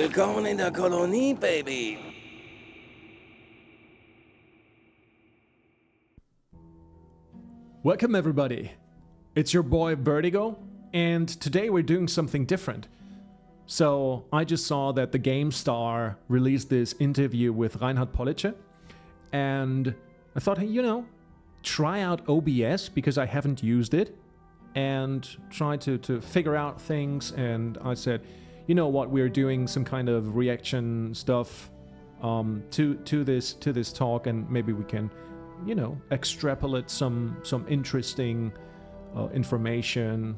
Willkommen in der Kolonie, Baby. Welcome everybody, it's your boy Vertigo, and today we're doing something different. So I just saw that the Gamestar released this interview with Reinhard Pollice, and I thought, hey, try out OBS because I haven't used it, and try to figure out things. And I said, you know what, we're doing some kind of reaction stuff to this talk, and maybe we can extrapolate some interesting information.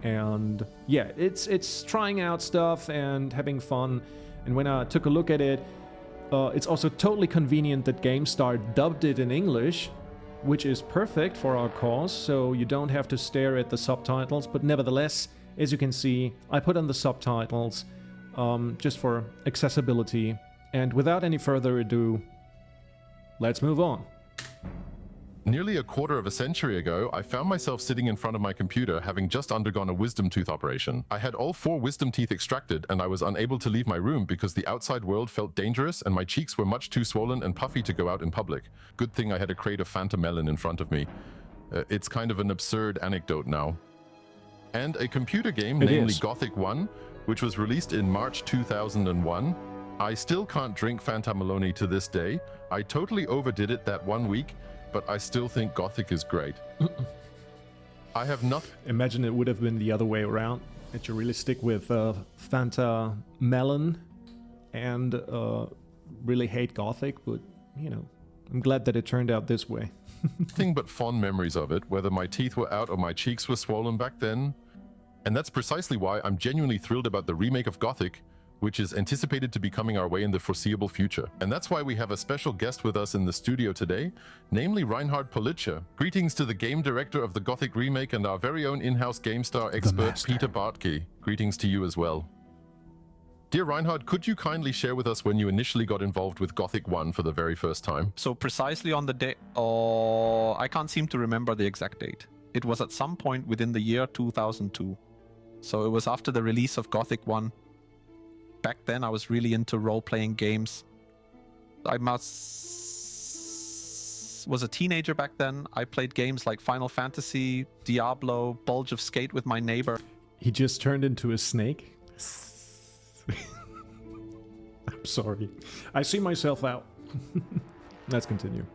And yeah, it's trying out stuff and having fun. And when I took a look at it, it's also totally convenient that Gamestar dubbed it in English, which is perfect for our cause, so you don't have to stare at the subtitles. But nevertheless, as you can see, I put on the subtitles just for accessibility. And without any further ado, let's move on. Nearly a quarter of a century ago, I found myself sitting in front of my computer having just undergone a wisdom tooth operation. I had all 4 wisdom teeth extracted, and I was unable to leave my room because the outside world felt dangerous and my cheeks were much too swollen and puffy to go out in public. Good thing I had a crate of Fanta melon in front of me. It's kind of an absurd anecdote now. And a computer game, namely Gothic 1, which was released in March 2001. I still can't drink Fanta Meloni to this day. I totally overdid it that one week, but I still think Gothic is great. I have nothing. Imagine it would have been the other way around, that you really stick with Fanta Melon and really hate Gothic, but I'm glad that it turned out this way. Nothing but fond memories of it, whether my teeth were out or my cheeks were swollen back then. And that's precisely why I'm genuinely thrilled about the remake of Gothic, which is anticipated to be coming our way in the foreseeable future. And that's why we have a special guest with us in the studio today, namely Reinhard Pollice. Greetings to the game director of the Gothic remake and our very own in-house GameStar expert, Peter Bartke. Greetings to you as well. Dear Reinhard, could you kindly share with us when you initially got involved with Gothic 1 for the very first time? So precisely on the day, I can't seem to remember the exact date. It was at some point within the year 2002. So it was after the release of Gothic 1. Back then, I was really into role-playing games. I was a teenager back then. I played games like Final Fantasy, Diablo, Bulge of Skate with my neighbor. He just turned into a snake. I'm sorry. I see myself out. Let's continue.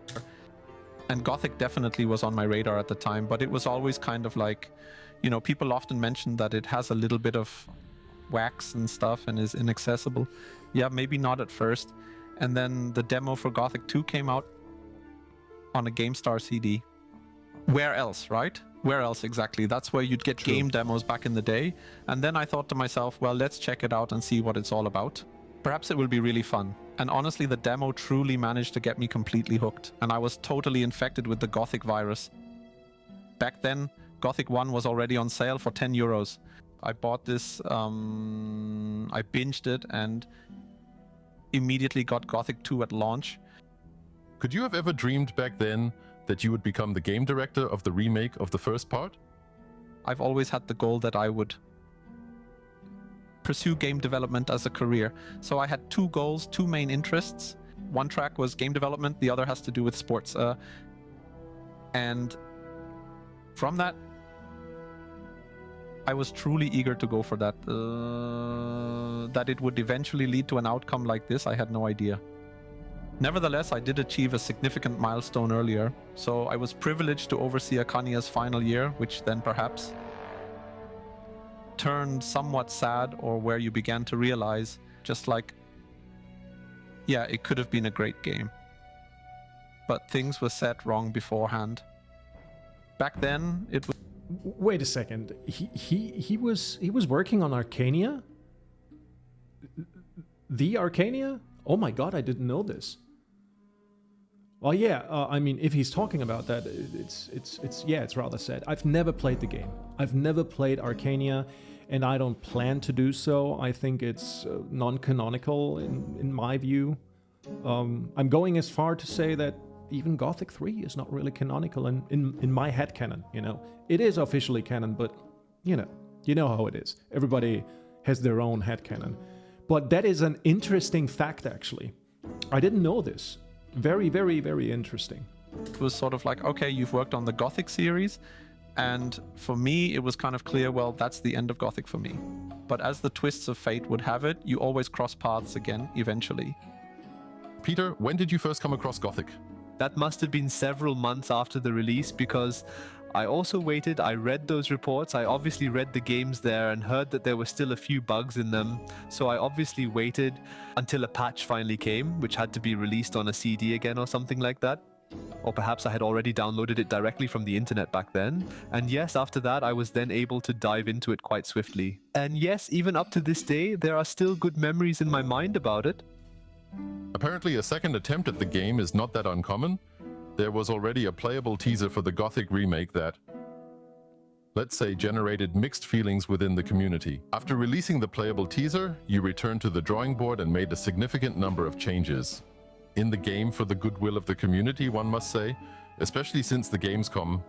And Gothic definitely was on my radar at the time, but it was always kind of like, people often mention that it has a little bit of wax and stuff and is inaccessible. Yeah, maybe not at first. And then the demo for Gothic 2 came out on a GameStar CD. Where else, right? Where else exactly? That's where you'd get game demos back in the day. And then I thought to myself, well, let's check it out and see what it's all about. Perhaps it will be really fun. And honestly, the demo truly managed to get me completely hooked. And I was totally infected with the Gothic virus. Back then, Gothic 1 was already on sale for 10 euros. I bought this, I binged it, and immediately got Gothic 2 at launch. Could you have ever dreamed back then that you would become the game director of the remake of the first part? I've always had the goal that I would pursue game development as a career. So I had 2 goals, 2 main interests. One track was game development, the other has to do with sports. And from that, I was truly eager to go for that. That it would eventually lead to an outcome like this, I had no idea. Nevertheless, I did achieve a significant milestone earlier, so I was privileged to oversee Akania's final year, which then perhaps turned somewhat sad, or where you began to realize, just like, yeah, it could have been a great game. But things were set wrong beforehand. Back then, it was... Wait a second. He was working on Arcania? The Arcania? Oh my god, I didn't know this. Well, yeah, I mean, if he's talking about that, it's rather sad. I've never played the game. I've never played Arcania, and I don't plan to do so. I think it's non-canonical in my view. I'm going as far to say that even Gothic 3 is not really canonical in my headcanon, It is officially canon, but, you know how it is. Everybody has their own headcanon. But that is an interesting fact, actually. I didn't know this. Very, very, very interesting. It was sort of like, okay, you've worked on the Gothic series, and for me, it was kind of clear, well, that's the end of Gothic for me. But as the twists of fate would have it, you always cross paths again, eventually. Peter, when did you first come across Gothic? That must have been several months after the release, because I also waited. I read those reports. I obviously read the games there and heard that there were still a few bugs in them. So I obviously waited until a patch finally came, which had to be released on a CD again or something like that. Or perhaps I had already downloaded it directly from the internet back then. And yes, after that, I was then able to dive into it quite swiftly. And yes, even up to this day, there are still good memories in my mind about it. Apparently, a second attempt at the game is not that uncommon. There was already a playable teaser for the Gothic remake that, let's say, generated mixed feelings within the community. After releasing the playable teaser, you returned to the drawing board and made a significant number of changes. In the game for the goodwill of the community, one must say, especially since the Gamescom.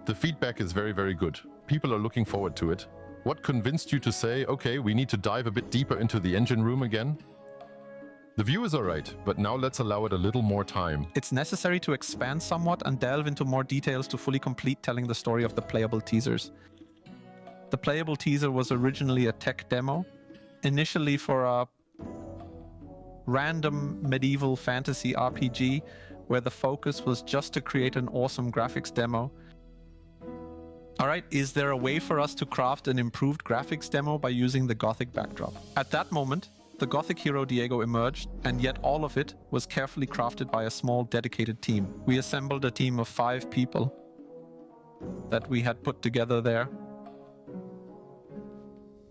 The feedback is very, very good. People are looking forward to it. What convinced you to say, okay, we need to dive a bit deeper into the engine room again? The view is alright, but now let's allow it a little more time. It's necessary to expand somewhat and delve into more details to fully complete telling the story of the playable teasers. The playable teaser was originally a tech demo, initially for a random medieval fantasy RPG where the focus was just to create an awesome graphics demo. Alright, is there a way for us to craft an improved graphics demo by using the Gothic backdrop? At that moment, the Gothic hero Diego emerged, and yet all of it was carefully crafted by a small dedicated team. We assembled a team of 5 people that we had put together there.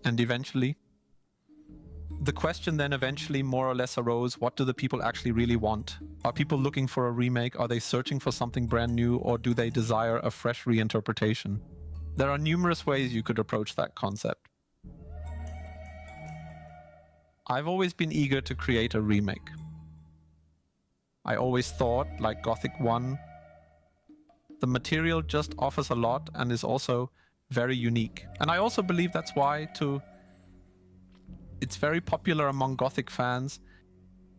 And eventually, the question then eventually more or less arose, what do the people actually really want? Are people looking for a remake? Are they searching for something brand new? Or do they desire a fresh reinterpretation? There are numerous ways you could approach that concept. I've always been eager to create a remake. I always thought, like Gothic 1, the material just offers a lot and is also very unique. And I also believe that's why it's very popular among Gothic fans.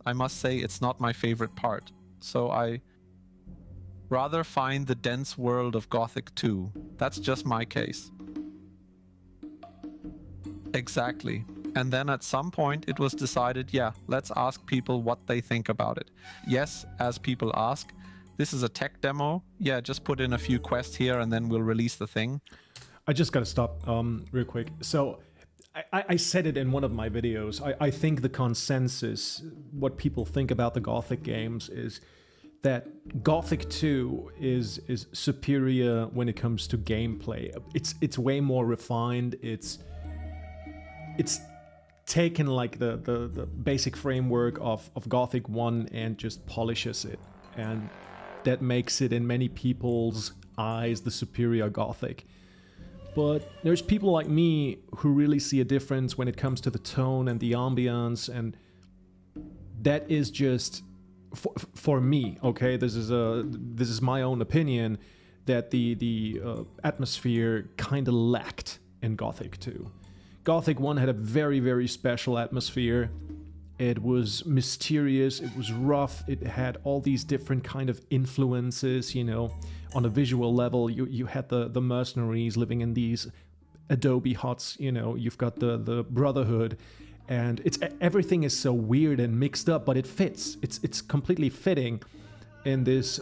I must say it's not my favorite part. So I rather find the dense world of Gothic 2. That's just my case. Exactly. And then at some point it was decided, yeah, let's ask people what they think about it. Yes, as people ask, this is a tech demo. Yeah, just put in a few quests here and then we'll release the thing. I just gotta stop real quick. So I said it in one of my videos. I think the consensus, what people think about the Gothic games is that Gothic 2 is superior when it comes to gameplay. It's way more refined. It's taken like the basic framework of Gothic 1 and just polishes it. And that makes it in many people's eyes the superior Gothic. But there's people like me who really see a difference when it comes to the tone and the ambience, and that is just for me, okay? This is my own opinion, that the atmosphere kind of lacked in Gothic 2. Gothic 1 had a very, very special atmosphere. It was mysterious, it was rough, it had all these different kind of influences, you know. On a visual level, you had the mercenaries living in these adobe huts, you know, you've got the Brotherhood, and everything is so weird and mixed up, but it fits. It's completely fitting in this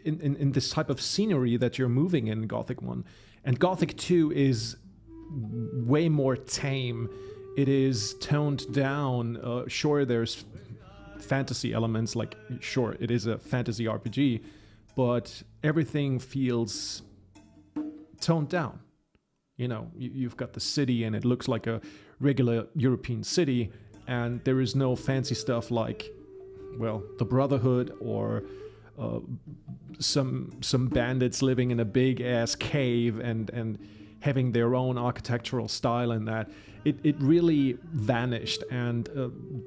in this type of scenery that you're moving in Gothic 1. And Gothic 2 is way more tame. It is toned down. Sure, there's fantasy elements, like, sure, it is a fantasy RPG, but everything feels toned down. You know, you've got the city and it looks like a regular European city, and there is no fancy stuff like, well, the Brotherhood or some bandits living in a big ass cave and having their own architectural style, and that it really vanished. And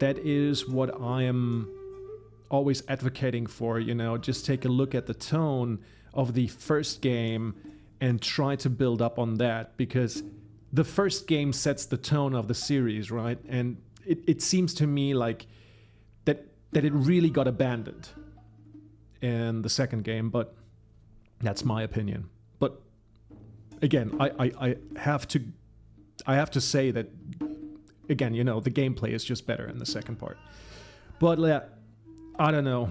that is what I am always advocating for, you know. Just take a look at the tone of the first game and try to build up on that, because the first game sets the tone of the series, right? And it seems to me like that it really got abandoned in the second game, but that's my opinion. But again, I have to say that, again, you know, the gameplay is just better in the second part. But I don't know.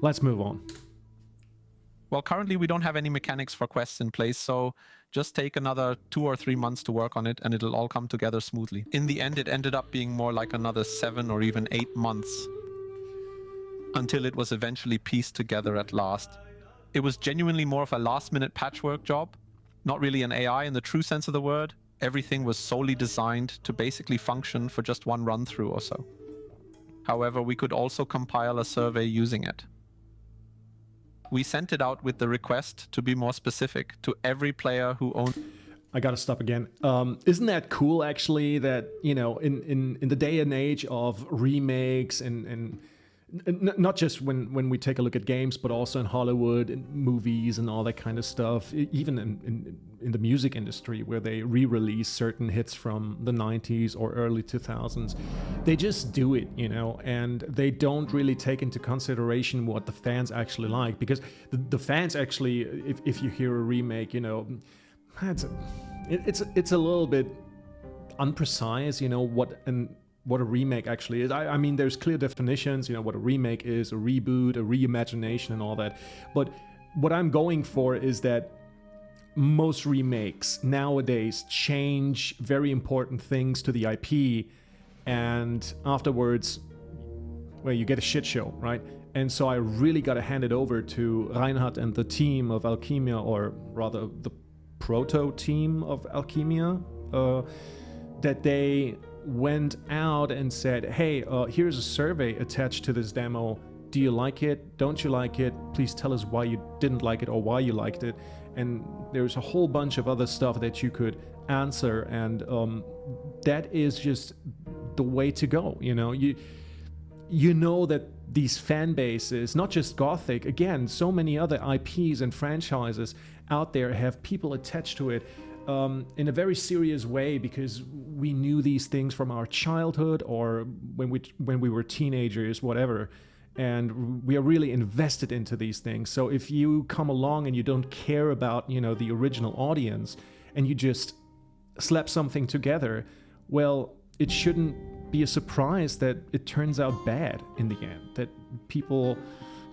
Let's move on. Well, currently we don't have any mechanics for quests in place, so just take another 2 or 3 months to work on it and it'll all come together smoothly. In the end, it ended up being more like another 7 or even 8 months until it was eventually pieced together at last. It was genuinely more of a last-minute patchwork job, not really an AI in the true sense of the word. Everything was solely designed to basically function for just one run-through or so. However, we could also compile a survey using it. We sent it out with the request, to be more specific, to every player who owned... I gotta stop again. Isn't that cool, actually, that, you know, in the day and age of remakes and not just when we take a look at games, but also in Hollywood and movies and all that kind of stuff, even in the music industry, where they re-release certain hits from the 90s or early 2000s, they just do it, you know, and they don't really take into consideration what the fans actually like, because the fans actually, if you hear a remake, you know, it's a little bit unprecise, you know, what a remake actually is. I mean, there's clear definitions, you know, what a remake is, a reboot, a reimagination and all that. But what I'm going for is that most remakes nowadays change very important things to the IP, and afterwards, well, you get a shit show, right? And so I really got to hand it over to Reinhard and the team of Alchemia, or rather the proto team of Alchemia, that they went out and said, hey, here's a survey attached to this demo. Do you like it? Don't you like it? Please tell us why you didn't like it or why you liked it. And there's a whole bunch of other stuff that you could answer, and that is just the way to go. You know, you know that these fan bases, not just Gothic, again, so many other IPs and franchises out there have people attached to it in a very serious way, because we knew these things from our childhood or when we were teenagers, whatever, and we are really invested into these things. So if you come along and you don't care about, you know, the original audience, and you just slap something together, well, it shouldn't be a surprise that it turns out bad in the end, that people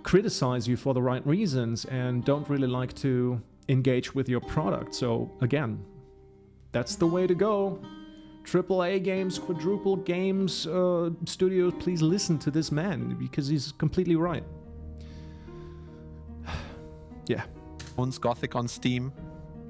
criticize you for the right reasons and don't really like to engage with your product. So again, that's the way to go. AAA games, quadruple games, studios, please listen to this man, because he's completely right. Yeah. owns Gothic on Steam,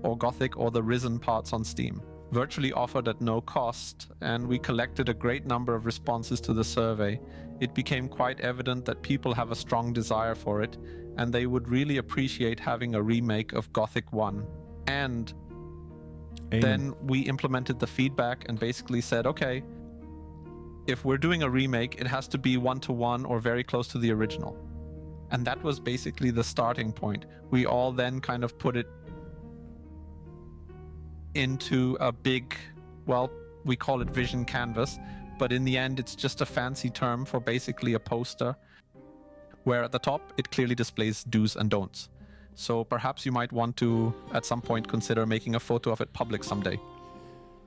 or Gothic or the Risen parts on Steam, virtually offered at no cost, and we collected a great number of responses to the survey. It became quite evident that people have a strong desire for it, and they would really appreciate having a remake of Gothic 1. And then we implemented the feedback and basically said, okay, if we're doing a remake, it has to be 1-to-1 or very close to the original. And that was basically the starting point. We all then kind of put it into a big, well, we call it vision canvas, but in the end, it's just a fancy term for basically a poster, where at the top, it clearly displays do's and don'ts. So perhaps you might want to, at some point, consider making a photo of it public someday.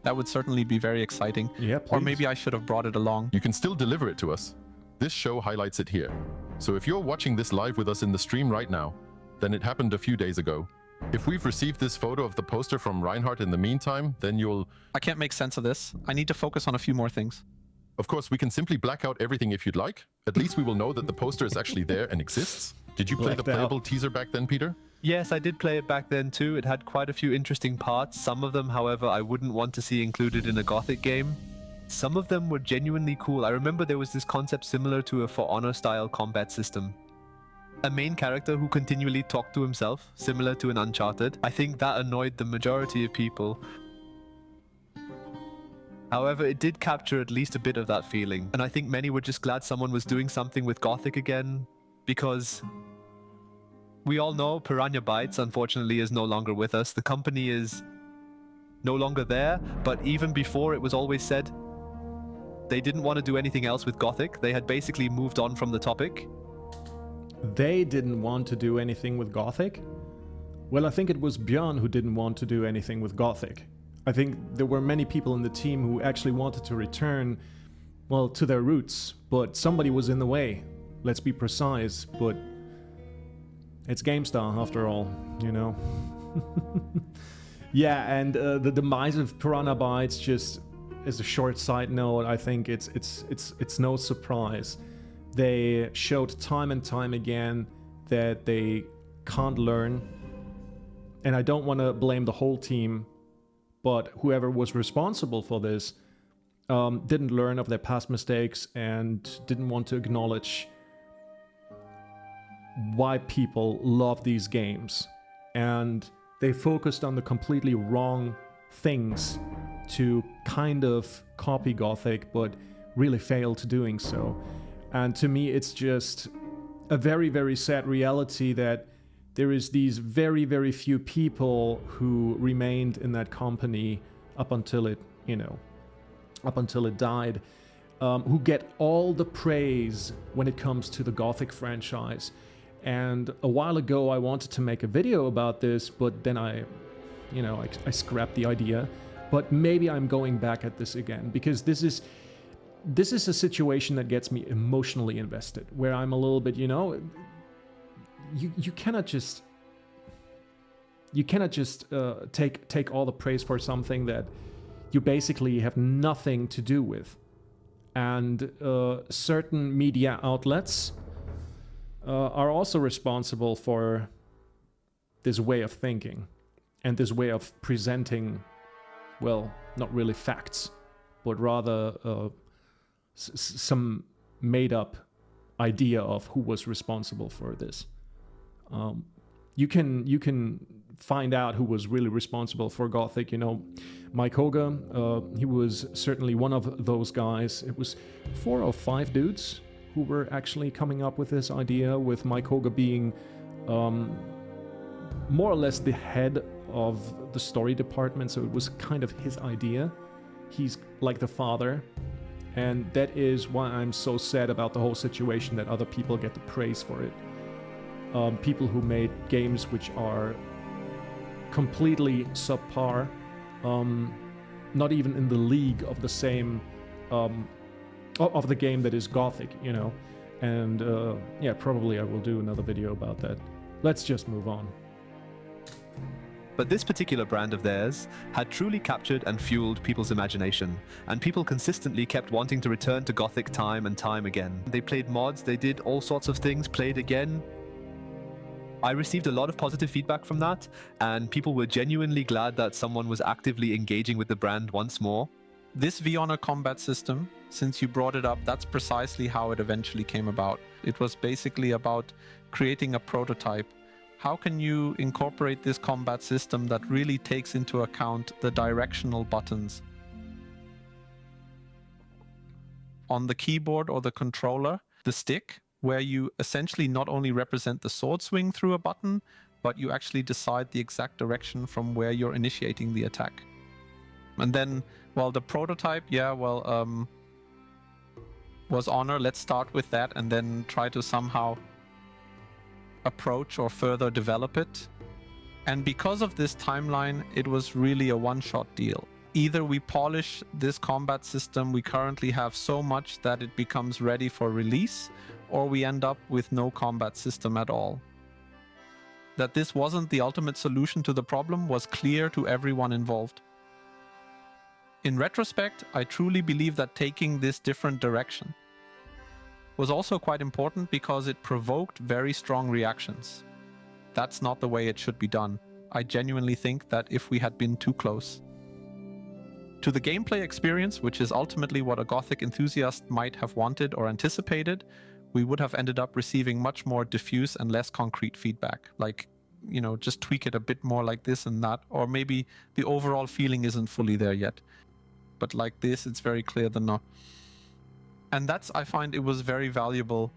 That would certainly be very exciting. Yeah, or maybe I should have brought it along. You can still deliver it to us. This show highlights it here. So if you're watching this live with us in the stream right now, then it happened a few days ago. If we've received this photo of the poster from Reinhard in the meantime, then you'll... I can't make sense of this. I need to focus on a few more things. Of course, we can simply black out everything if you'd like. At least we will know that the poster is actually there and exists. Did you play the playable teaser back then, Peter? Yes, I did play it back then too. It had quite a few interesting parts. Some of them, however, I wouldn't want to see included in a Gothic game. Some of them were genuinely cool. I remember there was this concept similar to a For Honor style combat system. A main character who continually talked to himself, similar to an Uncharted. I think that annoyed the majority of people. However, it did capture at least a bit of that feeling, and I think many were just glad someone was doing something with Gothic again, because we all know Piranha Bytes, unfortunately, is no longer with us. The company is no longer there, but even before it was always said they didn't want to do anything else with Gothic. They had basically moved on from the topic. They didn't want to do anything with Gothic? Well, I think it was Björn who didn't want to do anything with Gothic. I think there were many people in the team who actually wanted to return, well, to their roots, but somebody was in the way. Let's be precise, but it's Gamestar after all, you know? Yeah, and the demise of Piranha Bytes, just as a short side note, I think it's no surprise. They showed time and time again that they can't learn. And I don't want to blame the whole team, but whoever was responsible for this didn't learn of their past mistakes and didn't want to acknowledge why people love these games. And they focused on the completely wrong things to kind of copy Gothic, but really failed doing so. And to me, it's just a very, very sad reality that there is these very, very few people who remained in that company up until it, up until it died, who get all the praise when it comes to the Gothic franchise. And a while ago, I wanted to make a video about this, but then I scrapped the idea. But maybe I'm going back at this again, because this is a situation that gets me emotionally invested, where I'm a little bit, you cannot just take all the praise for something that you basically have nothing to do with. And certain media outlets are also responsible for this way of thinking and this way of presenting, well, not really facts, but rather some made-up idea of who was responsible for this. You can find out who was really responsible for Gothic. Mike Hoga, he was certainly one of those guys. It was 4 or 5 dudes who were actually coming up with this idea, with Mike Hoga being more or less the head of the story department, so it was kind of his idea. He's like the father, and that is why I'm so sad about the whole situation, that other people get the praise for it. People who made games which are completely subpar, not even in the league of the same of the game that is Gothic, and yeah, probably I will do another video about that. Let's just move on. But this particular brand of theirs had truly captured and fueled people's imagination, and people consistently kept wanting to return to Gothic time and time again. They played mods, they did all sorts of things, played again. I received a lot of positive feedback from that, and people were genuinely glad that someone was actively engaging with the brand once more. This V-Honor combat system, since you brought it up, that's precisely how it eventually came about. It was basically about creating a prototype. How can you incorporate this combat system that really takes into account the directional buttons on the keyboard or the controller, the stick, where you essentially not only represent the sword swing through a button, but you actually decide the exact direction from where you're initiating the attack. And then, well, the prototype, was Honor. Let's start with that and then try to somehow approach or further develop it. And because of this timeline, it was really a one-shot deal. Either we polish this combat system we currently have so much that it becomes ready for release, or we end up with no combat system at all. That this wasn't the ultimate solution to the problem was clear to everyone involved. In retrospect, I truly believe that taking this different direction was also quite important because it provoked very strong reactions. That's not the way it should be done. I genuinely think that if we had been too close to the gameplay experience, which is ultimately what a Gothic enthusiast might have wanted or anticipated, we would have ended up receiving much more diffuse and less concrete feedback. Like, just tweak it a bit more like this and that, or maybe the overall feeling isn't fully there yet. But like this, it's very clear than not. And that's, I find it was very valuable.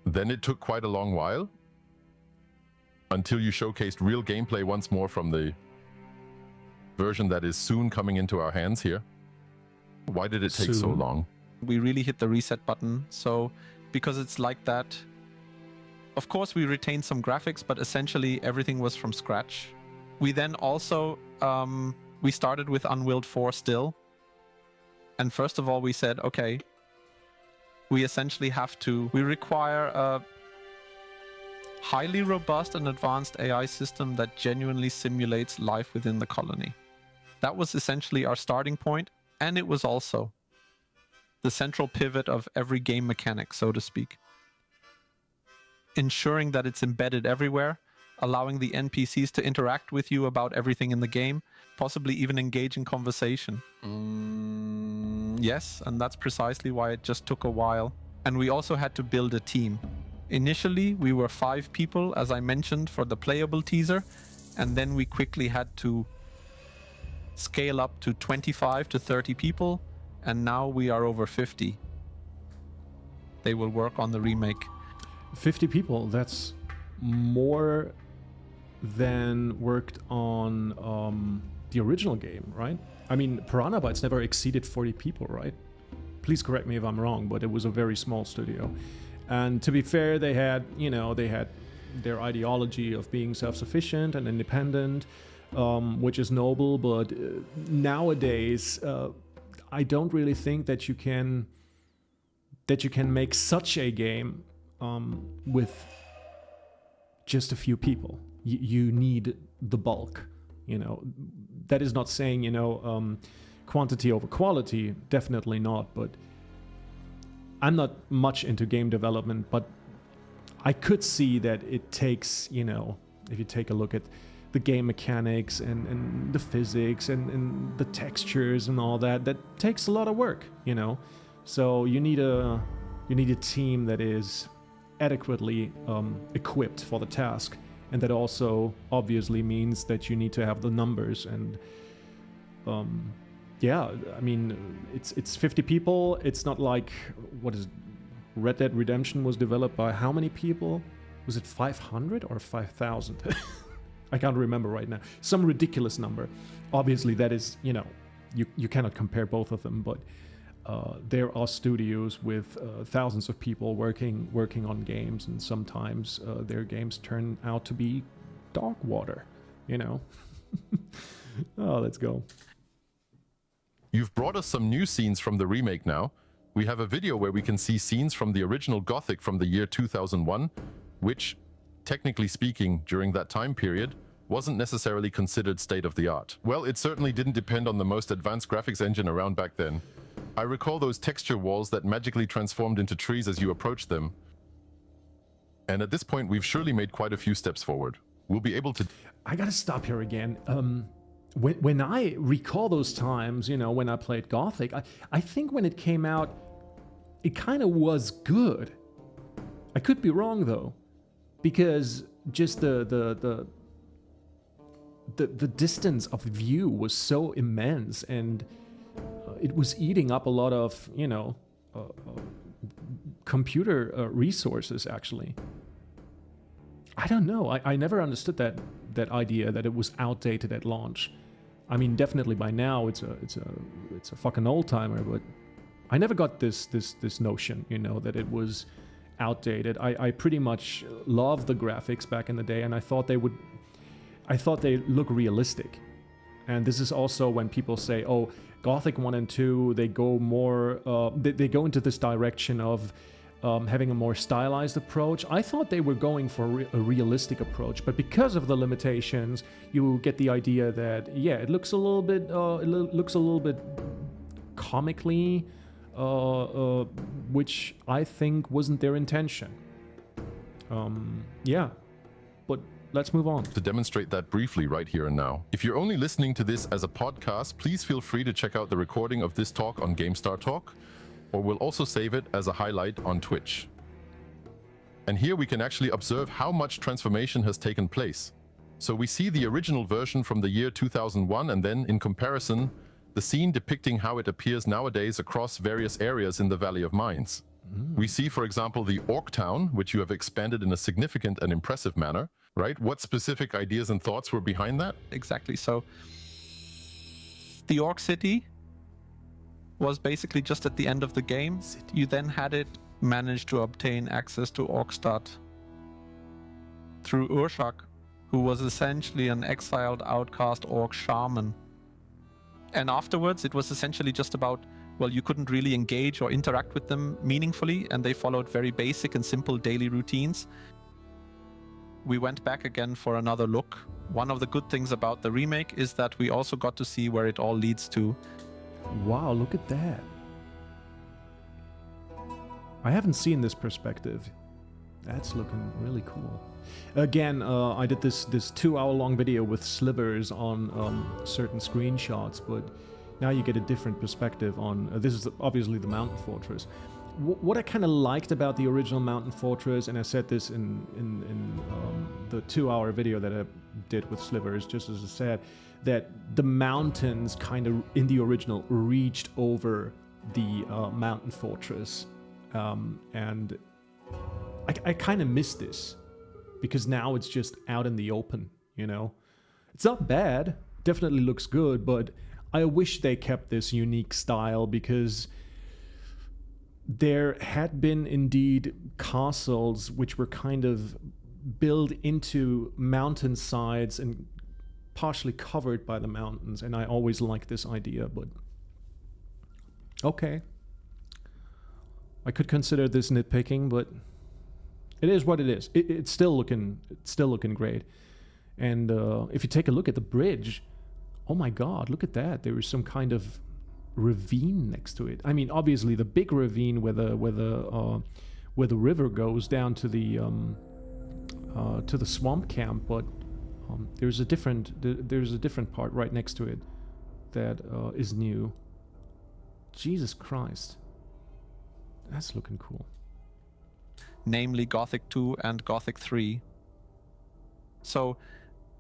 Then it took quite a long while until you showcased real gameplay once more from the version that is soon coming into our hands here? Why did it take so Soon. long? We really hit the reset button. So because it's like that, of course we retained some graphics, but essentially everything was from scratch. We then also, we started with Unwilled 4 still. And first of all, we said, okay, we essentially we require a highly robust and advanced AI system that genuinely simulates life within the colony. That was essentially our starting point, and it was also the central pivot of every game mechanic, so to speak. Ensuring that it's embedded everywhere, allowing the NPCs to interact with you about everything in the game, possibly even engage in conversation. Yes, and that's precisely why it just took a while. And we also had to build a team. Initially, we were 5 people, as I mentioned, for the playable teaser, and then we quickly had to scale up to 25 to 30 people, and now we are over 50. They will work on the remake. 50 people, that's more than worked on the original game, right? I mean, Piranha Bytes never exceeded 40 people, right? Please correct me if I'm wrong, but it was a very small studio. And to be fair, they had their ideology of being self-sufficient and independent, which is noble, but nowadays, I don't really think that you can make such a game with just a few people. You need the bulk, you know. That is not saying, quantity over quality, definitely not, but I'm not much into game development, but I could see that it takes, if you take a look at the game mechanics and the physics and the textures and all that takes a lot of work, So you need a team that is adequately equipped for the task, and that also obviously means that you need to have the numbers. And I mean, it's 50 people. It's not like Red Dead Redemption was developed by how many people? Was it 500 or 5,000? I can't remember right now. Some ridiculous number. Obviously, that is, you cannot compare both of them, but there are studios with thousands of people working on games, and sometimes their games turn out to be dog water, Oh, let's go. You've brought us some new scenes from the remake now. We have a video where we can see scenes from the original Gothic from the year 2001, which, technically speaking, during that time period, wasn't necessarily considered state-of-the-art. Well, it certainly didn't depend on the most advanced graphics engine around back then. I recall those texture walls that magically transformed into trees as you approached them. And at this point, we've surely made quite a few steps forward. We'll be able to... I gotta stop here again. When I recall those times, when I played Gothic, I think when it came out, it kind of was good. I could be wrong though, because just the distance of view was so immense, and it was eating up a lot of computer resources. Actually, I don't know. I never understood that idea that it was outdated at launch. I mean, definitely by now it's a fucking old timer, but I never got this notion, that it was outdated. I pretty much loved the graphics back in the day, and I thought they look realistic. And this is also when people say, oh, Gothic 1 and 2, they go more, they go into this direction of having a more stylized approach. I thought they were going for a realistic approach, but because of the limitations, you get the idea that it looks a little bit comically, which I think wasn't their intention. But let's move on. To demonstrate that briefly right here and now. If you're only listening to this as a podcast, please feel free to check out the recording of this talk on Gamestar Talk, or we'll also save it as a highlight on Twitch. And here we can actually observe how much transformation has taken place. So we see the original version from the year 2001, and then in comparison, the scene depicting how it appears nowadays across various areas in the Valley of Mines. We see, for example, the Orc Town, which you have expanded in a significant and impressive manner, right? What specific ideas and thoughts were behind that? Exactly. So the Orc City was basically just at the end of the game. You then had it manage to obtain access to Orkstadt through Urshak, who was essentially an exiled outcast orc shaman. And afterwards, it was essentially just about, well, you couldn't really engage or interact with them meaningfully, and they followed very basic and simple daily routines. We went back again for another look. One of the good things about the remake is that we also got to see where it all leads to. Wow, look at that. I haven't seen this perspective. That's looking really cool. Again, I did this 2-hour-long video with slivers on certain screenshots, but now you get a different perspective on... this is obviously the mountain fortress. What I kind of liked about the original mountain fortress, and I said this in the 2-hour video that I did with slivers, just as I said, that the mountains kind of, in the original, reached over the mountain fortress. And I kind of miss this, because now it's just out in the open, you know? It's not bad, definitely looks good, but I wish they kept this unique style, because there had been indeed castles which were kind of built into mountainsides and partially covered by the mountains, and I always liked this idea, but okay. I could consider this nitpicking, but it is what it is. It's still looking great. And if you take a look at the bridge, oh my god, look at that. There is some kind of ravine next to it. I mean, obviously the big ravine where the river goes down to the swamp camp, but there's a different part right next to it that is new. Jesus Christ. That's looking cool. Namely Gothic 2 and Gothic 3. So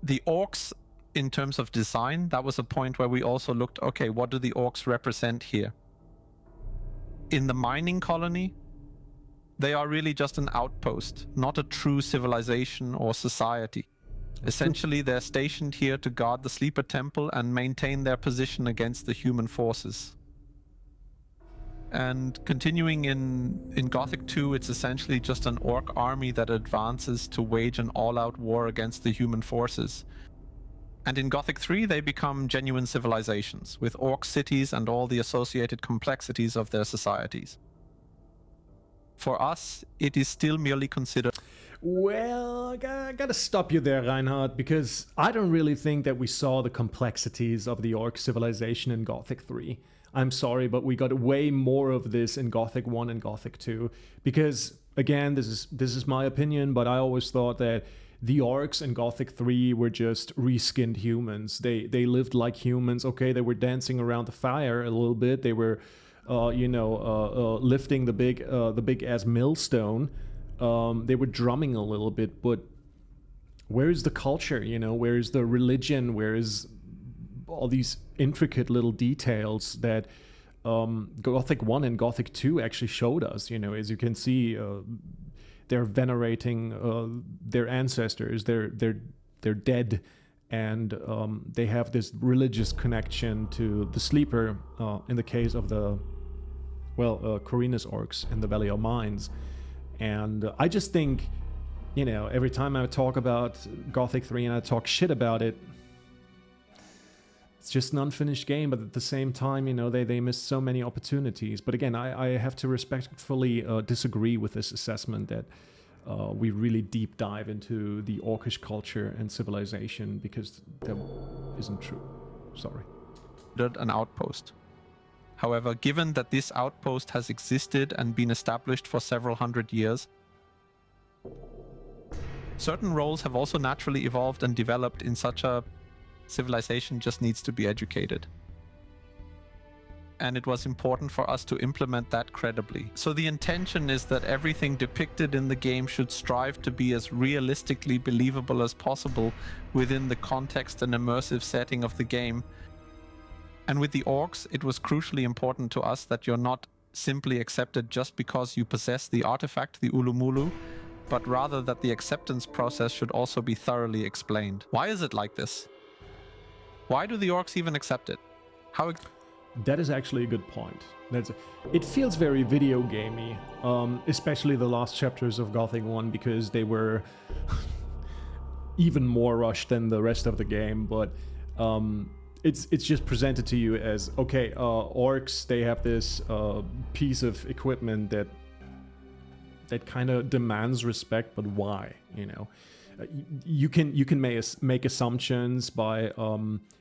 the orcs, in terms of design, that was a point where we also looked, okay, what do the orcs represent here? In the mining colony, they are really just an outpost, not a true civilization or society. Essentially, they're stationed here to guard the Sleeper Temple and maintain their position against the human forces. And continuing in Gothic 2, it's essentially just an orc army that advances to wage an all-out war against the human forces. And in Gothic 3, they become genuine civilizations, with orc cities and all the associated complexities of their societies. For us, it is still merely considered... Well, I gotta stop you there, Reinhard, because I don't really think that we saw the complexities of the orc civilization in Gothic 3. I'm sorry, but we got way more of this in Gothic 1 and Gothic 2. Because, again, this is my opinion, but I always thought that the orcs in Gothic 3 were just reskinned humans. They lived like humans. Okay, they were dancing around the fire a little bit. They were, lifting the big ass millstone. They were drumming a little bit, but where is the culture? You know, where is the religion? Where is all these intricate little details that Gothic 1 and Gothic 2 actually showed us? You know, as you can see, they're venerating their ancestors. They're dead, and they have this religious connection to the Sleeper. In the case of the Corina's orcs in the Valley of Mines. And I just think, you know, every time I talk about Gothic 3 and I talk shit about it, it's just an unfinished game, but at the same time, you know, they missed so many opportunities. But again, I have to respectfully disagree with this assessment that we really deep dive into the orcish culture and civilization, because that isn't true. Sorry. An outpost. However, given that this outpost has existed and been established for several hundred years, certain roles have also naturally evolved and developed in such a civilization just needs to be educated. And it was important for us to implement that credibly. So the intention is that everything depicted in the game should strive to be as realistically believable as possible within the context and immersive setting of the game. And with the orcs, it was crucially important to us that you're not simply accepted just because you possess the artifact, the Ulumulu, but rather that the acceptance process should also be thoroughly explained. Why is it like this? Why do the orcs even accept it? How That is actually a good point. It feels very video gamey, especially the last chapters of Gothic 1, because they were even more rushed than the rest of the game. But it's just presented to you as, okay, orcs, they have this piece of equipment that kind of demands respect, but why? You know, you can make assumptions by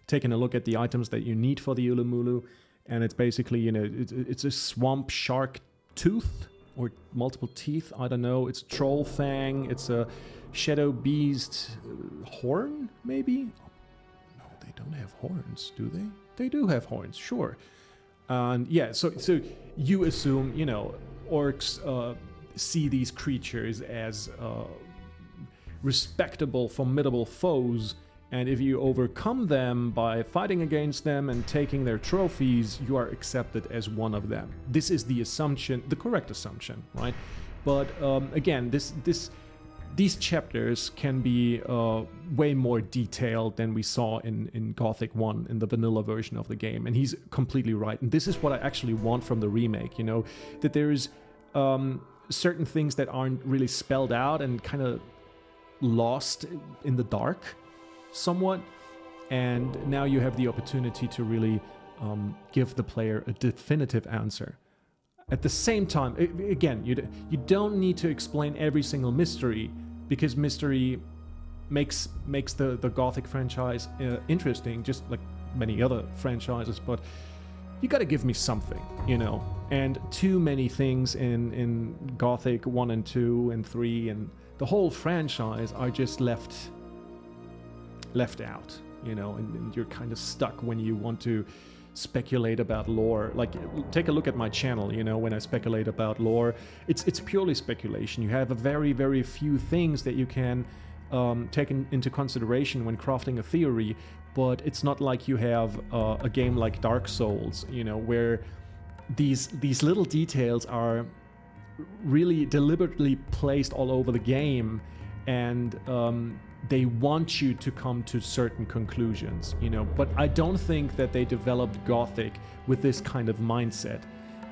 taking a look at the items that you need for the Ulumulu, and it's basically, you know, it's a swamp shark tooth or multiple teeth. I don't know. It's a troll fang. It's a shadow beast horn, maybe. No, they don't have horns, do they? They do have horns, sure. And yeah, so you assume, you know, orcs see these creatures as respectable, formidable foes, and if you overcome them by fighting against them and taking their trophies, you are accepted as one of them. This is the assumption, the correct assumption, right? But again, these chapters can be way more detailed than we saw in Gothic 1, in the vanilla version of the game, and he's completely right. And this is what I actually want from the remake, you know, that there is certain things that aren't really spelled out and kind of lost in the dark somewhat, and now you have the opportunity to really give the player a definitive answer. At the same time, again, you don't need to explain every single mystery, because mystery makes the Gothic franchise interesting, just like many other franchises, but you gotta give me something, you know. And too many things in Gothic 1 and 2 and 3 and the whole franchise are just left out, you know, and you're kind of stuck when you want to speculate about lore. Like, take a look at my channel, you know, when I speculate about lore, it's purely speculation. You have a very, very few things that you can take into consideration when crafting a theory, but it's not like you have a game like Dark Souls, you know, where these little details are really deliberately placed all over the game, and they want you to come to certain conclusions, you know. But I don't think that they developed Gothic with this kind of mindset.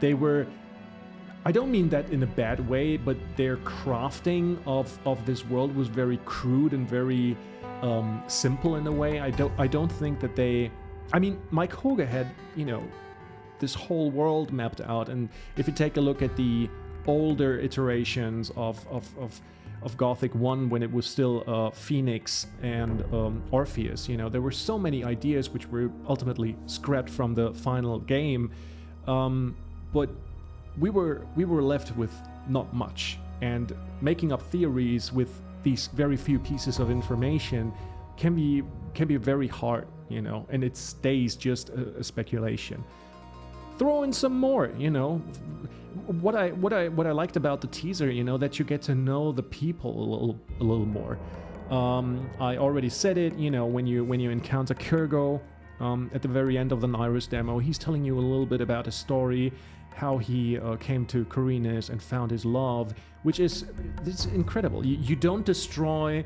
I don't mean that in a bad way, but their crafting of this world was very crude and very simple in a way. I don't think that I mean, Mike Hoge had, you know, this whole world mapped out, and if you take a look at the older iterations of Gothic 1, when it was still Phoenix and Orpheus, you know, there were so many ideas which were ultimately scrapped from the final game, but we were left with not much, and making up theories with these very few pieces of information can be very hard, you know, and it stays just a speculation. Throw in some more, you know. What I liked about the teaser, you know, that you get to know the people a little more. I already said it, you know, when you encounter Kurgo at the very end of the Nyrus demo, he's telling you a little bit about his story, how he came to Corinus and found his love, which is incredible. You don't destroy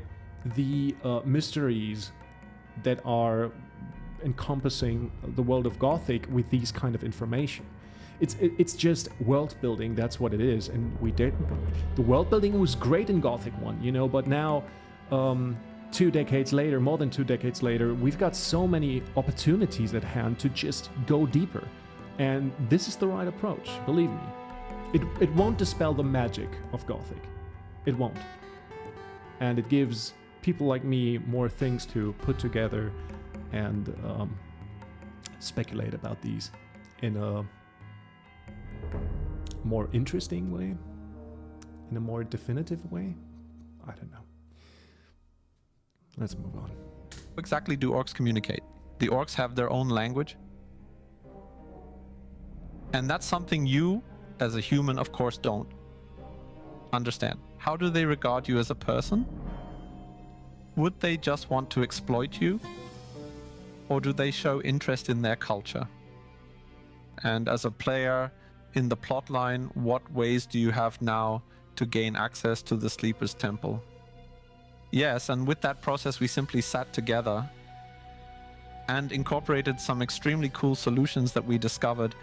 the mysteries that are encompassing the world of Gothic with these kind of information. It's just world building. That's what it is, and the world building was great in Gothic 1, you know. But now, 2 decades later, more than 2 decades later, we've got so many opportunities at hand to just go deeper, and this is the right approach. Believe me, it won't dispel the magic of Gothic. It won't, and it gives people like me more things to put together and speculate about these in a more interesting way, in a more definitive way. I don't know. Let's move on. How exactly do orcs communicate? The orcs have their own language, and that's something you, as a human, of course, don't understand. How do they regard you as a person? Would they just want to exploit you? Or do they show interest in their culture? And as a player in the plotline, what ways do you have now to gain access to the Sleeper's Temple? Yes, and with that process we simply sat together and incorporated some extremely cool solutions that we discovered.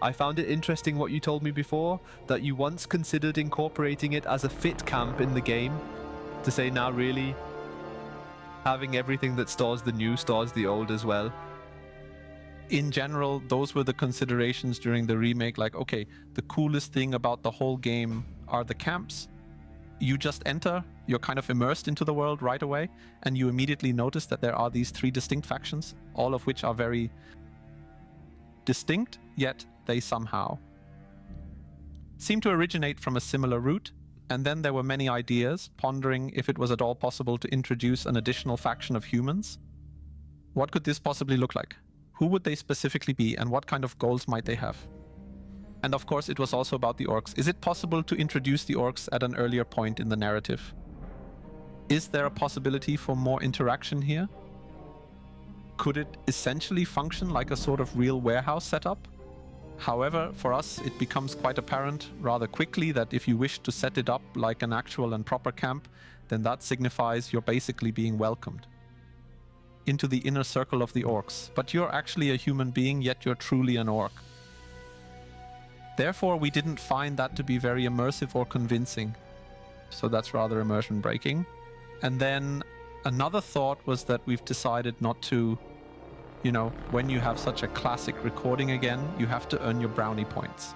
I found it interesting what you told me before, that you once considered incorporating it as a fit camp in the game, to say now really having everything that stores the new stores the old as well. In general, those were the considerations during the remake, like, okay, the coolest thing about the whole game are the camps. You just enter, you're kind of immersed into the world right away, and you immediately notice that there are these 3 distinct factions, all of which are very distinct, yet they somehow seem to originate from a similar root. And then there were many ideas, pondering if it was at all possible to introduce an additional faction of humans. What could this possibly look like? Who would they specifically be, and what kind of goals might they have? And of course, it was also about the orcs. Is it possible to introduce the orcs at an earlier point in the narrative? Is there a possibility for more interaction here? Could it essentially function like a sort of real warehouse setup? However, for us, it becomes quite apparent rather quickly that if you wish to set it up like an actual and proper camp, then that signifies you're basically being welcomed into the inner circle of the orcs. But you're actually a human being, yet you're truly an orc. Therefore, we didn't find that to be very immersive or convincing. So that's rather immersion breaking. And then another thought was that we've decided not to, you know, when you have such a classic recording again, you have to earn your brownie points.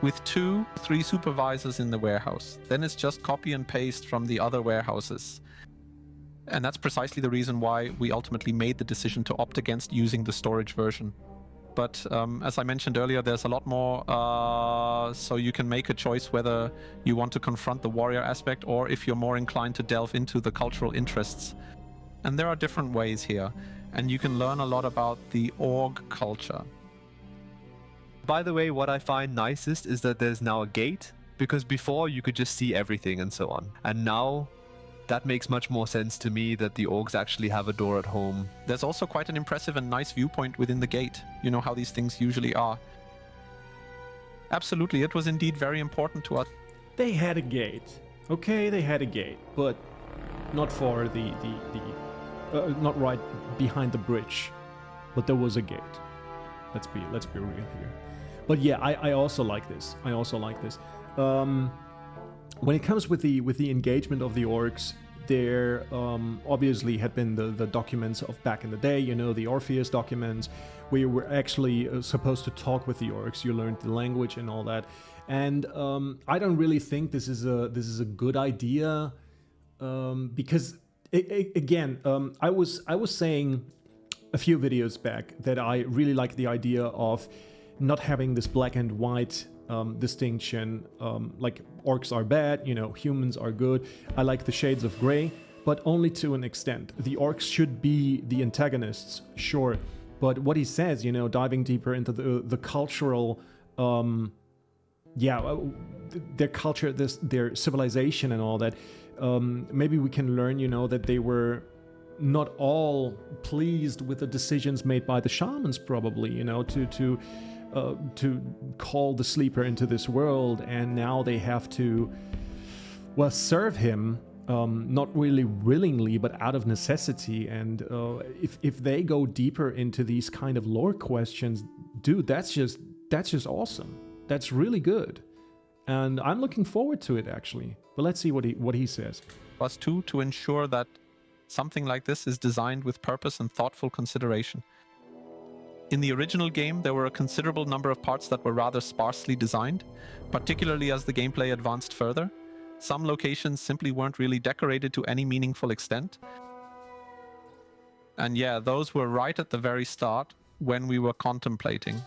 With 2, 3 supervisors in the warehouse, then it's just copy and paste from the other warehouses. And that's precisely the reason why we ultimately made the decision to opt against using the storage version. But as I mentioned earlier, there's a lot more, so you can make a choice whether you want to confront the warrior aspect or if you're more inclined to delve into the cultural interests. And there are different ways here, and you can learn a lot about the org culture. By the way, what I find nicest is that there's now a gate, because before you could just see everything and so on. And now that makes much more sense to me that the orgs actually have a door at home. There's also quite an impressive and nice viewpoint within the gate. You know how these things usually are. Absolutely, it was indeed very important to us. They had a gate. Okay, they had a gate, but not for not right behind the bridge. But there was a gate. Let's be real here. But yeah, I also like this. When it comes with the engagement of the orcs, there obviously had been the documents of back in the day, you know, the Orpheus documents, where you were actually supposed to talk with the orcs. You learned the language and all that. And I don't really think this is a good idea, because again, I was saying a few videos back that I really like the idea of not having this black and white distinction, like orcs are bad, you know, humans are good. I like the shades of gray, but only to an extent. The orcs should be the antagonists, sure, but what he says, you know, diving deeper into the cultural, their culture, their civilization and all that, maybe we can learn, you know, that they were not all pleased with the decisions made by the shamans, probably, you know, to call the sleeper into this world, and now they have to, well, serve him, not really willingly, but out of necessity. And if they go deeper into these kind of lore questions, dude, that's just awesome. That's really good, and I'm looking forward to it, actually. But let's see what he says. Us too, to ensure that something like this is designed with purpose and thoughtful consideration. In the original game, there were a considerable number of parts that were rather sparsely designed, particularly as the gameplay advanced further. Some locations simply weren't really decorated to any meaningful extent. And yeah, those were right at the very start when we were contemplating.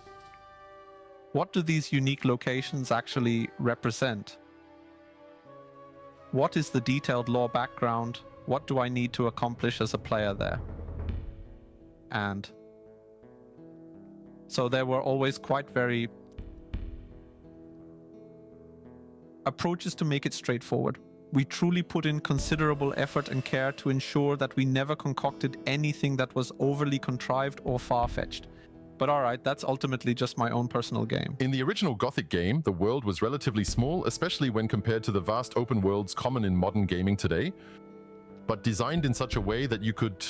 What do these unique locations actually represent? What is the detailed lore background? What do I need to accomplish as a player there? And so there were always quite very approaches to make it straightforward. We truly put in considerable effort and care to ensure that we never concocted anything that was overly contrived or far-fetched. But alright, that's ultimately just my own personal game. In the original Gothic game, the world was relatively small, especially when compared to the vast open worlds common in modern gaming today. but designed in such a way that you could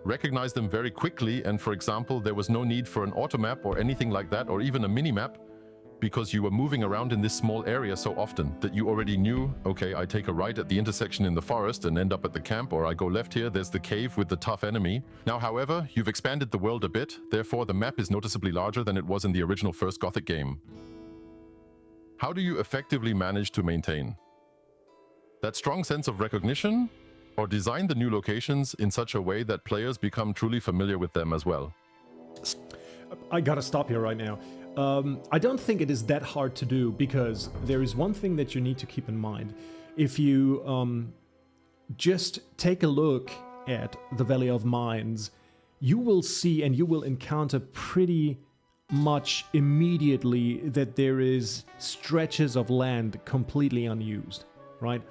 recognize them very quickly. And for example, there was no need for an automap or anything like that, or even a mini-map, because you were moving around in this small area so often that you already knew, okay, I take a right at the intersection in the forest and end up at the camp, or I go left here, there's the cave with the tough enemy. Now, however, you've expanded the world a bit, therefore the map is noticeably larger than it was in the original first Gothic game. How do you effectively manage to maintain that strong sense of recognition, or design the new locations in such a way that players become truly familiar with them as well? I gotta stop here right now. I don't think it is that hard to do, because there is one thing that you need to keep in mind. If you just take a look at the Valley of Mines, you will see and you will encounter pretty much immediately that there is stretches of land completely unused, right?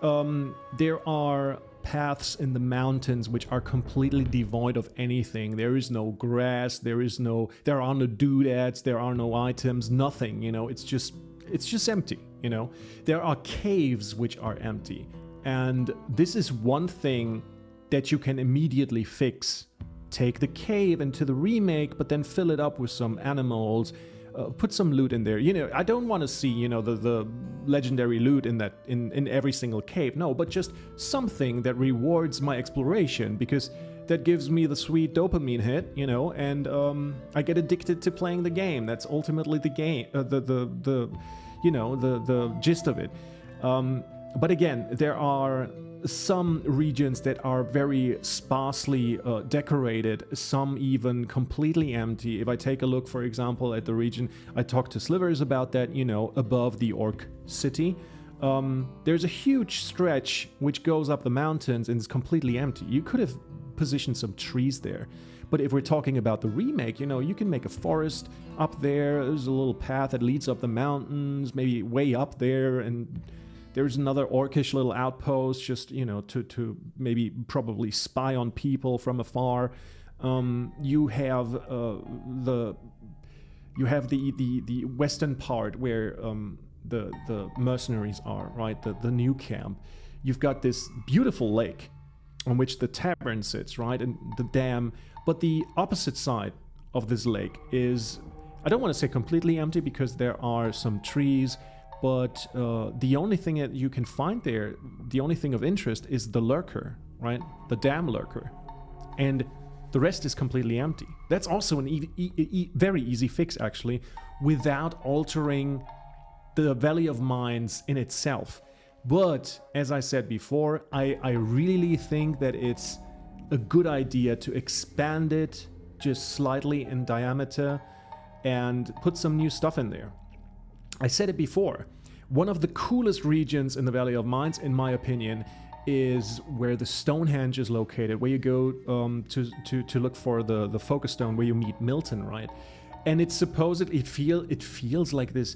There are paths in the mountains which are completely devoid of anything. There is no grass, there are no doodads, there are no items, nothing, you know, it's just empty, you know. There are caves which are empty, and this is one thing that you can immediately fix. Take the cave into the remake, but then fill it up with some animals, put some loot in there. You know, I don't want to see, you know, the legendary loot in every single cave. No, but just something that rewards my exploration, because that gives me the sweet dopamine hit, you know, and I get addicted to playing the game. That's ultimately the game, the gist of it. But again, there are some regions that are very sparsely decorated, some even completely empty. If I take a look, for example, at the region, I talked to Slivers about that, you know, above the Orc City. There's a huge stretch which goes up the mountains and is completely empty. You could have positioned some trees there. But if we're talking about the remake, you know, you can make a forest up there. There's a little path that leads up the mountains, maybe way up there, and there's another orcish little outpost, just, you know, to maybe probably spy on people from afar. You have the western part where the mercenaries are, right? The new camp. You've got this beautiful lake on which the tavern sits, right? And the dam. But the opposite side of this lake is, I don't want to say completely empty, because there are some trees. But the only thing that you can find there, the only thing of interest, is the lurker, right? The dam lurker. And the rest is completely empty. That's also an very easy fix, actually, without altering the Valley of Mines in itself. But, as I said before, I really think that it's a good idea to expand it just slightly in diameter and put some new stuff in there. I said it before, one of the coolest regions in the Valley of Mines, in my opinion, is where the Stonehenge is located, where you go to look for the focus stone, where you meet Milton, right? And it's supposedly, it feels like this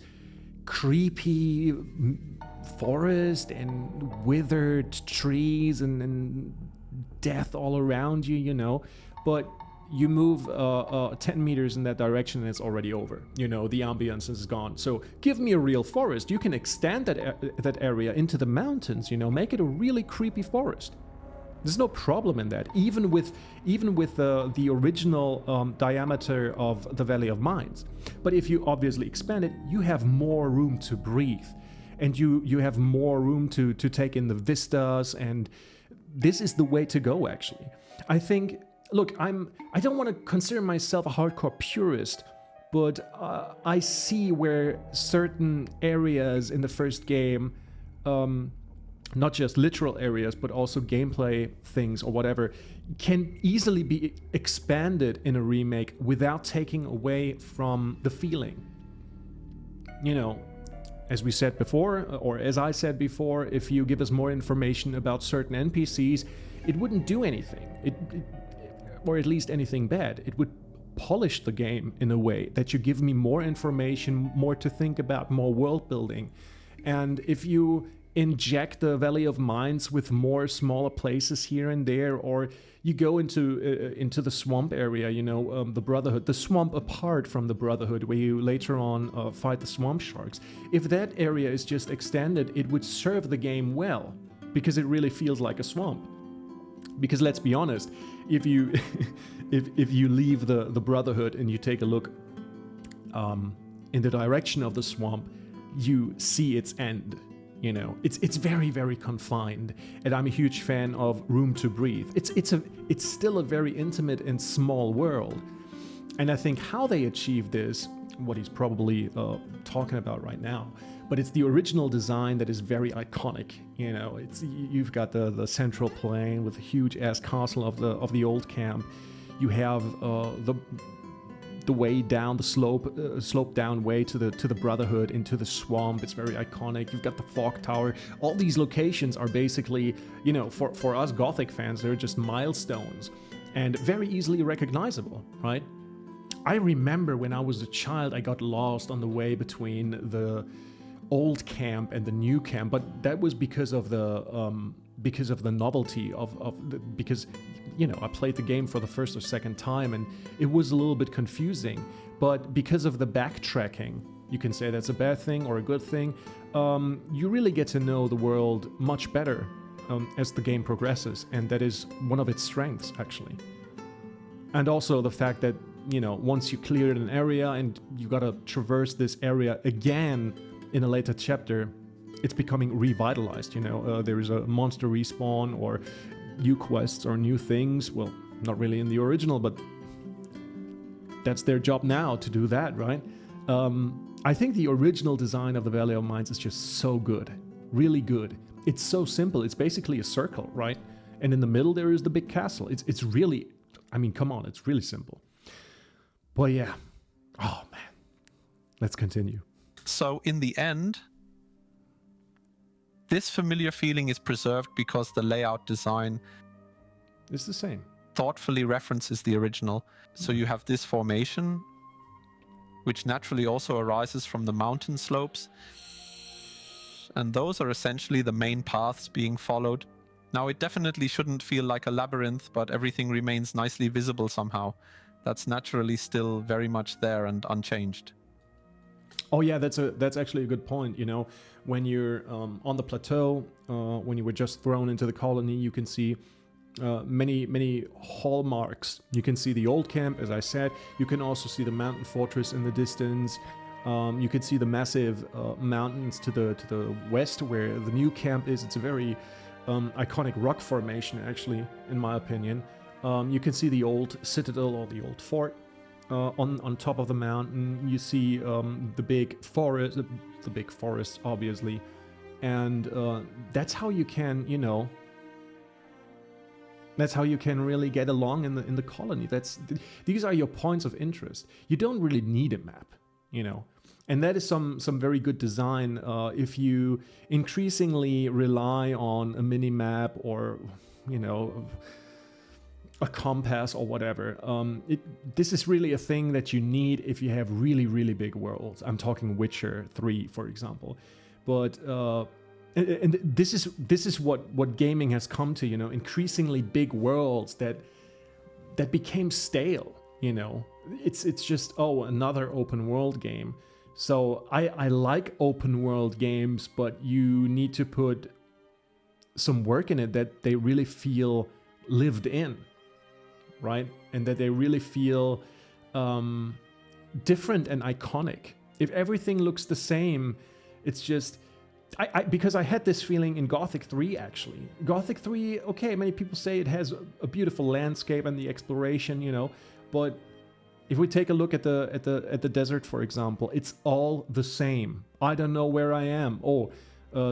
creepy forest and withered trees and death all around you, you know, but you move 10 meters in that direction and it's already over. You know, the ambience is gone. So give me a real forest. You can extend that area into the mountains, you know, make it a really creepy forest. There's no problem in that, even with the original diameter of the Valley of Mines. But if you obviously expand it, you have more room to breathe, and you have more room to take in the vistas, and this is the way to go, actually. I think, look, I don't want to consider myself a hardcore purist, but I see where certain areas in the first game, not just literal areas, but also gameplay things or whatever, can easily be expanded in a remake without taking away from the feeling. You know, as we said before, or as I said before, if you give us more information about certain NPCs, it wouldn't do anything. Or at least anything bad. It would polish the game in a way that you give me more information, more to think about, more world building. And if you inject the Valley of Mines with more smaller places here and there, or you go into the swamp area, you know, the Brotherhood, the swamp apart from the Brotherhood, where you later on fight the swamp sharks. If that area is just extended, it would serve the game well. because it really feels like a swamp. Because let's be honest, if you if you leave the Brotherhood and you take a look in the direction of the swamp, you see its end. You know, it's very, very confined, and I'm a huge fan of Room to Breathe. It's still a very intimate and small world, and I think how they achieve this, what he's probably talking about right now, but it's the original design that is very iconic. You know, you've got the central plain with a huge ass castle of the old camp. You have the way down the slope down way to the Brotherhood into the swamp. It's very iconic. You've got the fog tower. All these locations are basically, you know, for us Gothic fans, they're just milestones and very easily recognizable, right? I remember when I was a child, I got lost on the way between the old camp and the new camp, but that was because of the novelty because you know, I played the game for the first or second time and it was a little bit confusing, but because of the backtracking, you can say that's a bad thing or a good thing, you really get to know the world much better as the game progresses, and that is one of its strengths, actually. And also the fact that, you know, once you cleared an area and you gotta traverse this area again in a later chapter, it's becoming revitalized, you know, there is a monster respawn or new quests or new things. Well, not really in the original, but that's their job now to do that, right? I think the original design of the Valley of Mines is just so good, really good. It's so simple. It's basically a circle, right? And in the middle there is the big castle. It's really, I mean, come on, it's really simple. But yeah, oh man, let's continue. So in the end, this familiar feeling is preserved because the layout design It's the same. thoughtfully references the original. So you have this formation, which naturally also arises from the mountain slopes. And those are essentially the main paths being followed. Now, it definitely shouldn't feel like a labyrinth, but everything remains nicely visible somehow. That's naturally still very much there and unchanged. Oh yeah, that's actually a good point. You know, when you're on the plateau, when you were just thrown into the colony, you can see many hallmarks. You can see the old camp, as I said. You can also see the mountain fortress in the distance. You can see the massive mountains to the west where the new camp is. It's a very iconic rock formation, actually, in my opinion. You can see the old citadel or the old fort. On top of the mountain, you see the big forest, obviously, and that's how you can, you know, that's how you can really get along in the colony. These are your points of interest. You don't really need a map, you know, and that is some very good design. If you increasingly rely on a mini map or, you know, a compass or whatever. This is really a thing that you need if you have really, really big worlds. I'm talking Witcher 3, for example. But and this is what gaming has come to, you know, increasingly big worlds that became stale, you know. It's just, oh, another open world game. So I like open world games, but you need to put some work in it that they really feel lived in. Right? And that they really feel different and iconic. If everything looks the same, it's just... because I had this feeling in Gothic 3, actually. Gothic 3, okay, many people say it has a beautiful landscape and the exploration, you know, but if we take a look at the desert, for example, it's all the same. I don't know where I am. Oh,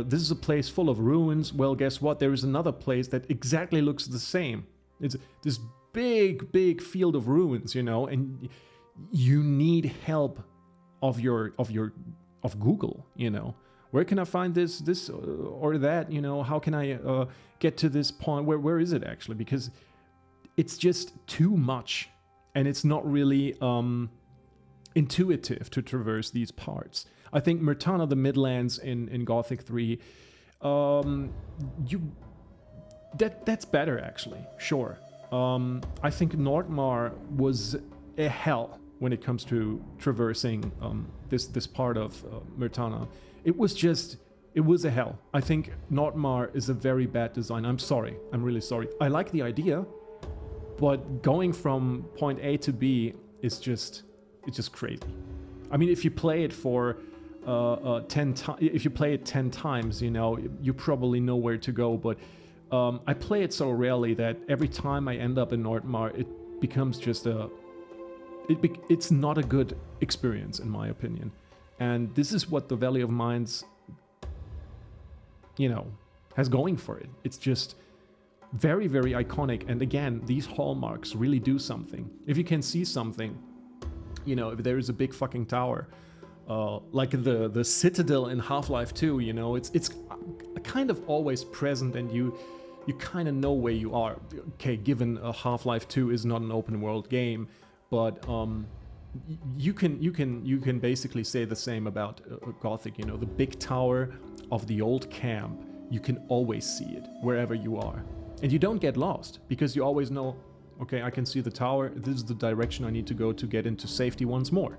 this is a place full of ruins. Well, guess what? There is another place that exactly looks the same. It's this big field of ruins, you know, and you need help of Google, you know. Where can I find this or that, you know? How can I get to this point? Where is it actually? Because it's just too much, and it's not really intuitive to traverse these parts. I think Myrtana, the Midlands in Gothic 3, that's better actually. Sure. I think Nordmar was a hell when it comes to traversing this part of Myrtana. It was just It was a hell. I think Nordmar is a very bad design. I'm sorry. I'm really sorry. I like the idea, but going from point A to B is just crazy. I mean, if you play it for 10 times, you know, you probably know where to go. But I play it so rarely that every time I end up in Nordmar, it becomes just it's not a good experience in my opinion. And this is what the Valley of Mines, you know, has going for it. It's just very, very iconic. And again, these hallmarks really do something. If you can see something, you know, if there is a big fucking tower, like the Citadel in Half-Life 2, you know, it's kind of always present, and you kind of know where you are. Okay, given Half-Life 2 is not an open world game, but you can basically say the same about Gothic. You know, the big tower of the old camp, you can always see it wherever you are, and you don't get lost because you always know, okay, I can see the tower, this is the direction I need to go to get into safety once more.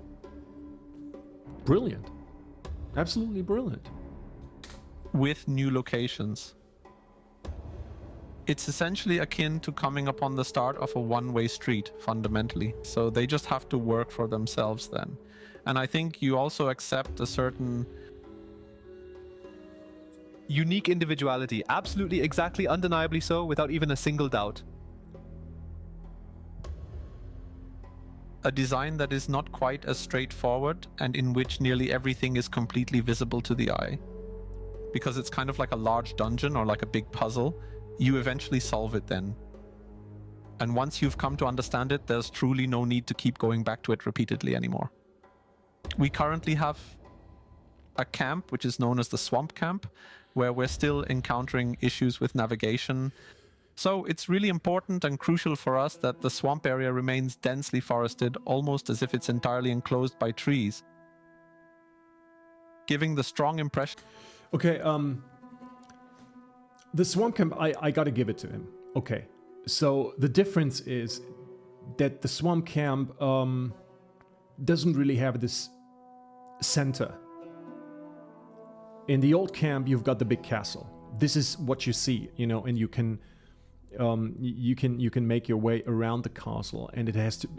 Brilliant. Absolutely brilliant. With new locations. It's essentially akin to coming upon the start of a one-way street, fundamentally. So they just have to work for themselves then. And I think you also accept a certain Unique individuality. Absolutely, exactly, undeniably so, without even a single doubt. a design that is not quite as straightforward and in which nearly everything is completely visible to the eye. Because it's kind of like a large dungeon or like a big puzzle, you eventually solve it then. And once you've come to understand it, there's truly no need to keep going back to it repeatedly anymore. We currently have a camp, which is known as the Swamp Camp, where we're still encountering issues with navigation. So it's really important and crucial for us that the swamp area remains densely forested, almost as if it's entirely enclosed by trees, giving the strong impression. Okay, the Swamp Camp, I gotta give it to him. Okay, so the difference is that the Swamp Camp doesn't really have this center. In the old camp, you've got the big castle. This is what you see, you know, and you can make your way around the castle, and it has to.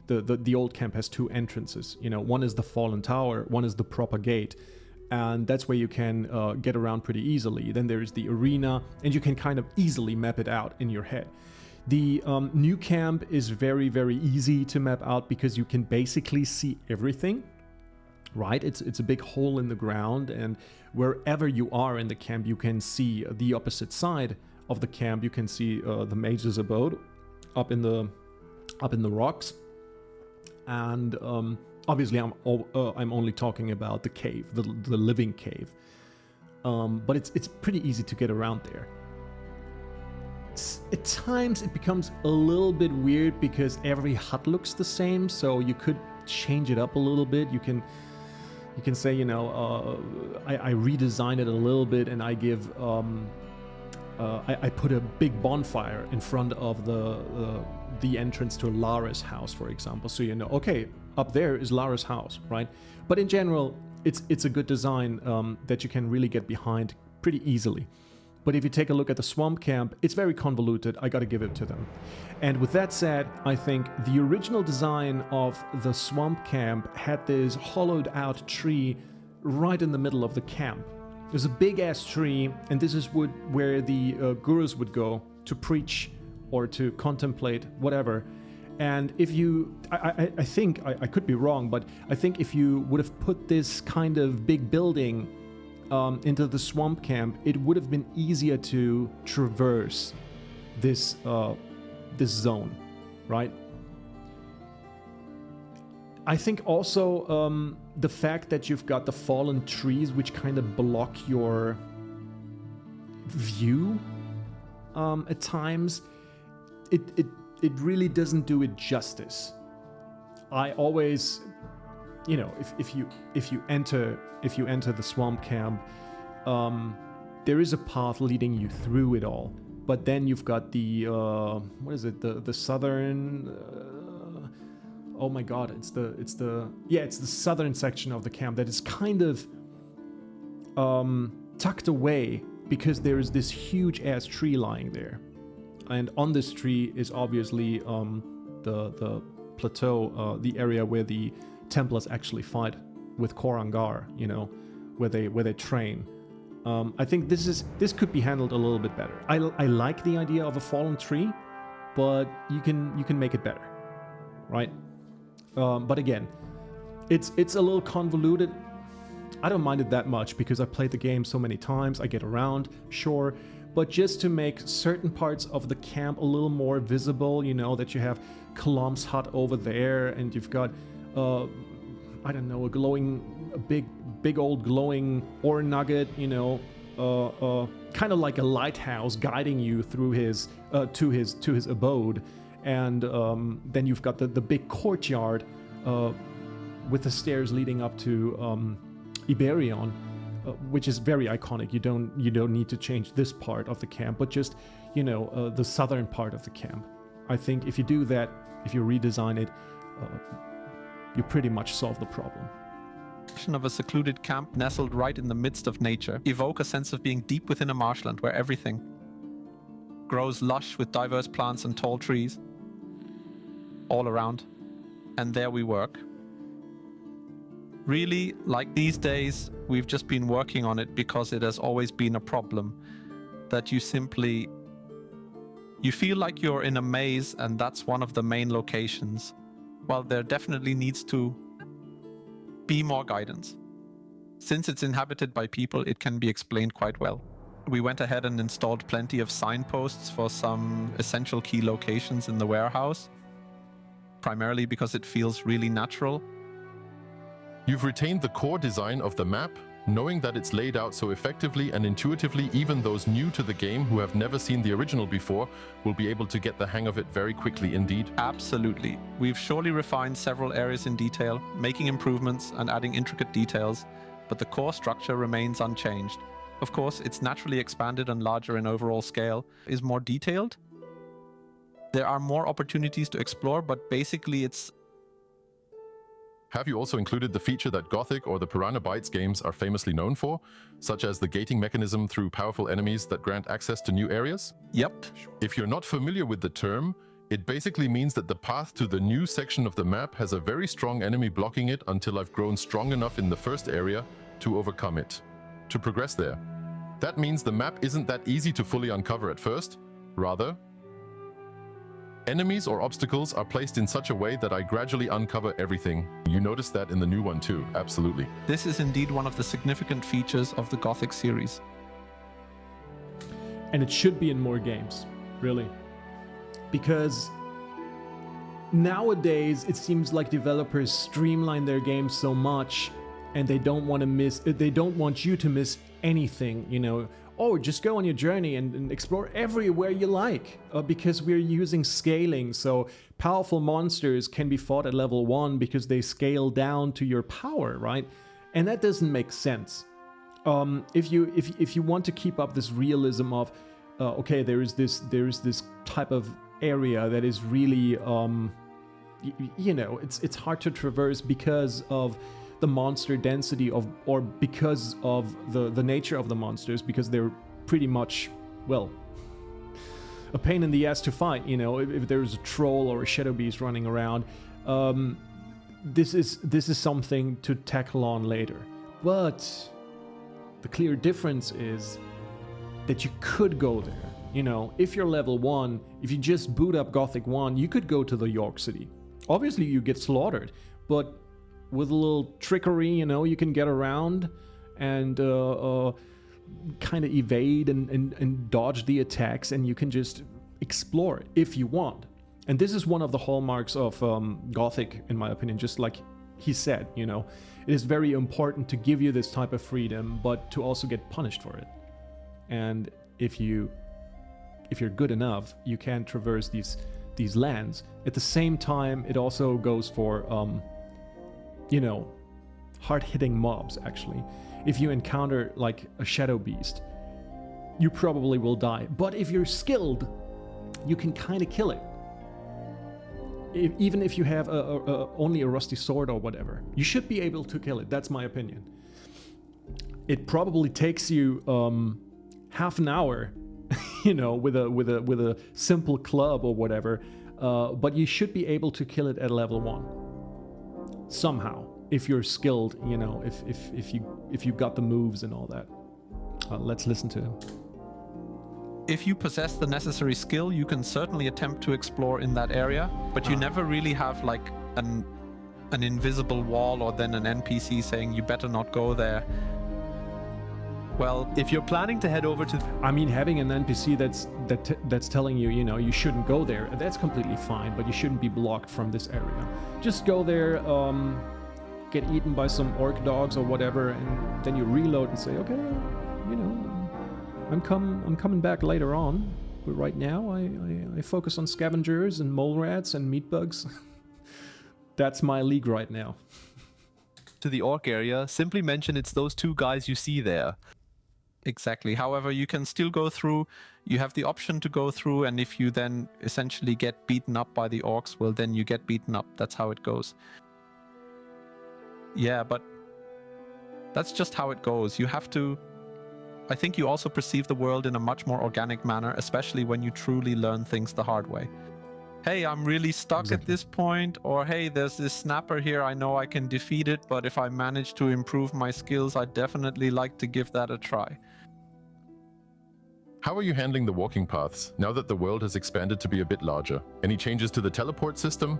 The old camp has two entrances. You know, one is the Fallen Tower, one is the proper gate, and that's where you can get around pretty easily. Then there is the arena, and you can kind of easily map it out in your head. The new camp is very, very easy to map out because you can basically see everything. Right, it's a big hole in the ground, and wherever you are in the camp, you can see the opposite side of the camp. You can see the mage's abode up in the rocks, and obviously I'm only talking about the cave, the living cave. But it's pretty easy to get around there. At times it becomes a little bit weird because every hut looks the same, so you could change it up a little bit. You can say, you know, I redesign it a little bit, and I give I put a big bonfire in front of the entrance to Lara's house, for example, so you know, okay, up there is Lara's house, right? But in general, it's a good design that you can really get behind pretty easily. But if you take a look at the Swamp Camp, it's very convoluted. I gotta give it to them. And with that said, I think the original design of the Swamp Camp had this hollowed out tree right in the middle of the camp. There's a big ass tree, and this is where the gurus would go to preach or to contemplate, whatever. And if you, I think, I could be wrong, but I think if you would have put this kind of big building into the Swamp Camp, it would have been easier to traverse this zone, right? I think also the fact that you've got the fallen trees which kind of block your view at times, it really doesn't do it justice. I always, you know, if you enter the Swamp Camp, there is a path leading you through it all. But then you've got the what is it? The southern. Oh my God! It's the southern section of the camp that is kind of tucked away because there is this huge ass tree lying there. And on this tree is obviously the plateau, the area where the Templars actually fight with Korangar, where they train. I think this could be handled a little bit better. I like the idea of a fallen tree, but you can make it better, right? But again, it's a little convoluted. I don't mind it that much because I played the game so many times. I get around, sure, but just to make certain parts of the camp a little more visible, that you have Kalam's hut over there, and you've got I don't know, a big old glowing ore nugget, kind of like a lighthouse guiding you through his to his abode, and then you've got the big courtyard with the stairs leading up to Iberion, which is very iconic. You don't need to change this part of the camp, but just the southern part of the camp. I think if you do that, if you redesign it, you pretty much solve the problem. Of a secluded camp nestled right in the midst of nature evoke a sense of being deep within a marshland where everything grows lush with diverse plants and tall trees all around, and there we work. Really, like these days, we've just been working on it because it has always been a problem that you feel like you're in a maze, and that's one of the main locations. Well, there definitely needs to be more guidance. Since it's inhabited by people, it can be explained quite well. We went ahead and installed plenty of signposts for some essential key locations in the warehouse, primarily because it feels really natural. You've retained the core design of the map, knowing that it's laid out so effectively and intuitively. Even those new to the game who have never seen the original before will be able to get the hang of it very quickly indeed. Absolutely. We've surely refined several areas in detail, making improvements and adding intricate details, but the core structure remains unchanged. Of course, it's naturally expanded and larger in overall scale, is more detailed. There are more opportunities to explore, but basically it's... Have you also included the feature that Gothic or the Piranha Bytes games are famously known for, such as the gating mechanism through powerful enemies that grant access to new areas? Yep. If you're not familiar with the term, it basically means that the path to the new section of the map has a very strong enemy blocking it until I've grown strong enough in the first area to overcome it, to progress there. That means the map isn't that easy to fully uncover at first. Rather, enemies or obstacles are placed in such a way that I gradually uncover everything. You notice that in the new one too, absolutely. This is indeed one of the significant features of the Gothic series. And it should be in more games, really. Because nowadays it seems like developers streamline their games so much and they don't want you to miss anything, Oh, just go on your journey and explore everywhere you like, because we're using scaling, so powerful monsters can be fought at level 1 because they scale down to your power, right? And that doesn't make sense. If you want to keep up this realism of, okay, there is this type of area that is really, it's hard to traverse because of the monster density or because of the nature of the monsters, because they're pretty much, well, a pain in the ass to fight, if there's a troll or a shadow beast running around. This is something to tackle on later. But the clear difference is that you could go there. If you're level 1, if you just boot up Gothic 1, you could go to the York City. Obviously you get slaughtered, but with a little trickery, you can get around and kind of evade and dodge the attacks, and you can just explore if you want. And this is one of the hallmarks of Gothic, in my opinion, just like he said, it is very important to give you this type of freedom, but to also get punished for it. And if you're good enough, you can traverse these lands. At the same time, it also goes for hard-hitting mobs, actually. If you encounter like a shadow beast, you probably will die. But if you're skilled, you can kind of kill it. Even if you have only a rusty sword or whatever, you should be able to kill it. That's my opinion. it probably takes you half an hour, you know, with a simple club or whatever. But you should be able to kill it at level 1 somehow if you're skilled, you know, if you got the moves and all that. Let's listen to him. If you possess the necessary skill, you can certainly attempt to explore in that area, but you never really have like an invisible wall or then an NPC saying you better not go there. Well, If you're planning to head over to... I mean, having an NPC that's telling you, you know, you shouldn't go there, that's completely fine, but you shouldn't be blocked from this area. Just go there, get eaten by some orc dogs or whatever, and then you reload and say, okay, you know, I'm coming back later on, but right now I focus on scavengers and mole rats and meat bugs. That's my league right now. to the orc area, simply mention it's those 2 guys you see there. exactly. However, you can still go through. You have the option to go through, and if you then essentially get beaten up by the orcs, well, then you get beaten up. That's how it goes. Yeah, but that's just how it goes. You have to... I think you also perceive the world in a much more organic manner, especially when you truly learn things the hard way. Hey, I'm really stuck at this point, or hey, there's this snapper here, I know I can defeat it, but if I manage to improve my skills, I'd definitely like to give that a try. How are you handling the walking paths, now that the world has expanded to be a bit larger? Any changes to the teleport system?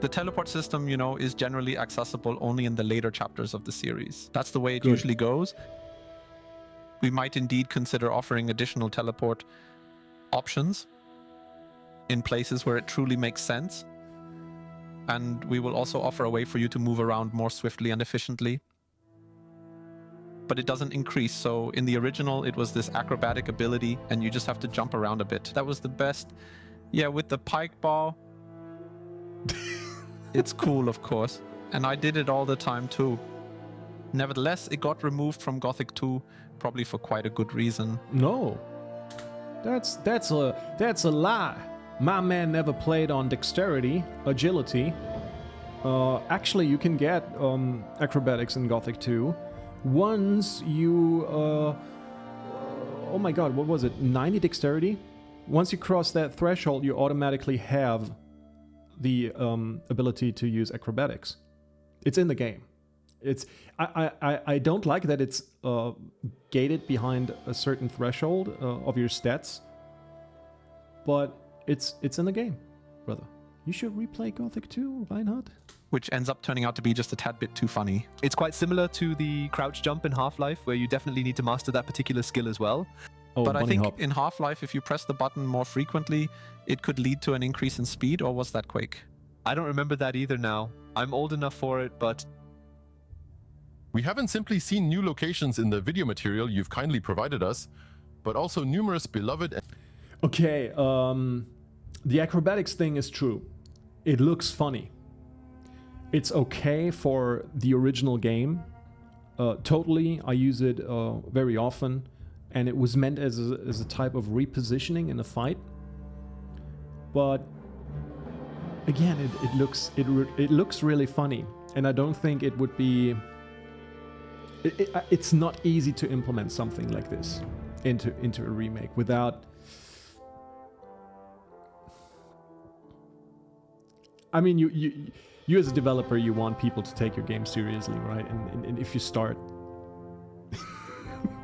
The teleport system, you know, is generally accessible only in the later chapters of the series. That's the way it Good. usually goes. We might indeed consider offering additional teleport options in places where it truly makes sense. And we will also offer a way for you to move around more swiftly and efficiently. But it doesn't increase. So in the original, it was this acrobatic ability, and you just have to jump around a bit. That was the best. Yeah, with the pike bow. It's cool, of course. And I did it all the time too. Nevertheless, it got removed from Gothic 2, probably for quite a good reason. No, that's a lie. My man never played on dexterity, agility. Actually, you can get acrobatics in Gothic 2 once you oh my god, what was it? 90 dexterity? Once you cross that threshold, you automatically have the ability to use acrobatics. It's in the game. It's I don't like that it's gated behind a certain threshold of your stats, but it's in the game, brother. You should replay Gothic 2, Reinhard. Which ends up turning out to be just a tad bit too funny. It's quite similar to the crouch jump in Half-Life, where you definitely need to master that particular skill as well. Oh, But I bunny think hop. in Half-Life, if you press the button more frequently, it could lead to an increase in speed, or was that Quake? I don't remember that either now. I'm old enough for it, but We haven't simply seen new locations in the video material you've kindly provided us, but also numerous beloved... Okay, the acrobatics thing is true. It looks funny. It's okay for the original game. Totally, I use it very often, and it was meant as a type of repositioning in a fight. But again, it looks really funny, and I don't think it would be. It's not easy to implement something like this into a remake without. I mean, you as a developer, you want people to take your game seriously, right? And if you start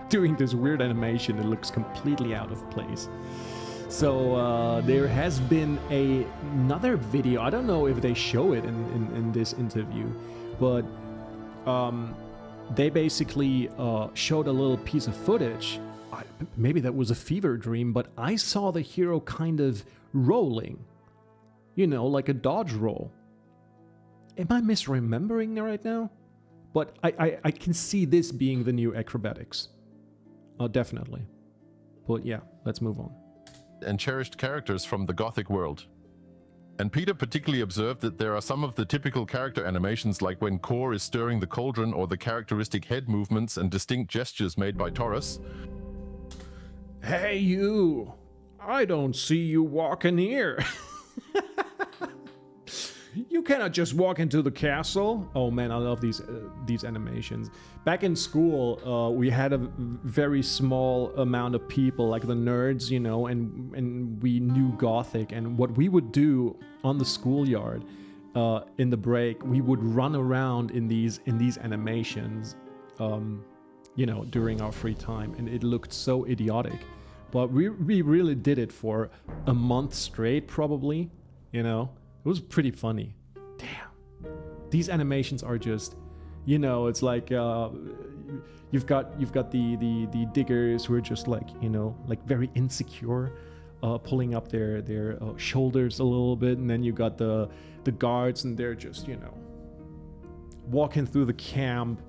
doing this weird animation, it looks completely out of place. So there has been another video. I don't know if they show it in this interview, but they basically showed a little piece of footage. Maybe that was a fever dream, but I saw the hero kind of rolling. You know, like a dodge roll. Am I misremembering right now? But I can see this being the new acrobatics. Oh, definitely. But yeah, let's move on. and cherished characters from the Gothic world. And Peter particularly observed that there are some of the typical character animations, like when Kor is stirring the cauldron, or the characteristic head movements and distinct gestures made by Taurus. Hey you! I don't see you walking here. You cannot just walk into the castle. Oh man, I love these animations. Back in school, we had a very small amount of people, like the nerds, you know, and we knew Gothic. And what we would do on the schoolyard, in the break, we would run around in these animations, you know, during our free time, and it looked so idiotic. But we really did it for a month straight, probably, you know. It was pretty funny. Damn. These animations are just, you know, it's like you've got the diggers who are just like, you know, like very insecure, pulling up their shoulders a little bit, and then you got the guards, and they're just, you know, walking through the camp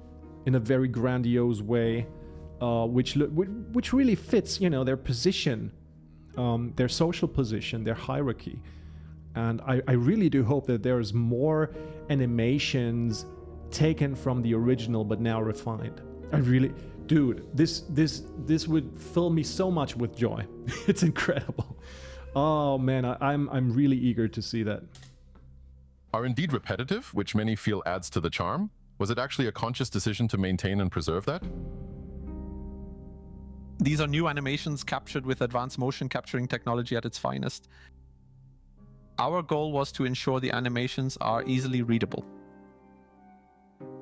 in a very grandiose way, which really fits, you know, their position, their social position, their hierarchy. And I really do hope that there's more animations taken from the original but now refined. I really, dude, this would fill me so much with joy. It's incredible. Oh man, I'm really eager to see that. Are indeed repetitive, which many feel adds to the charm. Was it actually a conscious decision to maintain and preserve that? These are new animations captured with advanced motion capturing technology at its finest. Our goal was to ensure the animations are easily readable.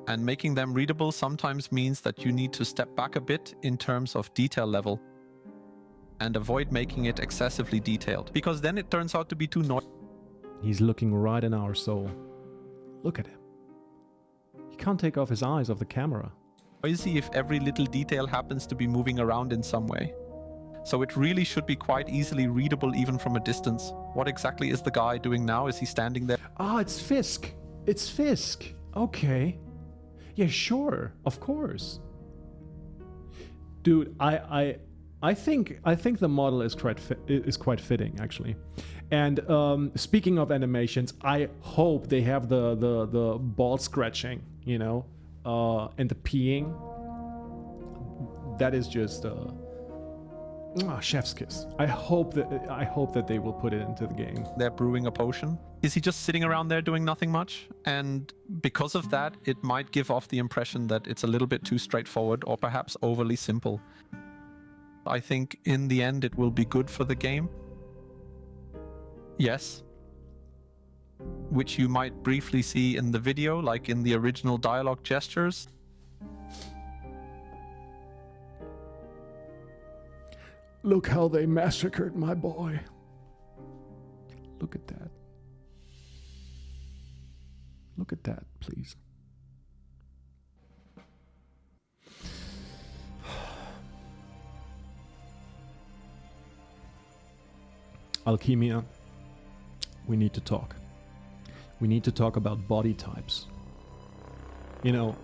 And making them readable sometimes means that you need to step back a bit in terms of detail level and avoid making it excessively detailed, because then it turns out to be too noisy. He's looking right in our soul. Look at him. He can't take off his eyes off the camera. If every little detail happens to be moving around in some way. So it really should be quite easily readable even from a distance. What exactly is the guy doing now? Is he standing there? Ah, it's Fisk. It's Fisk. Okay. Yeah, sure. Of course. Dude, I think the model is quite fitting, actually. And speaking of animations, I hope they have the ball scratching, you know, and the peeing. That is just chef's kiss. I hope that they will put it into the game. They're brewing a potion. Is he just sitting around there doing nothing much? And because of that, it might give off the impression that it's a little bit too straightforward or perhaps overly simple. I think in the end it will be good for the game. Yes. Which you might briefly see in the video, like in the original dialogue gestures. Look how they massacred my boy. Look at that. Look at that, please. Alchemia, we need to talk. We need to talk about body types. You know,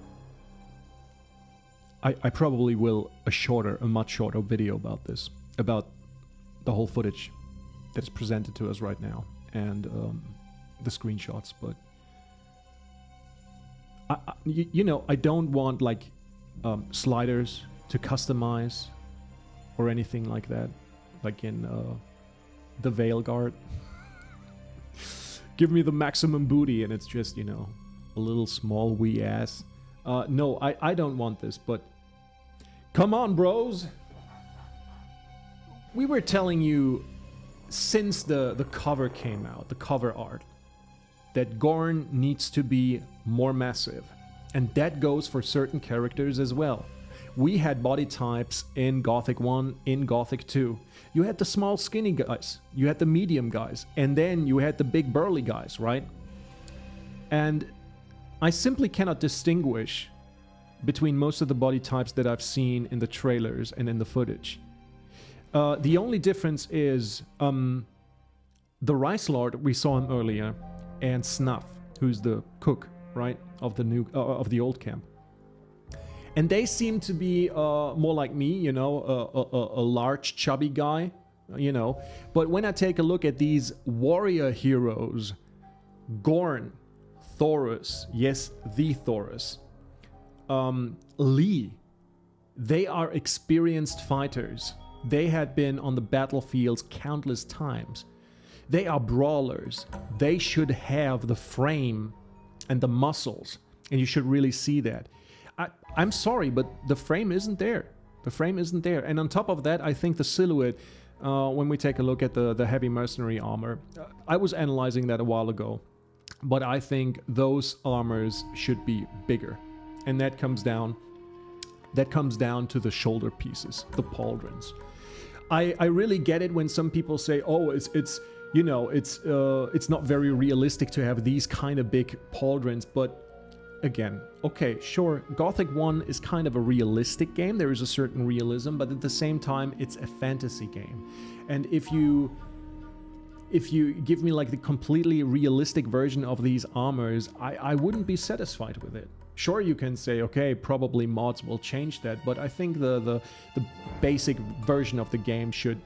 I probably will a much shorter video about this, about the whole footage that is presented to us right now, and the screenshots, but you know, I don't want like sliders to customize or anything like that, like in the Veil Guard. Give me the maximum booty and it's just, you know, a little small wee ass. No, I don't want this, but come on, bros. We were telling you since the cover came out, the cover art, that Gorn needs to be more massive. And that goes for certain characters as well. We had body types in Gothic 1, in Gothic 2. You had the small skinny guys, you had the medium guys, and then you had the big burly guys, right? And I simply cannot distinguish between most of the body types that I've seen in the trailers and in the footage. The only difference is the Rice Lord, we saw him earlier, and Snuff, who's the cook, right, of the old camp. And they seem to be more like me, you know, a large, chubby guy, you know. But when I take a look at these warrior heroes, Gorn, Thorus, yes, the Thorus, Lee, they are experienced fighters. They had been on the battlefields countless times. They are brawlers. They should have the frame and the muscles, and you should really see that. I'm sorry, but the frame isn't there. The frame isn't there. And on top of that, I think the silhouette, when we take a look at the heavy mercenary armor, I was analyzing that a while ago, but I think those armors should be bigger. And that comes down to the shoulder pieces, the pauldrons. I really get it when some people say, oh, it's not very realistic to have these kind of big pauldrons, but again, okay, sure, Gothic 1 is kind of a realistic game. There is a certain realism, but at the same time, it's a fantasy game. And if you give me like the completely realistic version of these armors, I wouldn't be satisfied with it. Sure, you can say, okay, probably mods will change that, but I think the basic version of the game should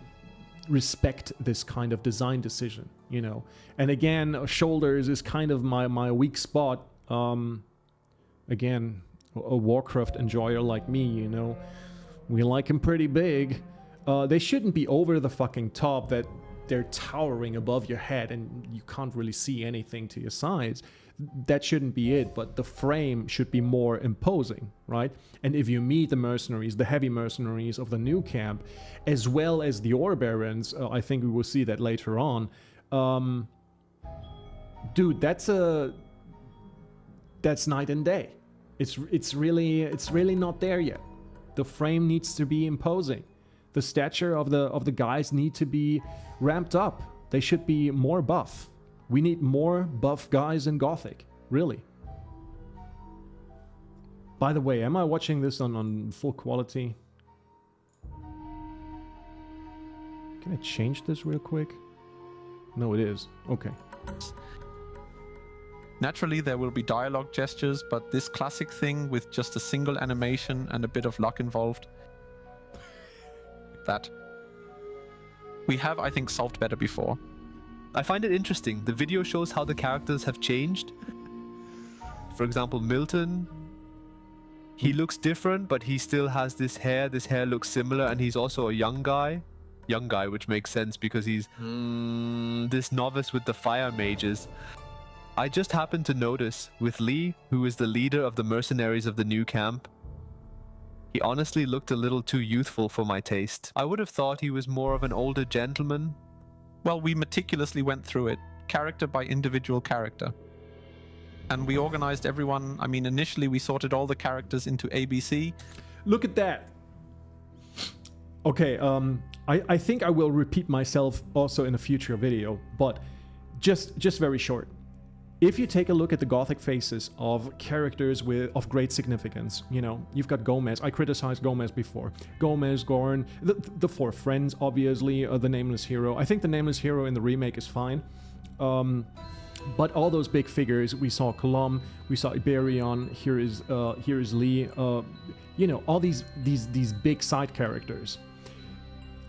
respect this kind of design decision, you know. And again, shoulders is kind of my weak spot. Again, a Warcraft enjoyer like me, you know, we like them pretty big. They shouldn't be over the fucking top that they're towering above your head and you can't really see anything to your sides. That shouldn't be it, but the frame should be more imposing, right? And if you meet the mercenaries, the heavy mercenaries of the new camp, as well as the Ore Barons, I think we will see that later on. Dude, that's night and day. It's really not there yet. The frame needs to be imposing. The stature of the guys need to be ramped up. They should be more buff. We need more buff guys in Gothic, really. By the way, am I watching this on full quality? Can I change this real quick? No, it is. Okay. Naturally, there will be dialogue gestures, but this classic thing with just a single animation and a bit of luck involved, that we have, I think, solved better before. I find it interesting. The video shows how the characters have changed. For example, Milton, he looks different, but he still has this hair. This hair looks similar, and he's also a young guy. Young guy, which makes sense because he's this novice with the fire mages. I just happened to notice with Lee, who is the leader of the mercenaries of the new camp, he honestly looked a little too youthful for my taste. I would have thought he was more of an older gentleman. Well, we meticulously went through it, character by individual character. And we organized everyone. I mean, initially we sorted all the characters into ABC. Look at that. Okay, I think I will repeat myself also in a future video, but just very short. If you take a look at the Gothic faces of characters of great significance, you know, you've got Gomez. I criticized Gomez before. Gomez, Gorn, the four friends, obviously, the Nameless Hero. I think the Nameless Hero in the remake is fine. But all those big figures, we saw Colum, we saw Iberion, here is Lee, you know, all these big side characters.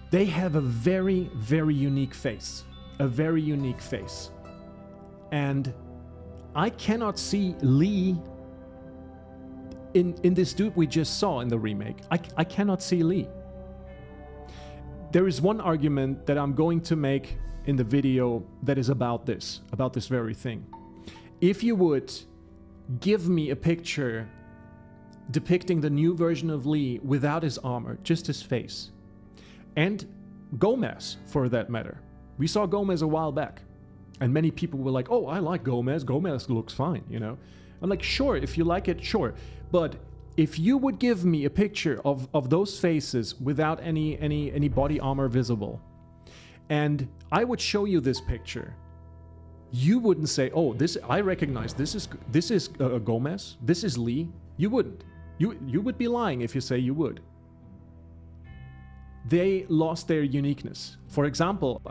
They have a very, very unique face. A very unique face. And I cannot see Lee in this dude we just saw in the remake. I cannot see Lee. There is one argument that I'm going to make in the video that is about this very thing. If you would give me a picture depicting the new version of Lee without his armor, just his face, and Gomez for that matter. We saw Gomez a while back. And many people were like, oh, I like Gomez. Gomez looks fine, you know? I'm like, sure, if you like it, sure. But if you would give me a picture of those faces without any body armor visible, and I would show you this picture, you wouldn't say, oh, I recognize this is Gomez, this is Lee. You wouldn't. You would be lying if you say you would. They lost their uniqueness. For example,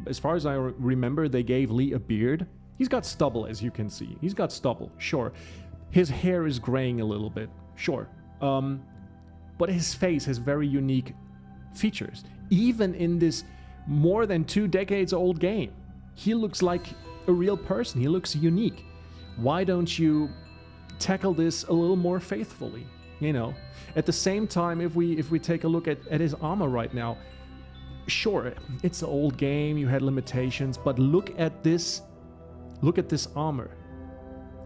as far as I remember, they gave Lee a beard. He's got stubble, as you can see. He's got stubble, sure. His hair is graying a little bit, sure. But his face has very unique features. Even in this more than 2 decades old game, he looks like a real person. He looks unique. Why don't you tackle this a little more faithfully, you know? At the same time, if we take a look at his armor right now, sure, it's an old game, you had limitations, but look at this armor.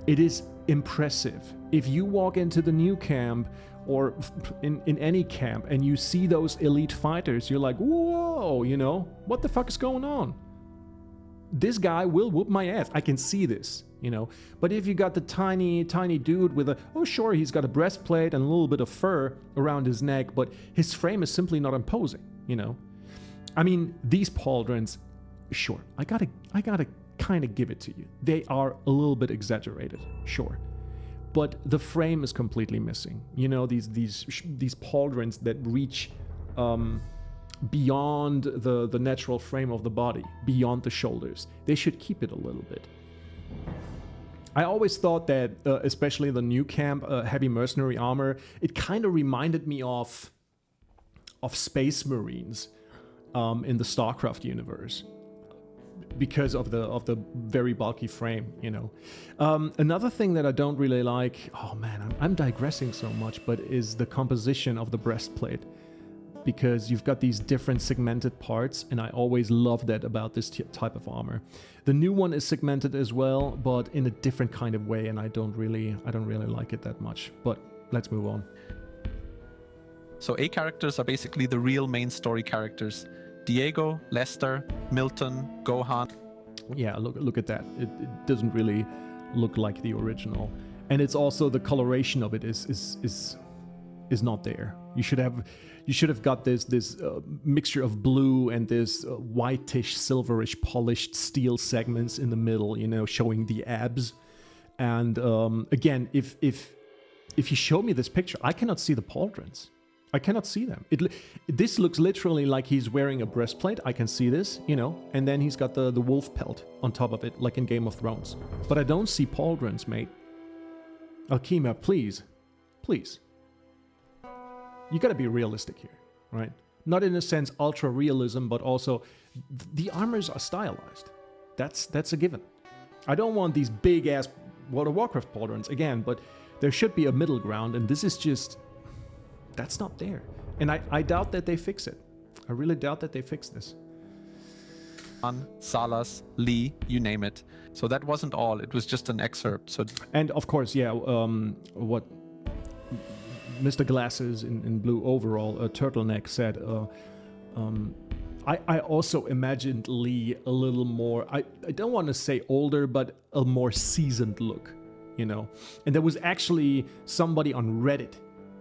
It is impressive. If you walk into the new camp or in any camp and you see those elite fighters, you're like, whoa, you know, what the fuck is going on? This guy will whoop my ass. I can see this, you know. But if you got the tiny dude with oh sure, he's got a breastplate and a little bit of fur around his neck, but his frame is simply not imposing, you know. I mean, these pauldrons, sure, I gotta kind of give it to you. They are a little bit exaggerated, sure. But the frame is completely missing. You know, these pauldrons that reach beyond the natural frame of the body, beyond the shoulders. They should keep it a little bit. I always thought that, especially the new camp heavy mercenary armor, it kind of reminded me of Space Marines in the StarCraft universe, because of the very bulky frame, you know. Another thing that I don't really like, oh man, I'm digressing so much, but is the composition of the breastplate. Because you've got these different segmented parts, and I always love that about this type of armor. The new one is segmented as well, but in a different kind of way, and I don't really like it that much. But let's move on. So A characters are basically the real main story characters. Diego, Lester, Milton, Gohan. Yeah, look at that. It doesn't really look like the original, and it's also the coloration of it is not there. You should have got this mixture of blue and this whitish, silverish, polished steel segments in the middle, you know, showing the abs. And again, if you show me this picture, I cannot see the pauldrons. I cannot see them. This looks literally like he's wearing a breastplate. I can see this, you know, and then he's got the wolf pelt on top of it, like in Game of Thrones. But I don't see pauldrons, mate. Alkema, please. You gotta be realistic here, right? Not in a sense ultra realism, but also the armors are stylized. That's a given. I don't want these big ass World of Warcraft pauldrons again, but there should be a middle ground, and this is just, that's not there. And I doubt that they fix it. I really doubt that they fix this. Salas, Lee, you name it. So that wasn't all. It was just an excerpt. So, and of course, yeah, what Mr. Glasses in blue overall, a turtleneck, said, I also imagined Lee a little more, I don't want to say older, but a more seasoned look, you know. And there was actually somebody on Reddit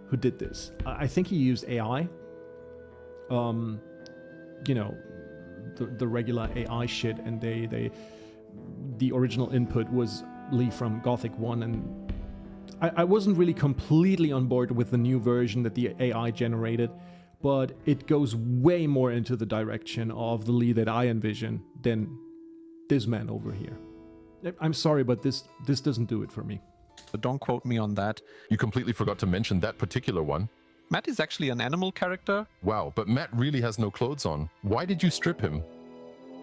who did this. I think he used AI. You know, the regular AI shit, and the original input was Lee from Gothic 1, and I wasn't really completely on board with the new version that the AI generated, but it goes way more into the direction of the Lee that I envision than this man over here. I'm sorry, but this doesn't do it for me. But don't quote me on that. You completely forgot to mention that particular one. Matt is actually an animal character. Wow, but Matt really has no clothes on. Why did you strip him?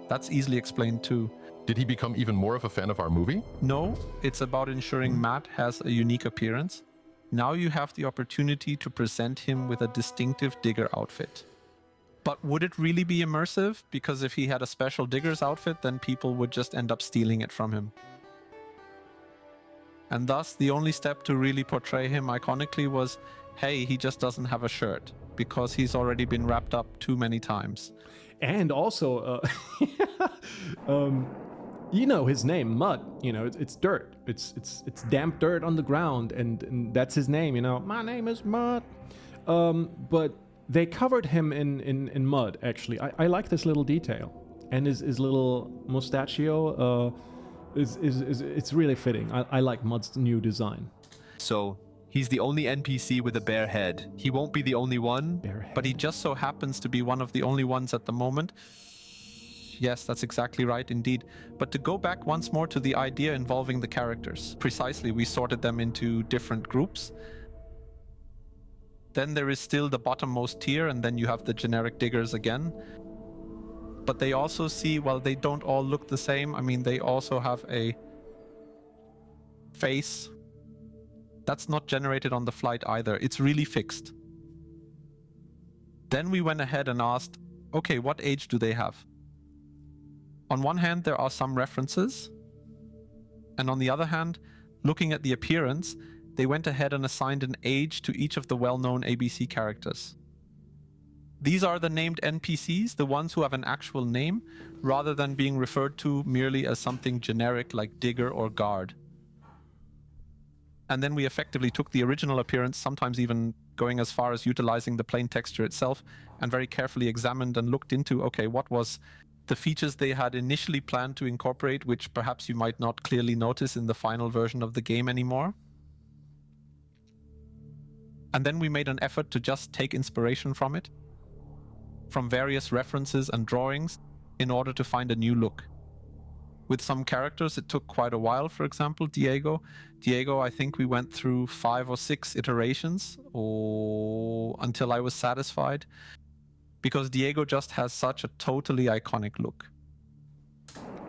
That's easily explained too. Did he become even more of a fan of our movie? No, it's about ensuring Matt has a unique appearance. Now you have the opportunity to present him with a distinctive digger outfit. But would it really be immersive? Because if he had a special digger's outfit, then people would just end up stealing it from him. And thus, the only step to really portray him iconically was, hey, he just doesn't have a shirt, because he's already been wrapped up too many times. And also, you know his name, Mud. You know, it's dirt. It's damp dirt on the ground, and that's his name. You know, my name is Mud. But they covered him in mud. Actually, I like this little detail, and his little mustachio it's really fitting. I like Mud's new design. So he's the only NPC with a bare head. He won't be the only one. Bare head. But he just so happens to be one of the only ones at the moment. Yes, that's exactly right indeed. But to go back once more to the idea involving the characters. Precisely, we sorted them into different groups. Then there is still the bottommost tier, and then you have the generic diggers again. But they also see, well, they don't all look the same. I mean, they also have a face. That's not generated on the flight either. It's really fixed. Then we went ahead and asked, okay, what age do they have? On one hand, there are some references. And on the other hand, looking at the appearance, they went ahead and assigned an age to each of the well-known ABC characters. These are the named NPCs, the ones who have an actual name, rather than being referred to merely as something generic like Digger or Guard. And then we effectively took the original appearance, sometimes even going as far as utilizing the plain texture itself, and very carefully examined and looked into, okay, what was the features they had initially planned to incorporate, which perhaps you might not clearly notice in the final version of the game anymore. And then we made an effort to just take inspiration from it, from various references and drawings, in order to find a new look. With some characters, it took quite a while. For example, Diego, I think we went through 5 or 6 iterations until I was satisfied, because Diego just has such a totally iconic look.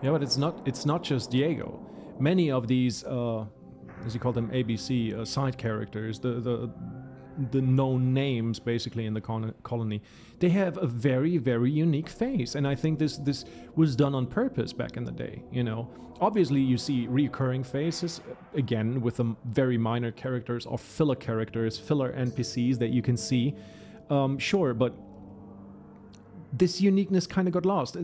Yeah, but it's not just Diego. Many of these, as you call them, ABC side characters, the known names basically in the colony, they have a very, very unique face, and I think this was done on purpose back in the day. You know, obviously you see recurring faces again with the very minor characters or filler characters, filler NPCs that you can see. Sure, but this uniqueness kind of got lost.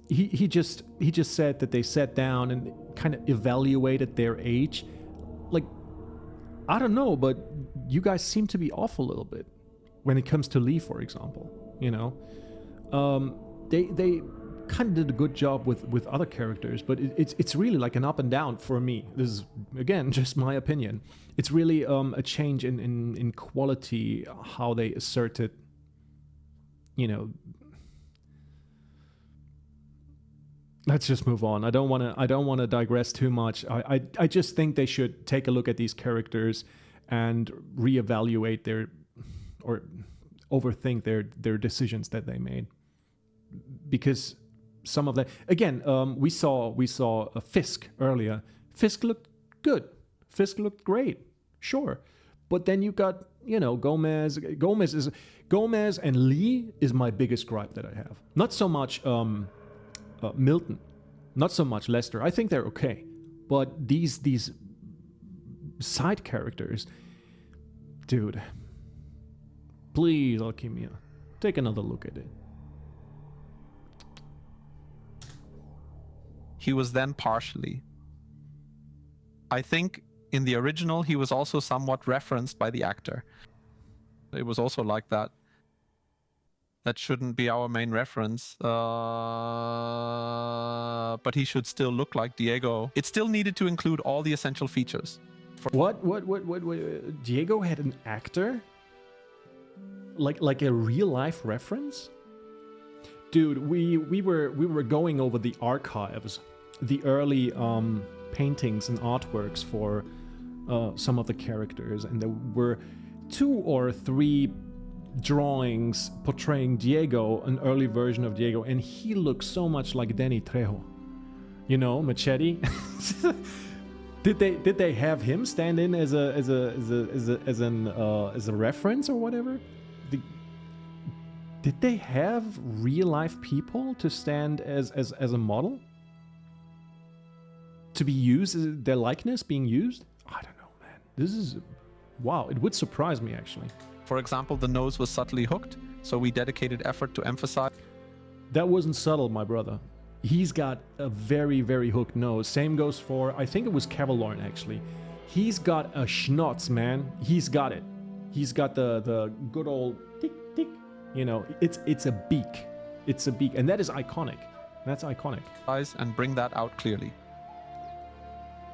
He just said that they sat down and kind of evaluated their age. Like, I don't know, but you guys seem to be off a little bit when it comes to Lee, for example. You know, they kind of did a good job with other characters, but it's really like an up and down for me. This is again just my opinion. It's really a change in quality, how they asserted, you know. Let's just move on. I don't want to digress too much. I just think they should take a look at these characters and reevaluate or overthink their decisions that they made. Because some of them, again, we saw a Fisk earlier. Fisk looked good. Fisk looked great. Sure. But then you got, you know, Gomez and Lee is my biggest gripe that I have. Not so much Milton, not so much Lester. I think they're okay, but these side characters, dude, please, Alchemia, take another look at it. He was then partially. I think in the original he was also somewhat referenced by the actor. It was also like that. That shouldn't be our main reference, but he should still look like Diego. It still needed to include all the essential features. What? Diego had an actor? Like a real life reference? Dude, we were going over the archives, the early paintings and artworks for some of the characters, and there were 2 or 3 drawings portraying Diego, an early version of Diego, and he looks so much like Danny Trejo. You know, Machete. Did they have him stand in as a reference or whatever? Did they have real life people to stand as a model? To be used, their likeness being used? I don't know, man. This is wow. It would surprise me actually. For example, the nose was subtly hooked, so we dedicated effort to emphasize. That wasn't subtle, my brother. He's got a very, very hooked nose. Same goes for, I think it was Cavalorn actually. He's got a schnotz, man. He's got it. He's got the good old tick, tick. You know, it's a beak. It's a beak, and that is iconic. That's iconic. And bring that out clearly.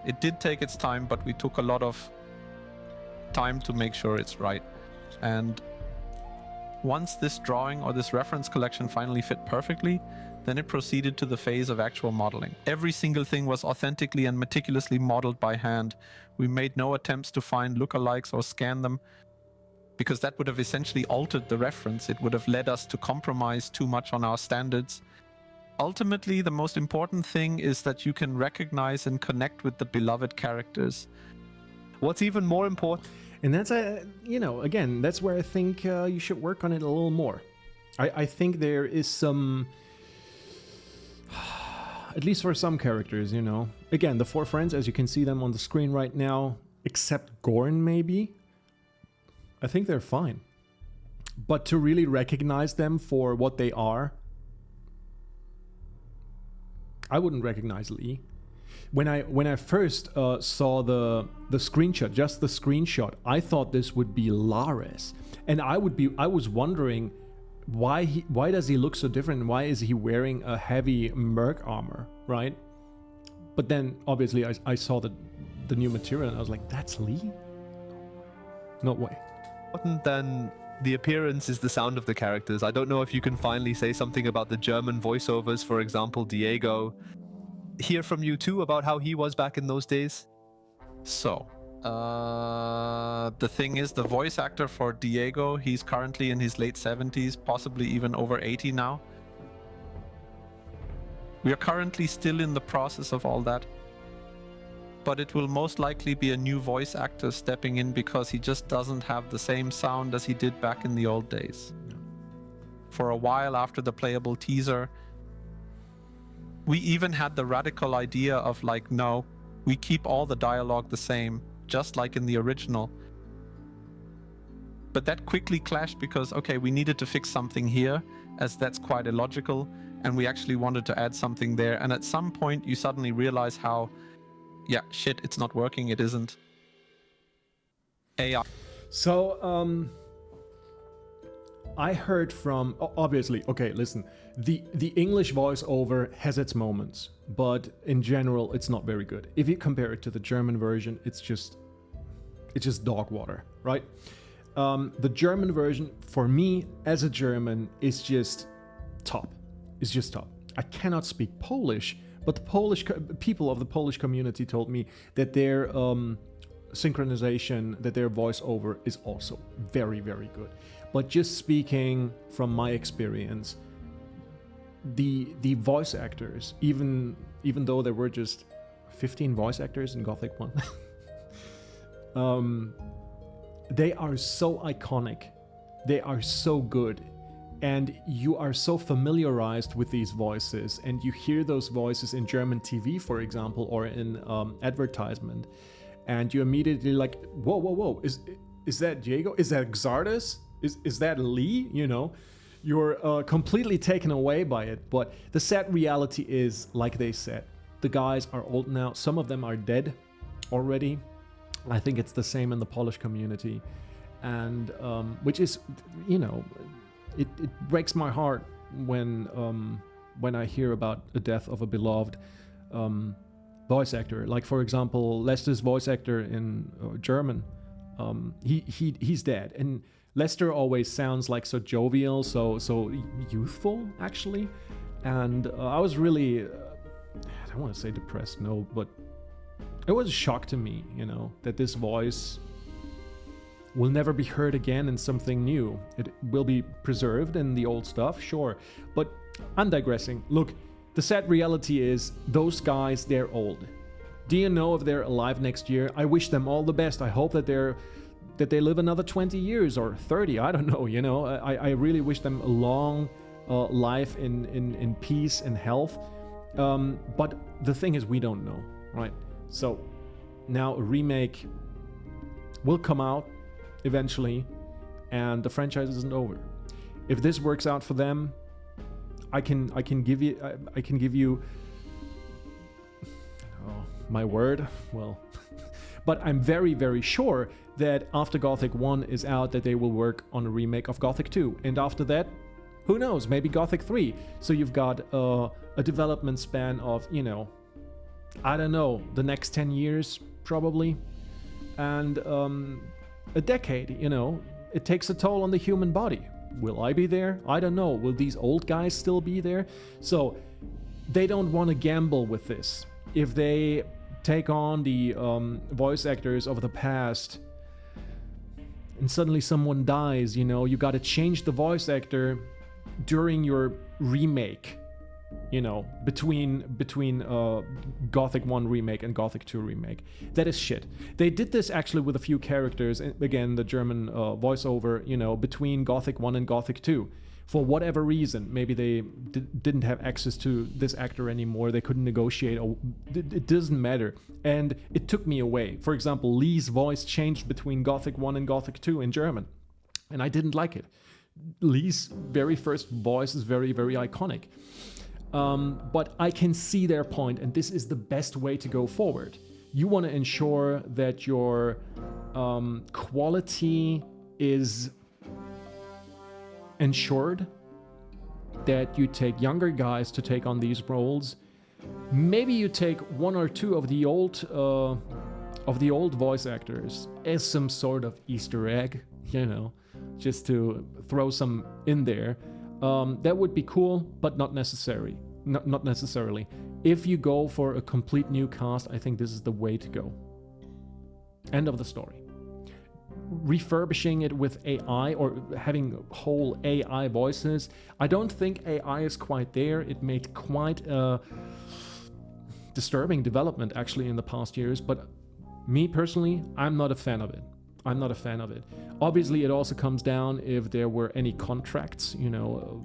It did take its time, but we took a lot of time to make sure it's right. And once this drawing or this reference collection finally fit perfectly, then it proceeded to the phase of actual modeling. Every single thing was authentically and meticulously modeled by hand. We made no attempts to find lookalikes or scan them, because that would have essentially altered the reference. It would have led us to compromise too much on our standards. Ultimately, the most important thing is that you can recognize and connect with the beloved characters. What's even more important, and that's again, that's where I think you should work on it a little more. I think there is some, at least for some characters, you know. Again, the 4 friends, as you can see them on the screen right now, except Gorn maybe, I think they're fine. But to really recognize them for what they are, I wouldn't recognize Lee. When I first saw the screenshot, just the screenshot, I thought this would be Lares, and I was wondering why does he look so different? Why is he wearing a heavy merc armor, right? But then obviously I saw the new material and I was like, that's Lee? No way. Then the appearance is the sound of the characters. I don't know if you can finally say something about the German voiceovers, for example, Diego. Hear from you too about how he was back in those days? So, the thing is, the voice actor for Diego, he's currently in his late 70s, possibly even over 80 now. We are currently still in the process of all that. But it will most likely be a new voice actor stepping in because he just doesn't have the same sound as he did back in the old days. For a while after the playable teaser, we even had the radical idea of like, no, we keep all the dialogue the same, just like in the original. But that quickly clashed because, okay, we needed to fix something here, as that's quite illogical, and we actually wanted to add something there. And at some point, you suddenly realize how, yeah, shit, it's not working, it isn't. AI. So, I heard from, obviously, okay, listen, the English voiceover has its moments, but in general, it's not very good. If you compare it to the German version, it's just dog water, right? The German version, for me, as a German, is just top. It's just top. I cannot speak Polish, but the Polish people of the Polish community told me that their synchronization, that their voiceover is also very, very good. But just speaking from my experience, the voice actors, even though there were just 15 voice actors in Gothic 1, they are so iconic, they are so good, and you are so familiarized with these voices, and you hear those voices in German TV, for example, or in advertisement, and you immediately like, whoa, is that Diego? Is that Xardas? Is that Lee? You know, you're completely taken away by it. But the sad reality is, like they said, the guys are old now. Some of them are dead already. I think it's the same in the Polish community, and which is, you know, it breaks my heart when I hear about the death of a beloved voice actor. Like, for example, Lester's voice actor in German, he's dead, and Lester always sounds like so jovial, so youthful, actually. And I was really, I don't want to say depressed, no, but it was a shock to me, you know, that this voice will never be heard again in something new. It will be preserved in the old stuff, sure, but I'm digressing. Look, the sad reality is those guys, they're old. Do you know if they're alive next year? I wish them all the best. I hope that they live another 20 years or 30. I don't know, you know. I really wish them a long life in peace and health. But the thing is, we don't know, right? So now a remake will come out eventually, and the franchise isn't over. If this works out for them, I can give you my word. Well, but I'm very, very sure that after Gothic 1 is out, that they will work on a remake of Gothic 2, and after that, who knows, maybe Gothic 3. So you've got a development span of, you know, I don't know, the next 10 years probably, and a decade, you know. It takes a toll on the human body. Will I be there? I don't know. Will these old guys still be there? So they don't want to gamble with this. If they take on the voice actors of the past and suddenly someone dies, you know, you got to change the voice actor during your remake, you know, between Gothic 1 remake and Gothic 2 remake. That is shit. They did this actually with a few characters, again, the German voiceover, you know, between Gothic 1 and Gothic 2, For whatever reason, maybe they didn't have access to this actor anymore, they couldn't negotiate, or it doesn't matter. And it took me away. For example, Lee's voice changed between Gothic 1 and Gothic 2 in German, and I didn't like it. Lee's very first voice is very, very iconic. But I can see their point, and this is the best way to go forward. You want to ensure that your quality is ensured, that you take younger guys to take on these roles. Maybe you take one or two of the old voice actors as some sort of Easter egg, you know, just to throw some in there. That would be cool, but not necessary. Not necessarily. If you go for a complete new cast, I think this is the way to go. End of the story. Refurbishing it with AI or having whole AI voices, I don't think AI is quite there. It made quite a disturbing development actually in the past years, but me personally, I'm not a fan of it. I'm not a fan of it. Obviously, it also comes down if there were any contracts, you know,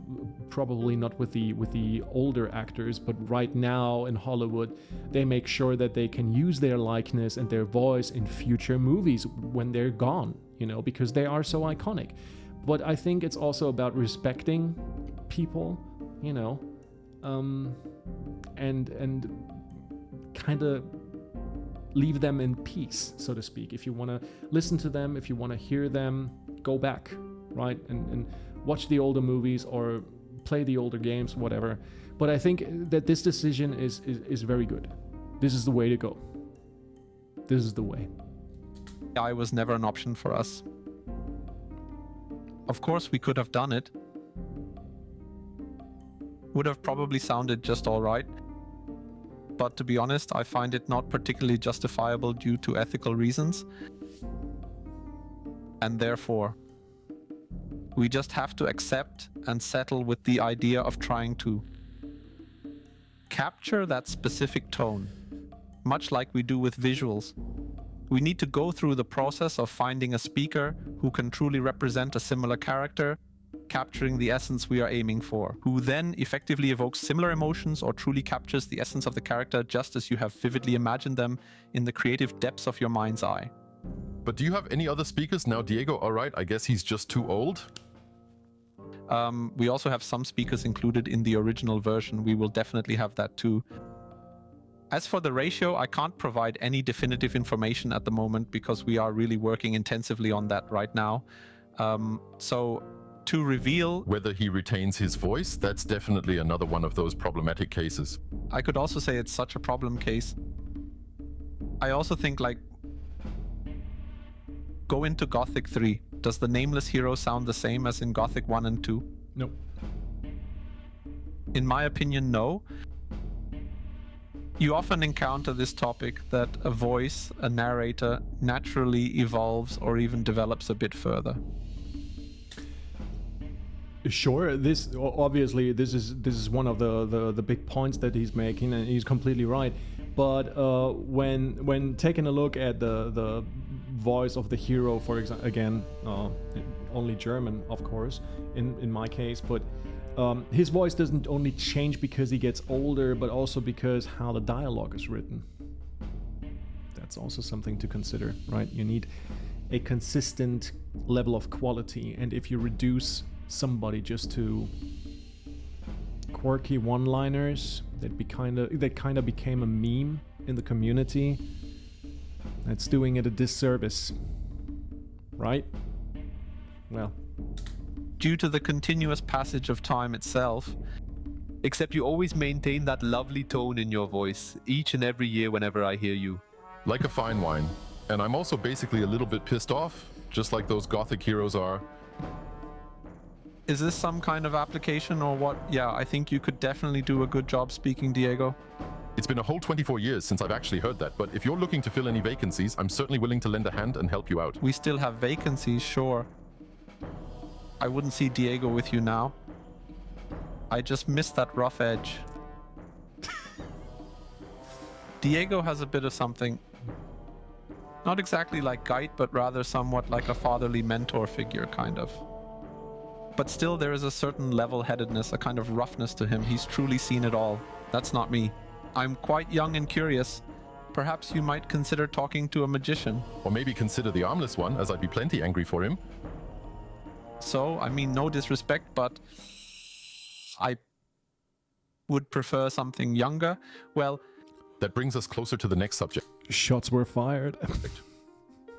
probably not with the older actors, but right now in Hollywood, they make sure that they can use their likeness and their voice in future movies when they're gone, you know, because they are so iconic. But I think it's also about respecting people, you know, and kind of leave them in peace, so to speak. If you want to listen to them, if you want to hear them, go back, right? And watch the older movies or play the older games, whatever. But I think that this decision is very good. This is the way to go. This is the way. AI was never an option for us. Of course, we could have done it. Would have probably sounded just all right. But to be honest, I find it not particularly justifiable due to ethical reasons. And therefore, we just have to accept and settle with the idea of trying to capture that specific tone, much like we do with visuals. We need to go through the process of finding a speaker who can truly represent a similar character, capturing the essence we are aiming for, who then effectively evokes similar emotions or truly captures the essence of the character just as you have vividly imagined them in the creative depths of your mind's eye. But do you have any other speakers now, Diego? All right, I guess he's just too old. We also have some speakers included in the original version. We will definitely have that too. As for the ratio, I can't provide any definitive information at the moment because we are really working intensively on that right now. So to reveal whether he retains his voice, that's definitely another one of those problematic cases. I could also say it's such a problem case. I also think, like, go into Gothic 3. Does the nameless hero sound the same as in Gothic 1 and 2? Nope. In my opinion, no. You often encounter this topic that a voice, a narrator, naturally evolves or even develops a bit further. Sure, this obviously this is one of the big points that he's making, and he's completely right. But when taking a look at the voice of the hero, for example, again, only German, of course, in my case, but his voice doesn't only change because he gets older, but also because how the dialogue is written. That's also something to consider, right? You need a consistent level of quality, and if you reduce somebody just to quirky one-liners that kind of became a meme in the community, that's doing it a disservice, right? Well, due to the continuous passage of time itself. Except you always maintain that lovely tone in your voice each and every year whenever I hear you. Like a fine wine. And I'm also basically a little bit pissed off, just like those Gothic heroes are. Is this some kind of application or what? Yeah, I think you could definitely do a good job speaking, Diego. It's been a whole 24 years since I've actually heard that, but if you're looking to fill any vacancies, I'm certainly willing to lend a hand and help you out. We still have vacancies, sure. I wouldn't see Diego with you now. I just missed that rough edge. Diego has a bit of something. Not exactly like Guide, but rather somewhat like a fatherly mentor figure, kind of. But still, there is a certain level-headedness, a kind of roughness to him. He's truly seen it all. That's not me. I'm quite young and curious. Perhaps you might consider talking to a magician. Or maybe consider the armless one, as I'd be plenty angry for him. So, I mean, no disrespect, but I would prefer something younger. Well, That brings us closer to the next subject. Shots were fired.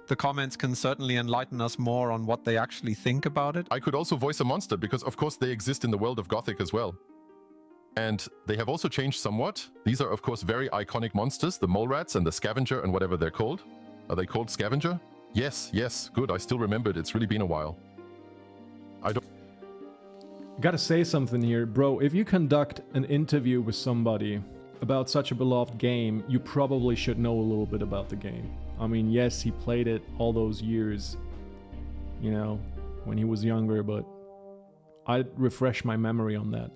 the comments can certainly enlighten us more on what they actually think about it. I could also voice a monster, because of course they exist in the world of Gothic as well. And they have also changed somewhat. These are of course very iconic monsters, the mole rats and the scavenger and whatever they're called. Are they called scavenger? Yes, good, I still remembered, it's really been a while. Gotta say something here, bro. If you conduct an interview with somebody about such a beloved game, you probably should know a little bit about the game. I mean, yes, he played it all those years, you know, when he was younger, but I'd refresh my memory on that.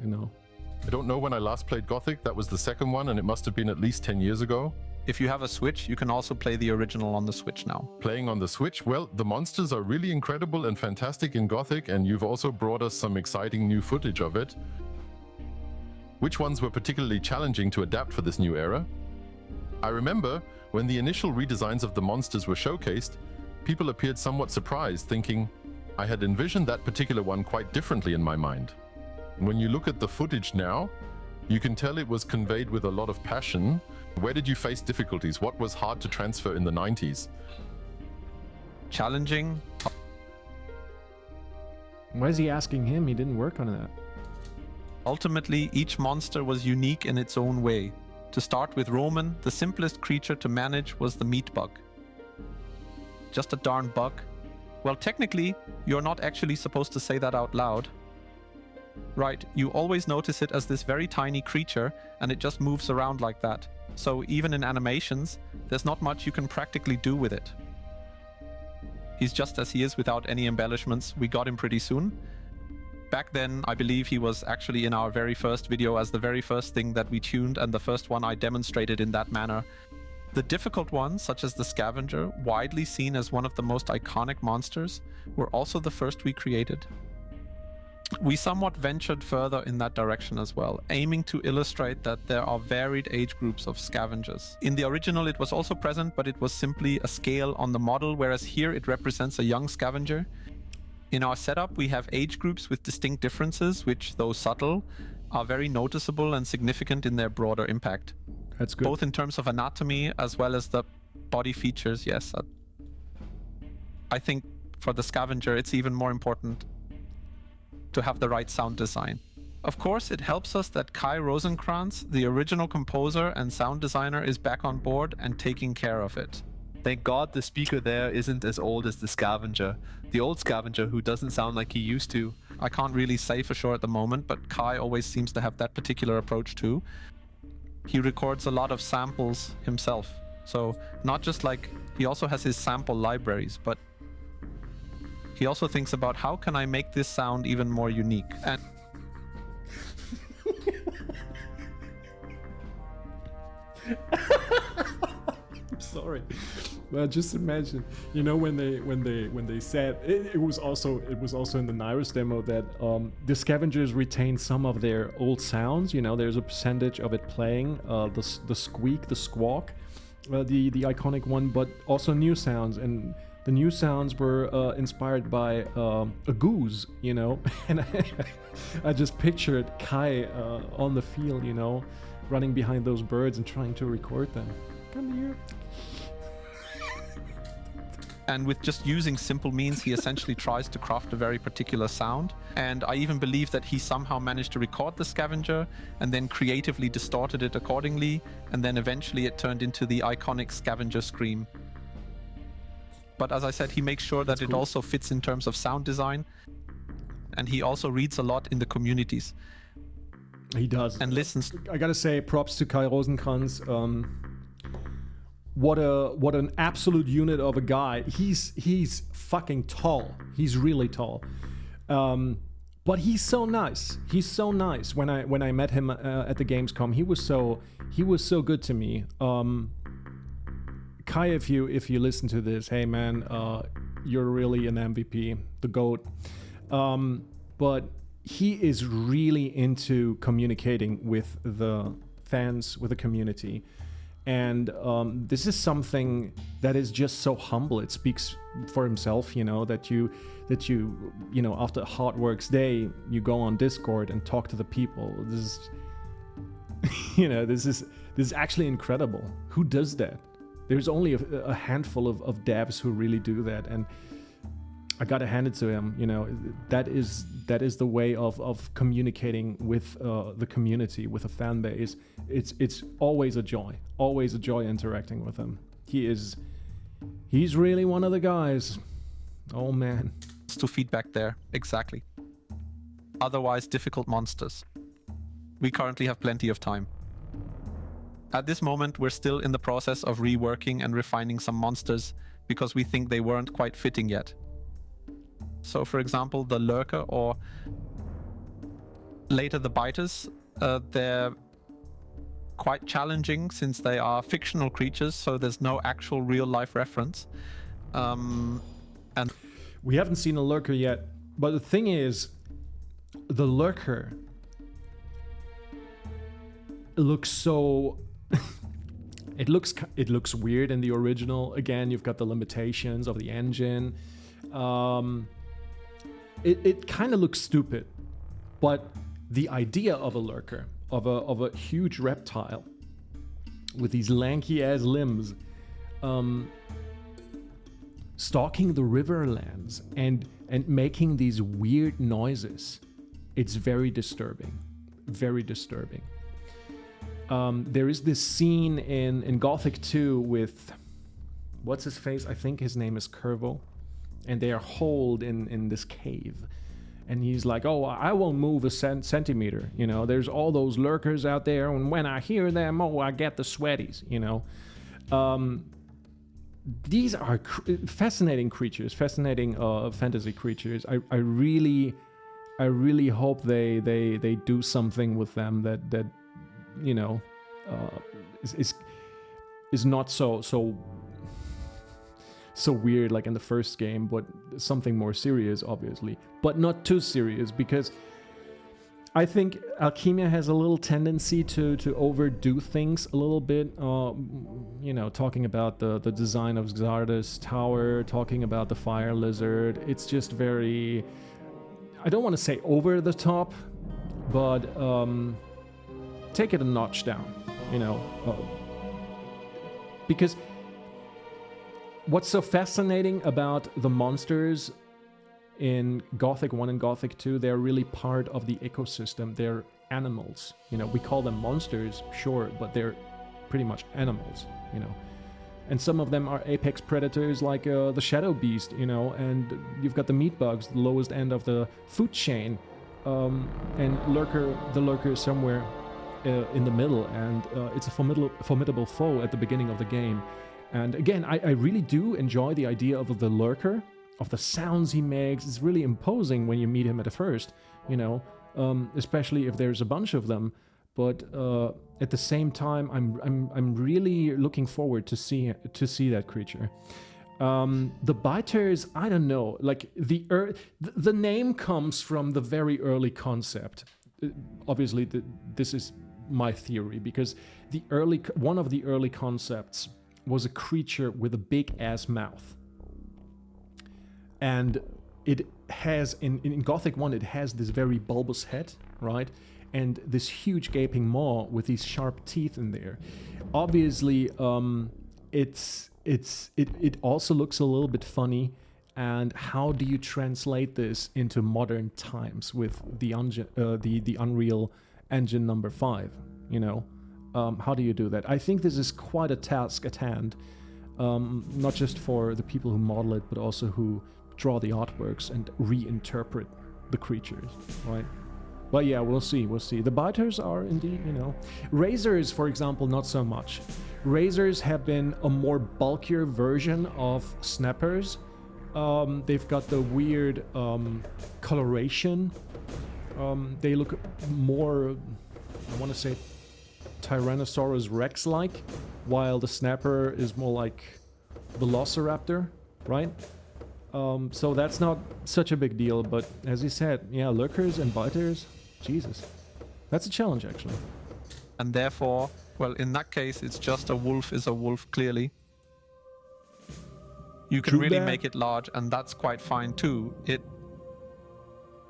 I don't know when I last played Gothic. That was the second one, and it must have been at least 10 years ago. If you have a Switch, you can also play the original on the Switch now. Playing on the Switch, well, the monsters are really incredible and fantastic in Gothic, and you've also brought us some exciting new footage of it. Which ones were particularly challenging to adapt for this new era? I remember when the initial redesigns of the monsters were showcased, people appeared somewhat surprised, thinking, I had envisioned that particular one quite differently in my mind. When you look at the footage now, you can tell it was conveyed with a lot of passion. Where did you face difficulties? What was hard to transfer in the 90s? Challenging? Why is he asking him? He didn't work on that. Ultimately, each monster was unique in its own way. To start with Roman, the simplest creature to manage was the meat bug. Just a darn bug. Well, technically, you're not actually supposed to say that out loud. Right, you always notice it as this very tiny creature, and it just moves around like that. So even in animations, there's not much you can practically do with it. He's just as he is without any embellishments. We got him pretty soon. Back then, I believe he was actually in our very first video as the very first thing that we tuned, and the first one I demonstrated in that manner. The difficult ones, such as the scavenger, widely seen as one of the most iconic monsters, were also the first we created. We somewhat ventured further in that direction as well, aiming to illustrate that there are varied age groups of scavengers. In the original it was also present, but it was simply a scale on the model, whereas here it represents a young scavenger. In our setup we have age groups with distinct differences, which, though subtle, are very noticeable and significant in their broader impact. That's good. Both in terms of anatomy as well as the body features, yes. I think for the scavenger it's even more important to have the right sound design. Of course, it helps us that Kai Rosenkrantz, the original composer and sound designer, is back on board and taking care of it. Thank God the speaker there isn't as old as the scavenger. The old scavenger who doesn't sound like he used to. I can't really say for sure at the moment, but Kai always seems to have that particular approach too. He records a lot of samples himself. So not just like, he also has his sample libraries, but he also thinks about how can I make this sound even more unique. And I'm sorry. Well, just imagine, you know, when they said it was also in the Nyrus demo that the scavengers retain some of their old sounds. You know, there's a percentage of it playing, the squeak, the squawk, the iconic one, but also new sounds. And the new sounds were inspired by a goose, you know, and I just pictured Kai on the field, you know, running behind those birds and trying to record them. Come here. And with just using simple means, he essentially tries to craft a very particular sound. And I even believe that he somehow managed to record the scavenger and then creatively distorted it accordingly. And then eventually it turned into the iconic scavenger scream. But as I said, he makes sure that it also fits in terms of sound design. And he also reads a lot in the communities. He does. And listens. I gotta say, props to Kai Rosenkrantz. What an absolute unit of a guy. He's fucking tall. He's really tall. But he's so nice. He's so nice. When I met him at the Gamescom, he was so good to me. Kai, if you listen to this, hey man, you're really an MVP, the GOAT. But he is really into communicating with the fans, with the community. And this is something that is just so humble. It speaks for himself, you know, that you know, after a hard work's day, you go on Discord and talk to the people. This is, you know, this is actually incredible. Who does that? There's only a handful of devs who really do that, and I gotta hand it to him. You know, that is the way of communicating with the community, with a fan base. It's always a joy interacting with him. He's really one of the guys. Oh man. To feedback there, exactly. Otherwise difficult monsters. We currently have plenty of time. At this moment, we're still in the process of reworking and refining some monsters because we think they weren't quite fitting yet. So for example, the Lurker or later the Biters, they're quite challenging since they are fictional creatures, so there's no actual real life reference. And we haven't seen a Lurker yet, but the thing is, the Lurker looks so... it looks weird in the original. Again, you've got the limitations of the engine. It kind of looks stupid, but the idea of a Lurker, of a huge reptile with these lanky ass limbs, stalking the riverlands and making these weird noises, it's very disturbing, very disturbing. There is this scene in Gothic 2 with, what's his face? I think his name is Curvo. And they are holed in this cave. And he's like, oh, I won't move a centimeter. You know, there's all those lurkers out there. And when I hear them, oh, I get the sweaties, you know. These are fascinating creatures, fascinating fantasy creatures. I really hope they do something with them that you know, is not so weird like in the first game, but something more serious, obviously, but not too serious, because I think Alchemia has a little tendency to overdo things a little bit. You know, talking about the design of Xardas Tower, talking about the Fire Lizard. It's just very, I don't want to say over the top, but take it a notch down, you know, because what's so fascinating about the monsters in Gothic 1 and Gothic 2, they're really part of the ecosystem. They're animals, you know. We call them monsters, sure, but they're pretty much animals, you know. And some of them are apex predators like the Shadow Beast, you know, and you've got the meat bugs, the lowest end of the food chain, and the lurker is somewhere in the middle, and it's a formidable foe at the beginning of the game. And again, I really do enjoy the idea of the Lurker, of the sounds he makes. It's really imposing when you meet him at first, you know, especially if there's a bunch of them. But at the same time, I'm really looking forward to see that creature. The Biters, I don't know, like the name comes from the very early concept. Obviously, this is my theory, because one of the early concepts was a creature with a big ass mouth, and it has in Gothic 1 it has this very bulbous head, right, and this huge gaping maw with these sharp teeth in there. Obviously, it also looks a little bit funny. And how do you translate this into modern times with the Unreal Engine number 5? You know, how do you do that? I think this is quite a task at hand, not just for the people who model it, but also who draw the artworks and reinterpret the creatures, right? But yeah, we'll see. The Biters are indeed, you know. Razors, for example, not so much. Razors have been a more bulkier version of Snappers. They've got the weird coloration. They look more, I want to say, Tyrannosaurus Rex-like, while the snapper is more like velociraptor, right? So that's not such a big deal, but as he said, yeah, lurkers and biters, Jesus. That's a challenge, actually. And therefore, well, in that case, it's just a wolf is a wolf, clearly. You can True really that. make it large, and that's quite fine too. It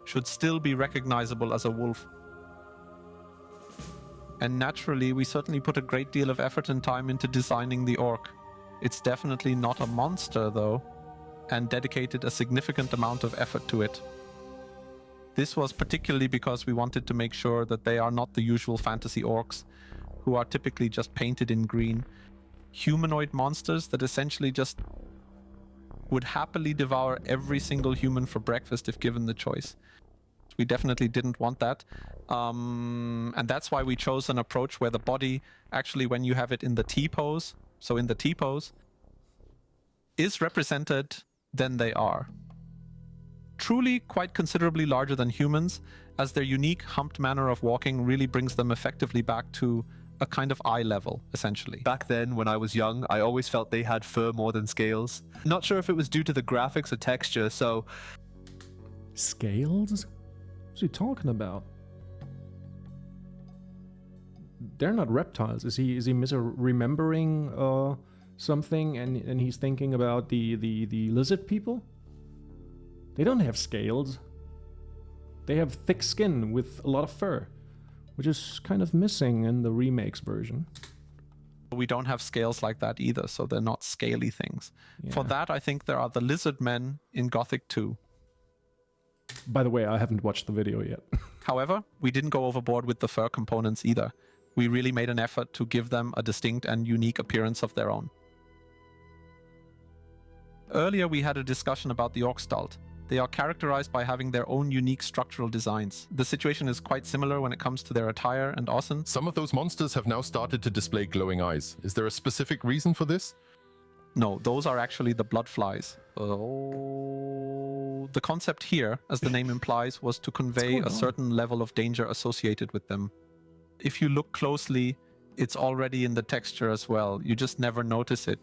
should still be recognizable as a wolf. And naturally, we certainly put a great deal of effort and time into designing the orc. It's definitely not a monster, though, and dedicated a significant amount of effort to it. This was particularly because we wanted to make sure that they are not the usual fantasy orcs, who are typically just painted in green. Humanoid monsters that essentially just would happily devour every single human for breakfast if given the choice. We definitely didn't want that. And that's why we chose an approach where the body, actually when you have it in the T-pose, so in the T-pose, is represented than they are. Truly quite considerably larger than humans, as their unique humped manner of walking really brings them effectively back to a kind of eye level, essentially. Back then, when I was young, I always felt they had fur more than scales. Not sure if it was due to the graphics or texture, so... Scales? What's he talking about? They're not reptiles. Is he remembering something and he's thinking about the lizard people? They don't have scales. They have thick skin with a lot of fur, which is kind of missing in the remakes version. We don't have scales like that either, so they're not scaly things. Yeah. For that, I think there are the lizard men in Gothic 2. By the way, I haven't watched the video yet. However, we didn't go overboard with the fur components either. We really made an effort to give them a distinct and unique appearance of their own. Earlier, we had a discussion about the Orkstalt. They are characterized by having their own unique structural designs. The situation is quite similar when it comes to their attire and Ossen. Some of those monsters have now started to display glowing eyes. Is there a specific reason for this? No, those are actually the blood flies. The concept here, as the name implies, was to convey a certain level of danger associated with them. If you look closely, it's already in the texture as well. You just never notice it.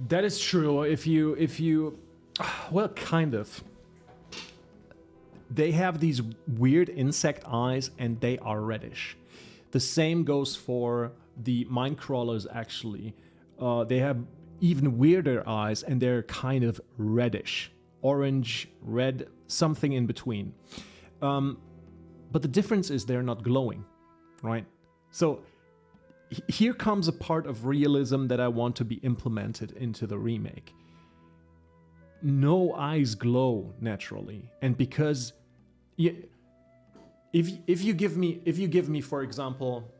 That is true. If you, well, kind of. They have these weird insect eyes and they are reddish. The same goes for the mine crawlers, actually. They have even weirder eyes and they're kind of reddish. Orange, red, something in between. But the difference is they're not glowing, right? So here comes a part of realism that I want to be implemented into the remake. No eyes glow naturally, and because if you give me for example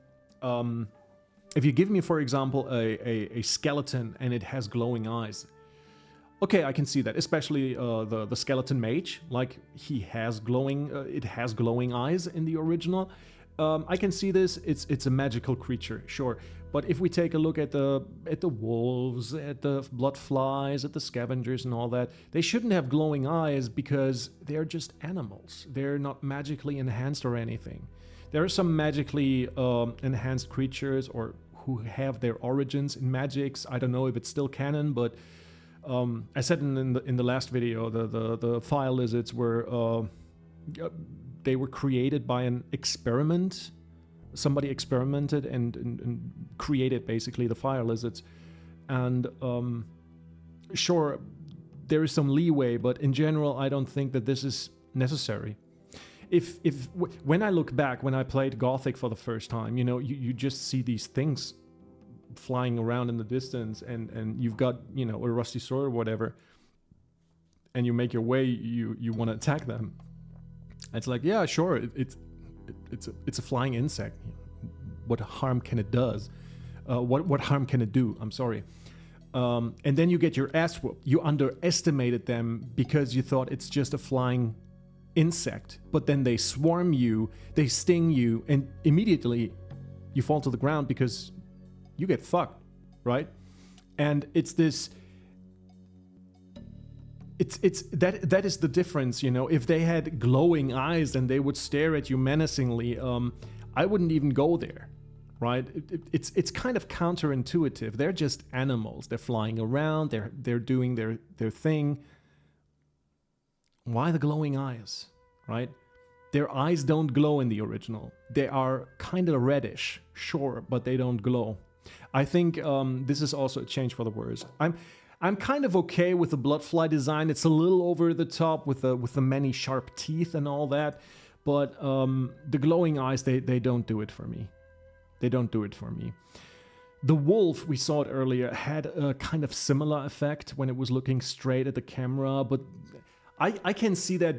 a skeleton and it has glowing eyes, okay, I can see that, especially the skeleton mage, like he has glowing it has glowing eyes in the original. I can see this. It's a magical creature, sure. But if we take a look at the wolves, at the blood flies, at the scavengers and all that, they shouldn't have glowing eyes because they're just animals. They're not magically enhanced or anything. There are some magically enhanced creatures or who have their origins in magics. I don't know if it's still canon, but I said in the last video, the fire lizards were they were created by an experiment. Somebody experimented and created basically the fire lizards. And sure, there is some leeway, but in general, I don't think that this is necessary. When I look back, when I played Gothic for the first time, you just see these things flying around in the distance, and you've got a rusty sword or whatever, and you make your way, you want to attack them. It's like, yeah, sure, it's a flying insect. What harm can it does? What harm can it do? I'm sorry. And then you get your ass whooped. You underestimated them because you thought it's just a flying insect. But then they swarm you, they sting you, and immediately you fall to the ground because you get fucked, right? And it's this... That is the difference, If they had glowing eyes and they would stare at you menacingly, I wouldn't even go there. right? It's kind of counterintuitive. They're just animals. They're flying around. They're doing their thing. Why the glowing eyes, right? Their eyes don't glow in the original. They are kind of reddish, sure, but they don't glow. I think this is also a change for the worse. I'm kind of okay with the bloodfly design. It's a little over the top with the many sharp teeth and all that, but the glowing eyes, they don't do it for me. They don't do it for me. The wolf, we saw it earlier, had a kind of similar effect when it was looking straight at the camera, but I can see that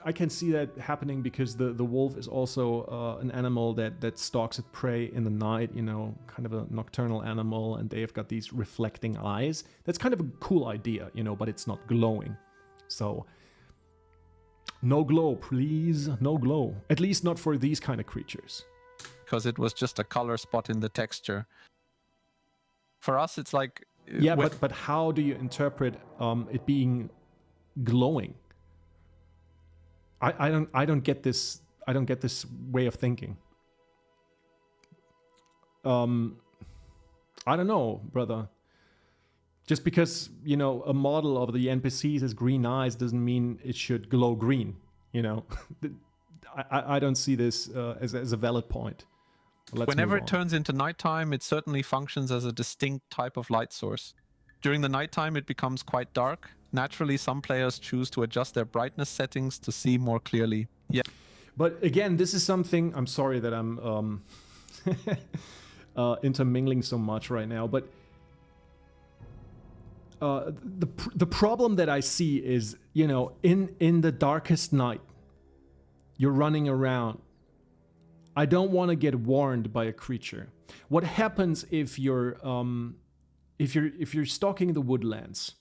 I can see that happening because the wolf is also an animal that stalks its prey in the night, you know, kind of a nocturnal animal, and they have got these reflecting eyes. That's kind of a cool idea, you know, but it's not glowing. So, no glow, please, no glow. At least not for these kind of creatures. Because it was just a color spot in the texture. For us, it's like... Yeah, but how do you interpret it being glowing? I don't get this. I don't get this way of thinking. I don't know, brother. Just because, you know, a model of the NPCs has green eyes doesn't mean it should glow green, you know. I don't see this as a valid point. Whenever it turns into nighttime, it certainly functions as a distinct type of light source. During the nighttime, it becomes quite dark. Naturally, some players choose to adjust their brightness settings to see more clearly. Yeah. But again, this is something, I'm sorry that I'm intermingling so much right now, but the problem that I see is, you know, in the darkest night, you're running around. I don't want to get warned by a creature. What happens if you're stalking the woodlands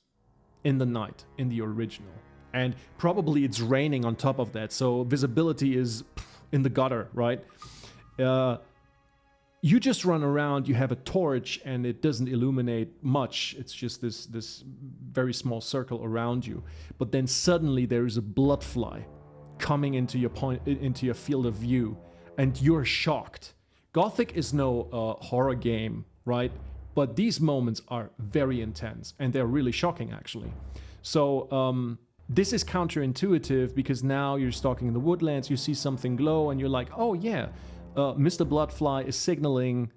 in the night in the original, and probably it's raining on top of that, so visibility is in the gutter, right? You just run around, you have a torch, and it doesn't illuminate much. It's just this very small circle around you. But then suddenly there is a bloodfly coming into your field of view, and you're shocked. Gothic is no horror game, right? But these moments are very intense, and they're really shocking, actually. So this is counterintuitive, because now you're stalking in the woodlands, you see something glow, and you're like, oh yeah, Mr. Bloodfly is signaling,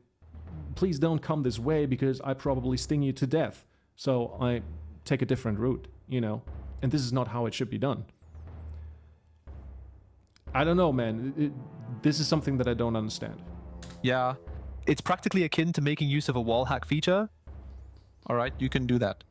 please don't come this way, because I probably sting you to death. So I take a different route, you know? And this is not how it should be done. I don't know, man. This is something that I don't understand. Yeah. It's practically akin to making use of a wall hack feature. All right, you can do that.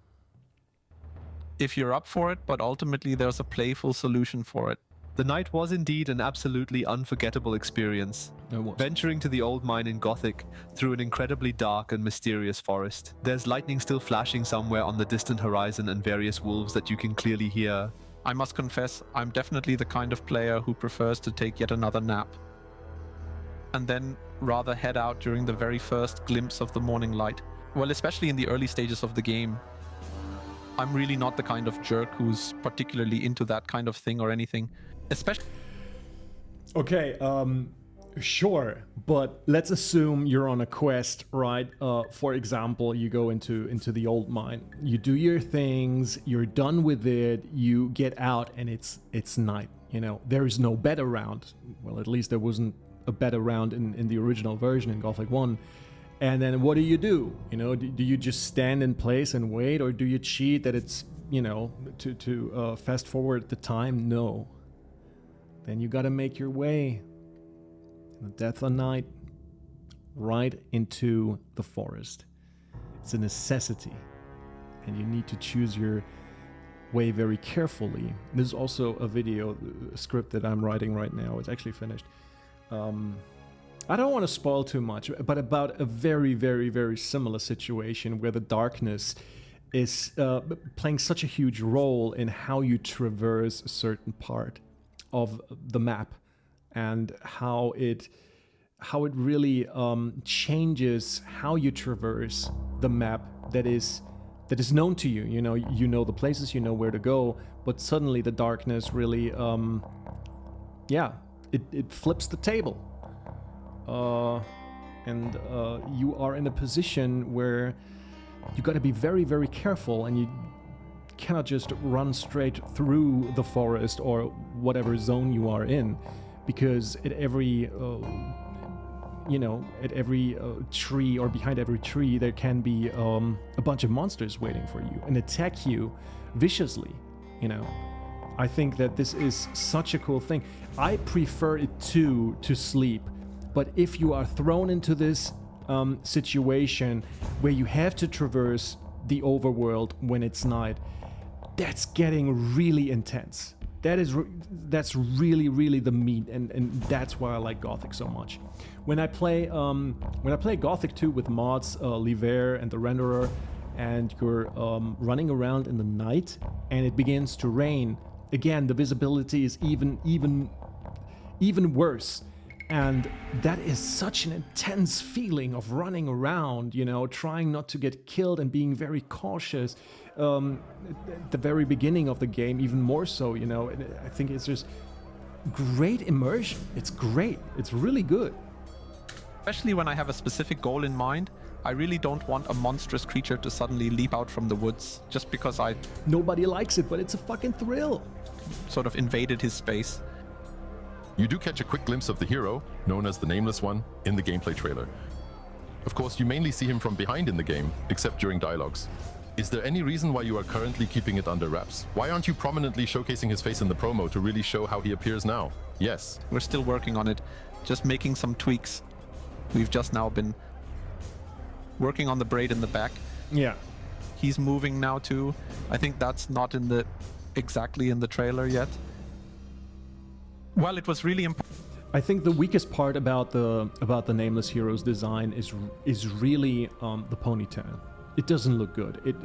If you're up for it, but ultimately there's a playful solution for it. The night was indeed an absolutely unforgettable experience. Venturing to the old mine in Gothic through an incredibly dark and mysterious forest. There's lightning still flashing somewhere on the distant horizon and various wolves that you can clearly hear. I must confess, I'm definitely the kind of player who prefers to take yet another nap, and then rather head out during the very first glimpse of the morning light. Well, especially in the early stages of the game. I'm really not the kind of jerk who's particularly into that kind of thing or anything. Especially... Okay, sure, but let's assume you're on a quest, right? For example, you go into the old mine, you do your things, you're done with it, you get out, and it's night. You know, there is no bed around. Well, at least there wasn't a bed around in the original version in Gothic 1. And then what do? You know, do you just stand in place and wait, or do you cheat that it's, you know, to fast forward the time? No. Then you gotta make your way in the death of night right into the forest. It's a necessity, and you need to choose your way very carefully. This is also a script that I'm writing right now. It's actually finished. I don't want to spoil too much, but about a very, very, very similar situation where the darkness is playing such a huge role in how you traverse a certain part of the map, and how it really changes how you traverse the map that is known to you. You know the places, you know where to go, but suddenly the darkness really, it flips the table. and you are in a position where you got to be very, very careful, and you cannot just run straight through the forest or whatever zone you are in, because at every tree or behind every tree there can be a bunch of monsters waiting for you and attack you viciously. I think that this is such a cool thing. I prefer it to sleep, but if you are thrown into this situation where you have to traverse the overworld when it's night, that's getting really intense. That's really, really the meat, and that's why I like Gothic so much. When I play Gothic 2 with mods, Liver and the renderer, and you're running around in the night and it begins to rain, again the visibility is even worse. And that is such an intense feeling of running around, trying not to get killed and being very cautious. At the very beginning of the game, even more so, I think it's just great immersion. It's great. It's really good. Especially when I have a specific goal in mind. I really don't want a monstrous creature to suddenly leap out from the woods just because I Nobody likes it, but it's a fucking thrill. sort of invaded his space. You do catch a quick glimpse of the hero, known as the Nameless One, in the gameplay trailer. Of course, you mainly see him from behind in the game, except during dialogues. Is there any reason why you are currently keeping it under wraps? Why aren't you prominently showcasing his face in the promo to really show how he appears now? Yes. We're still working on it, just making some tweaks. We've just now been working on the braid in the back. Yeah. He's moving now too. I think that's not exactly in the trailer yet. Well, it was really important. I think the weakest part about the Nameless Hero's design is really the ponytail. It doesn't look good.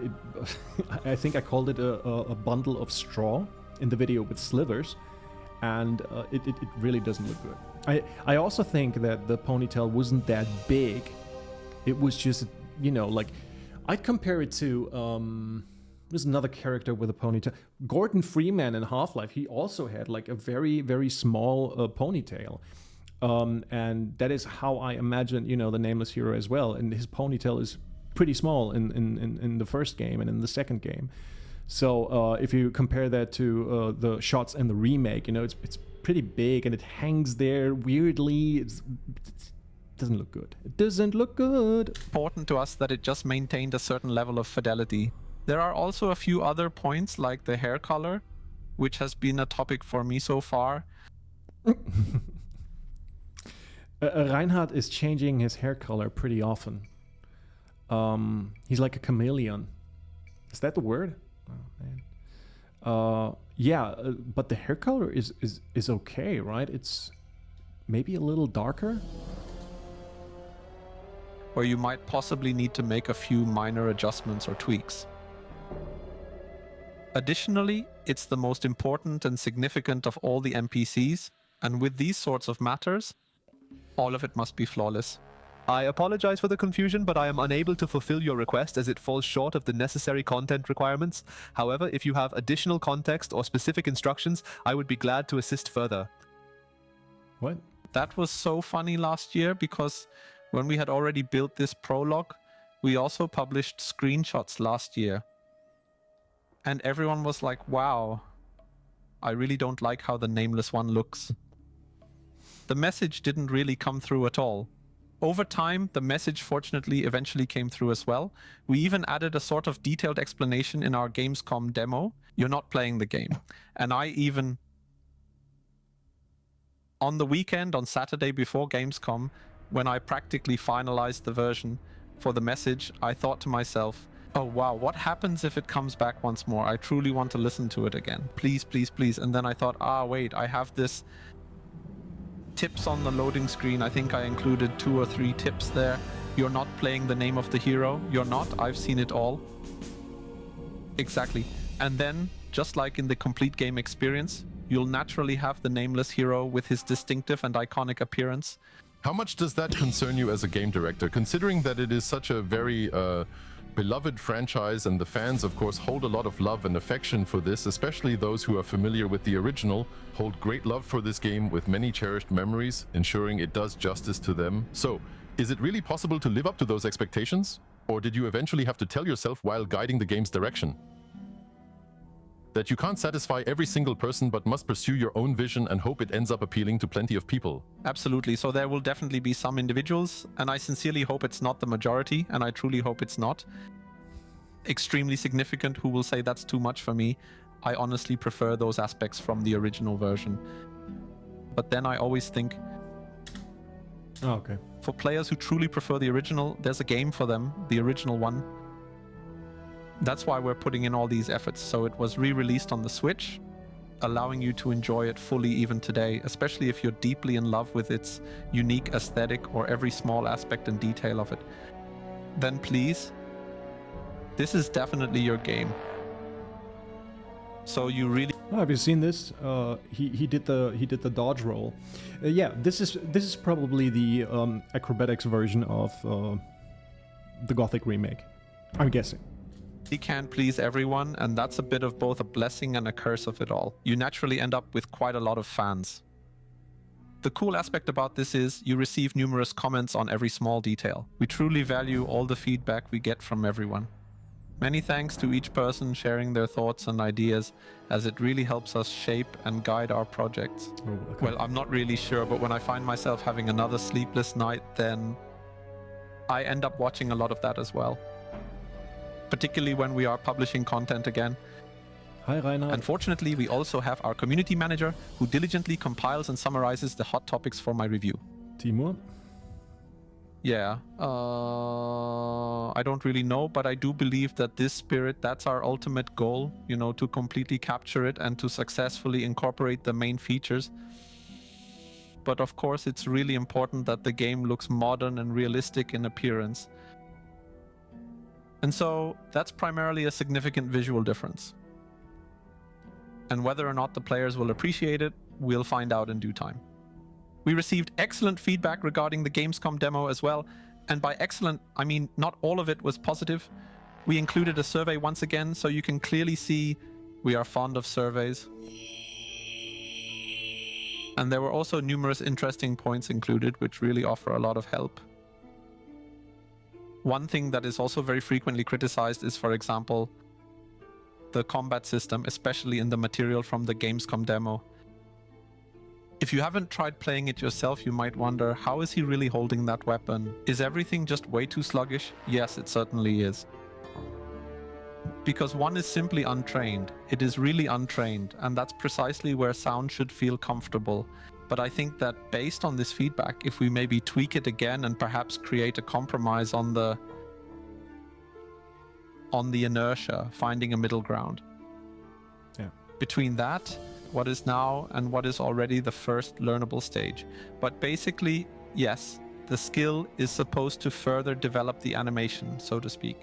I think I called it a bundle of straw in the video with slivers, and it really doesn't look good. I also think that the ponytail wasn't that big. It was just, like, I'd compare it to there's another character with a ponytail. Gordon Freeman in Half-Life, he also had like a very, very small ponytail. And that is how I imagine, the Nameless Hero as well. And his ponytail is pretty small in the first game and in the second game. So if you compare that to the shots in the remake, it's pretty big and it hangs there weirdly. It doesn't look good. It doesn't look good. Important to us that it just maintained a certain level of fidelity. There are also a few other points, like the hair color, which has been a topic for me so far. Reinhard is changing his hair color pretty often. He's like a chameleon. Is that the word? Oh, man. Yeah, but the hair color is okay, right? It's maybe a little darker. Where you might possibly need to make a few minor adjustments or tweaks. Additionally, it's the most important and significant of all the NPCs, and with these sorts of matters, all of it must be flawless. I apologize for the confusion, but I am unable to fulfill your request as it falls short of the necessary content requirements. However, if you have additional context or specific instructions, I would be glad to assist further. What? That was so funny last year because when we had already built this prologue, we also published screenshots last year. And everyone was like, wow, I really don't like how the Nameless One looks. The message didn't really come through at all. Over time, the message fortunately eventually came through as well. We even added a sort of detailed explanation in our Gamescom demo. You're not playing the game. And I even, on the weekend, on Saturday before Gamescom, when I practically finalized the version for the message, I thought to myself, oh wow, what happens if it comes back once more? I truly want to listen to it again. Please, please, please. And then I thought, wait, I have this tips on the loading screen. I think I included 2 or 3 tips there. You're not playing the name of the hero. You're not. I've seen it all. Exactly. And then, just like in the complete game experience, you'll naturally have the Nameless Hero with his distinctive and iconic appearance. How much does that concern you as a game director, considering that it is such a very beloved franchise, and the fans, of course, hold a lot of love and affection for this, especially those who are familiar with the original, hold great love for this game with many cherished memories, ensuring it does justice to them. So, Is it really possible to live up to those expectations? Or did you eventually have to tell yourself while guiding the game's direction that you can't satisfy every single person but must pursue your own vision and hope it ends up appealing to plenty of people? Absolutely. So there will definitely be some individuals, and I sincerely hope it's not the majority, and I truly hope it's not extremely significant, who will say that's too much for me. I honestly prefer those aspects from the original version. But then I always think, Oh, okay. for players who truly prefer the original, there's a game for them, the original one. That's why we're putting in all these efforts. So it was re-released on the Switch, allowing you to enjoy it fully even today, especially if you're deeply in love with its unique aesthetic or every small aspect and detail of it. Then please, this is definitely your game. So you really Oh, have you seen this? He did the dodge roll. Yeah, this is probably the acrobatics version of the Gothic remake, I'm guessing. can't please everyone, and that's a bit of both a blessing and a curse of it all. You naturally end up with quite a lot of fans. The cool aspect about this is you receive numerous comments on every small detail. We truly value all the feedback we get from everyone. Many thanks to each person sharing their thoughts and ideas, as it really helps us shape and guide our projects. Oh, okay. Well, I'm not really sure, but when I find myself having another sleepless night, then I end up watching a lot of that as well. Particularly when we are publishing content again. Hi, Reinhard. Unfortunately, we also have our community manager who diligently compiles and summarizes the hot topics for my review. Timur? Yeah, I don't really know, but I do believe that this spirit, that's our ultimate goal, you know, to completely capture it and to successfully incorporate the main features. But of course, it's really important that the game looks modern and realistic in appearance. And so that's primarily a significant visual difference. And whether or not the players will appreciate it, we'll find out in due time. We received excellent feedback regarding the Gamescom demo as well. And by excellent, I mean not all of it was positive. We included a survey once again, so you can clearly see we are fond of surveys. And there were also numerous interesting points included, which really offer a lot of help. One thing that is also very frequently criticized is, for example, the combat system, especially in the material from the Gamescom demo. If you haven't tried playing it yourself, you might wonder, how is he really holding that weapon? Is everything just way too sluggish? Yes, it certainly is. Because one is simply untrained. It is really untrained, and that's precisely where sound should feel comfortable. But I think that based on this feedback, if we maybe tweak it again and perhaps create a compromise on the inertia, finding a middle ground. Yeah. Between that, what is now and what is already the first learnable stage. But basically, yes, the skill is supposed to further develop the animation, so to speak.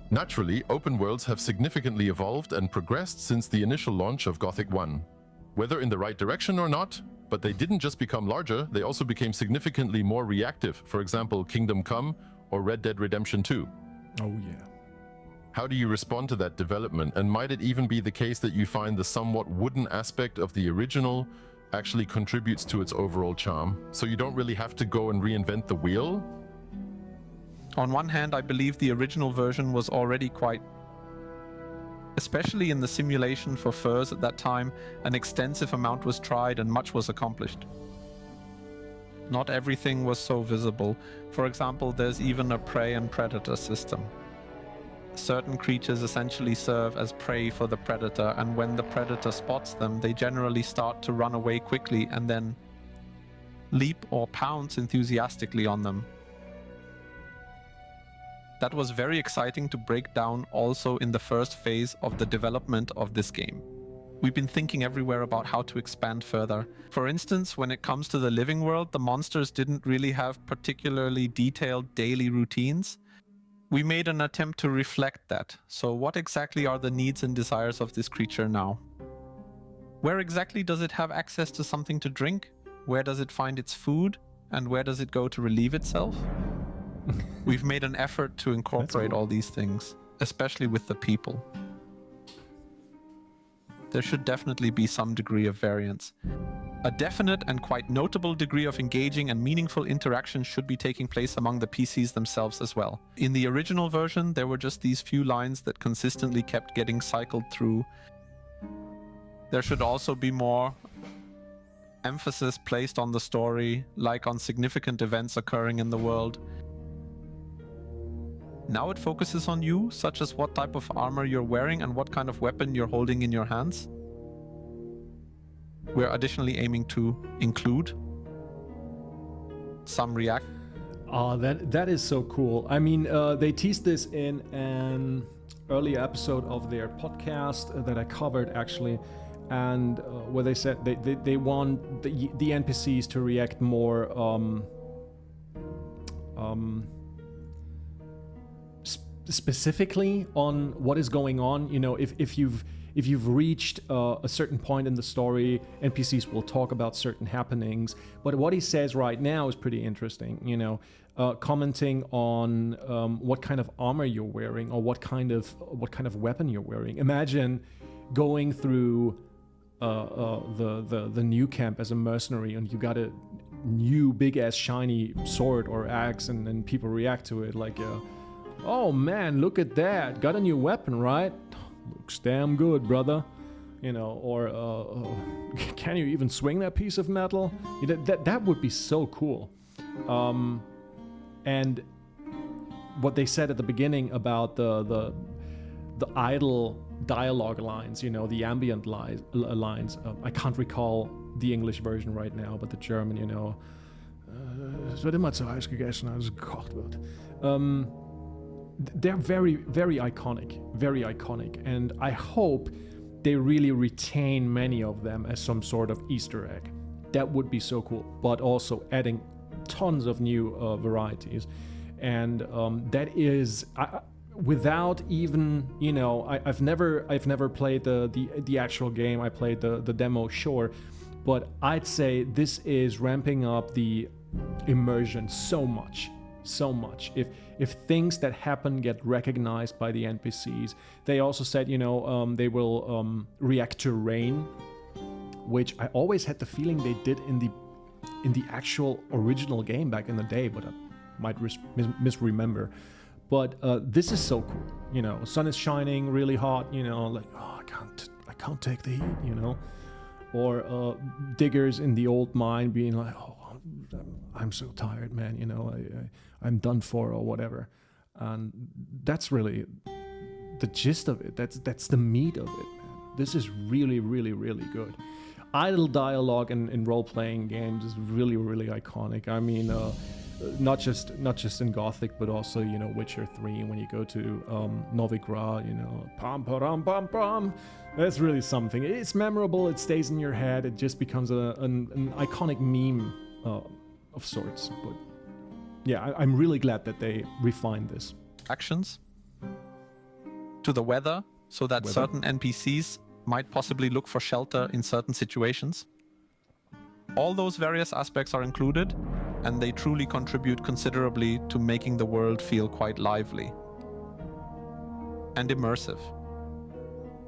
Naturally, open worlds have significantly evolved and progressed since the initial launch of Gothic 1. Whether in the right direction or not, but they didn't just become larger, they also became significantly more reactive, for example, Kingdom Come or Red Dead Redemption 2. Oh, yeah. How do you respond to that development, and might it even be the case that you find the somewhat wooden aspect of the original actually contributes to its overall charm, so you don't really have to go and reinvent the wheel? On one hand, I believe the original version was already quite... Especially in the simulation for furs at that time, an extensive amount was tried and much was accomplished. Not everything was so visible. For example, there's even a prey and predator system. Certain creatures essentially serve as prey for the predator, and when the predator spots them, they generally start to run away quickly and then leap or pounce enthusiastically on them. That was very exciting to break down also in the first phase of the development of this game. We've been thinking everywhere about how to expand further. For instance, when it comes to the living world, the monsters didn't really have particularly detailed daily routines. We made an attempt to reflect that. So what exactly are the needs and desires of this creature now? Where exactly does it have access to something to drink? Where does it find its food? And where does it go to relieve itself? We've made an effort to incorporate all these things, especially with the people. There should definitely be some degree of variance. A definite and quite notable degree of engaging and meaningful interaction should be taking place among the PCs themselves as well. In the original version, there were just these few lines that consistently kept getting cycled through. There should also be more emphasis placed on the story, like on significant events occurring in the world. Now it focuses on you, such as what type of armor you're wearing and what kind of weapon you're holding in your hands. We're additionally aiming to include some react. Oh, that is so cool. I mean, they teased this in an early episode of their podcast that I covered actually, and where they said they want the NPCs to react more specifically on what is going on. You know, if you've reached a certain point in the story, NPCs will talk about certain happenings. But what he says right now is pretty interesting, you know, commenting on what kind of armor you're wearing or what kind of weapon you're wearing. Imagine going through the new camp as a mercenary and you got a new big ass shiny sword or axe, and then people react to it like, oh man, look at that, got a new weapon, right? Looks damn good, brother. You know, or can you even swing that piece of metal? That would be so cool. And what they said at the beginning about the idle dialogue lines, you know, the ambient lines. I can't recall the English version right now, but the German, you know, es wird immer zu heiß gegessen, als es gekocht wird. They're very, very iconic, and I hope they really retain many of them as some sort of Easter egg. That would be so cool, but also adding tons of new varieties, and that is without even, you know, I've never played the actual game. I played the demo, sure, but I'd say this is ramping up the immersion so much. If things that happen get recognized by the NPCs. They also said, you know, they will react to rain, which I always had the feeling they did in the actual original game back in the day, but I might misremember. But this is so cool, you know. Sun is shining really hot, you know, like, oh, I can't take the heat, you know. Or diggers in the old mine being like, oh, I'm so tired, man, you know, I'm done for, or whatever. And that's really the gist of it. That's the meat of it, man. This is really, really, really good. Idle dialogue in role-playing games is really, really iconic. I mean, not just in Gothic, but also, you know, Witcher 3. When you go to Novigrad, you know, pam pam pam pam. That's really something. It's memorable. It stays in your head. It just becomes an iconic meme of sorts. But yeah, I'm really glad that they refined this. Actions to the weather, so that certain NPCs might possibly look for shelter in certain situations. All those various aspects are included, and they truly contribute considerably to making the world feel quite lively and immersive.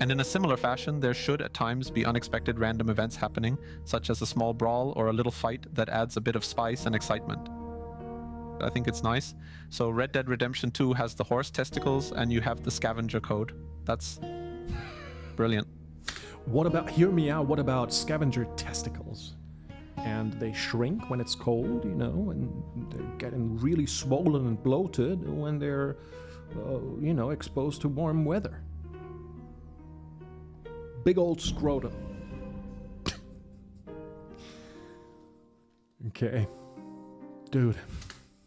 And in a similar fashion, there should at times be unexpected random events happening, such as a small brawl or a little fight that adds a bit of spice and excitement. I think it's nice. So Red Dead Redemption 2 has the horse testicles, and you have the scavenger code. That's brilliant. What about, hear me out, what about scavenger testicles? And they shrink when it's cold, you know, and they're getting really swollen and bloated when they're, you know, exposed to warm weather. Big old scrotum. Okay. Dude.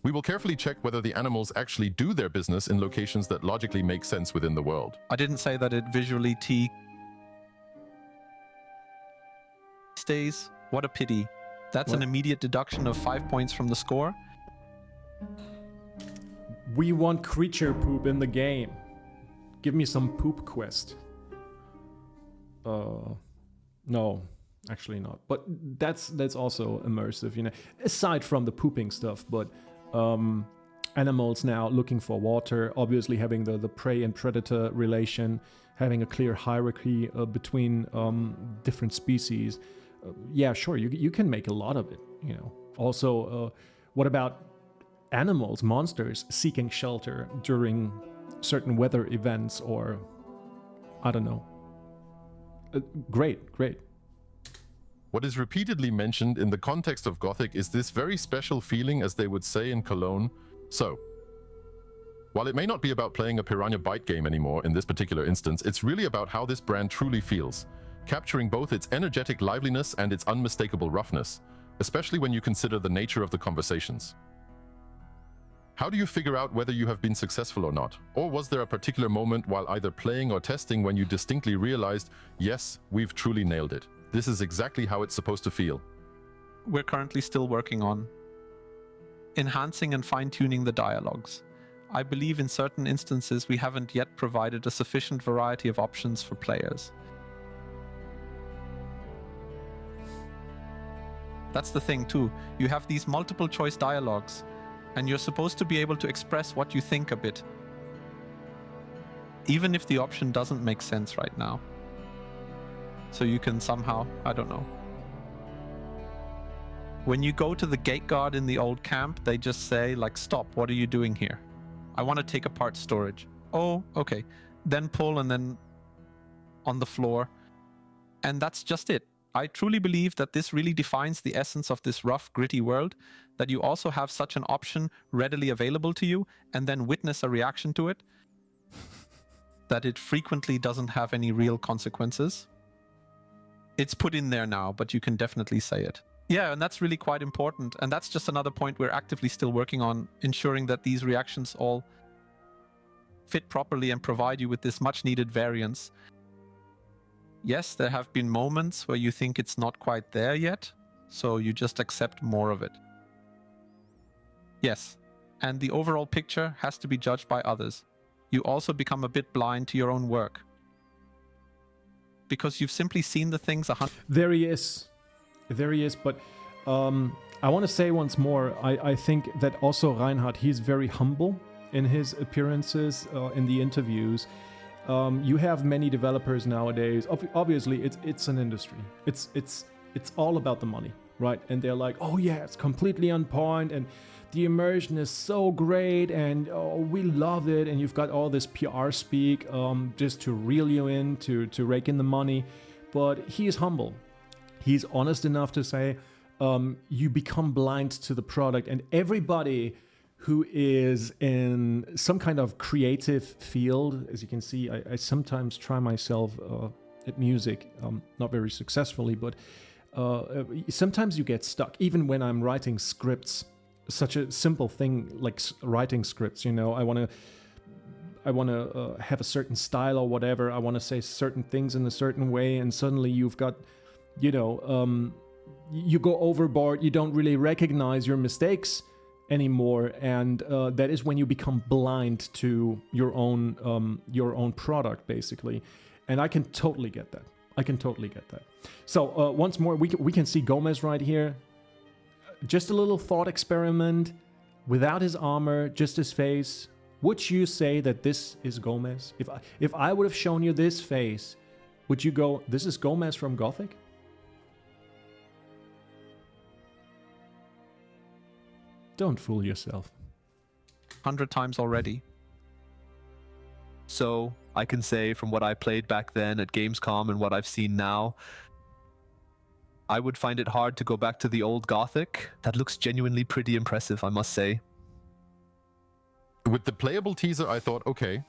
We will carefully check whether the animals actually do their business in locations that logically make sense within the world. I didn't say that it visually stays. What a pity. That's an immediate deduction of 5 points from the score. We want creature poop in the game. Give me some poop quest. No, actually not. But that's also immersive, you know. Aside from the pooping stuff, but animals now looking for water, obviously having the prey and predator relation, having a clear hierarchy between different species. yeah, sure, you can make a lot of it, you know. Also, what about animals, monsters seeking shelter during certain weather events, or I don't know. Great. What is repeatedly mentioned in the context of Gothic is this very special feeling, as they would say in Cologne. So, while it may not be about playing a Piranha Byte game anymore in this particular instance, it's really about how this brand truly feels, capturing both its energetic liveliness and its unmistakable roughness, especially when you consider the nature of the conversations. How do you figure out whether you have been successful or not? Or was there a particular moment while either playing or testing when you distinctly realized, yes, we've truly nailed it. This is exactly how it's supposed to feel. We're currently still working on enhancing and fine-tuning the dialogues. I believe in certain instances we haven't yet provided a sufficient variety of options for players. That's the thing too. You have these multiple choice dialogues, and you're supposed to be able to express what you think a bit, even if the option doesn't make sense right now. So you can somehow, I don't know. When you go to the gate guard in the old camp, they just say, like, stop, what are you doing here? I want to take apart storage. Oh, okay. Then pull, and then on the floor. And that's just it. I truly believe that this really defines the essence of this rough, gritty world, that you also have such an option readily available to you, and then witness a reaction to it, that it frequently doesn't have any real consequences. It's put in there now, but you can definitely say it. Yeah, and that's really quite important. And that's just another point we're actively still working on, ensuring that these reactions all fit properly and provide you with this much needed variance. Yes, there have been moments where you think it's not quite there yet, so you just accept more of it. Yes, and the overall picture has to be judged by others. You also become a bit blind to your own work, because you've simply seen the things There he is, but I want to say once more, I think that also Reinhard, he's very humble in his appearances, in the interviews. You have many developers nowadays. Obviously, it's an industry. It's all about the money, right? And they're like, oh yeah, it's completely on point, and the immersion is so great, and oh, we love it. And you've got all this PR speak just to reel you in, to rake in the money. But he is humble. He's honest enough to say you become blind to the product, and everybody who is in some kind of creative field, as you can see, I sometimes try myself at music, not very successfully, but sometimes you get stuck, even when I'm writing scripts. Such a simple thing like writing scripts, you know, I want to have a certain style or whatever. I want to say certain things in a certain way, and suddenly you've got, you know, you go overboard. You don't really recognize your mistakes anymore, and that is when you become blind to your own product, basically. And I can totally get that. So once more, we can see Gomez right here. Just a little thought experiment, without his armor, just his face. Would you say that this is Gomez? If I would have shown you this face, would you go, this is Gomez from Gothic? Don't fool yourself. 100 times already. So I can say from what I played back then at Gamescom and what I've seen now, I would find it hard to go back to the old Gothic. That looks genuinely pretty impressive, I must say. With the playable teaser, I thought, okay,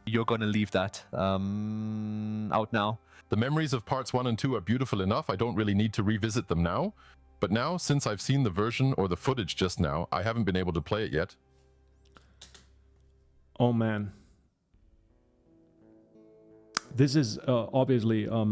You're going to leave that out now. the memories of parts 1 and 2 are beautiful enough. I don't really need to revisit them now. But now, since I've seen the version or the footage just now, I haven't been able to play it yet. Oh man. This is obviously a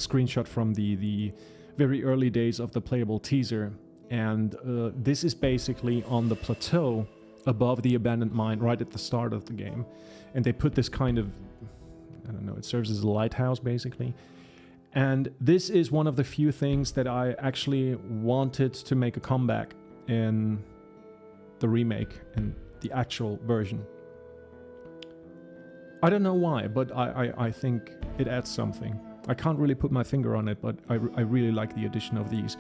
screenshot from the very early days of the playable teaser, and this is basically on the plateau above the abandoned mine right at the start of the game, and they put this kind of, I don't know, it serves as a lighthouse basically. And this is one of the few things that I actually wanted to make a comeback in the remake and the actual version. I don't know why, but I think it adds something. I can't really put my finger on it, but I really like the addition of these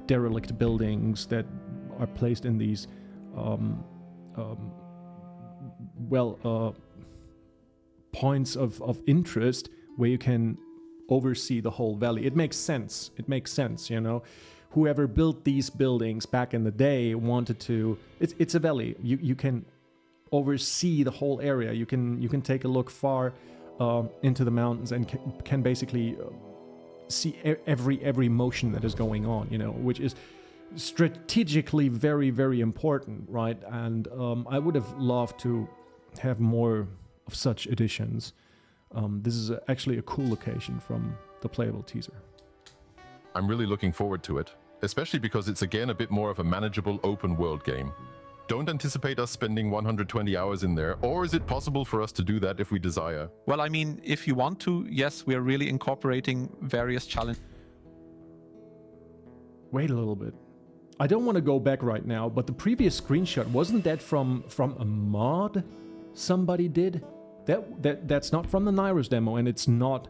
derelict buildings that are placed in these points of interest where you can oversee the whole valley. It makes sense. You know, whoever built these buildings back in the day wanted to. It's a valley. You can oversee the whole area. You can take a look far into the mountains and can basically see every motion that is going on. You know, which is strategically very, very important, right? And I would have loved to have more of such additions. This is actually a cool location from the playable teaser. I'm really looking forward to it, especially because it's again a bit more of a manageable open world game. Don't anticipate us spending 120 hours in there, or is it possible for us to do that if we desire? Well, I mean, if you want to, yes, we are really incorporating various challenges. Wait a little bit. I don't want to go back right now, but the previous screenshot, wasn't that from a mod somebody did? That's not from the Nairos demo, and it's not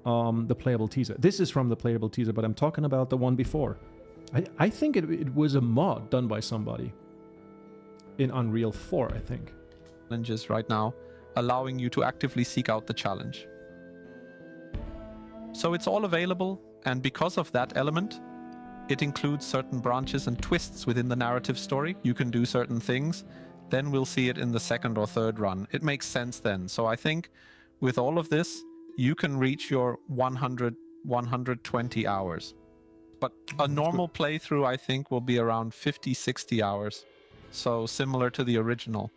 the playable teaser. This is from the playable teaser, but I'm talking about the one before. I think it was a mod done by somebody in Unreal 4, I think. Challenges right now, allowing you to actively seek out the challenge. So it's all available, and because of that element, it includes certain branches and twists within the narrative story. You can do certain things. Then we'll see it in the second or third run. It makes sense then. So I think with all of this, you can reach your 100, 120 hours. But a normal playthrough, I think, will be around 50, 60 hours. So similar to the original.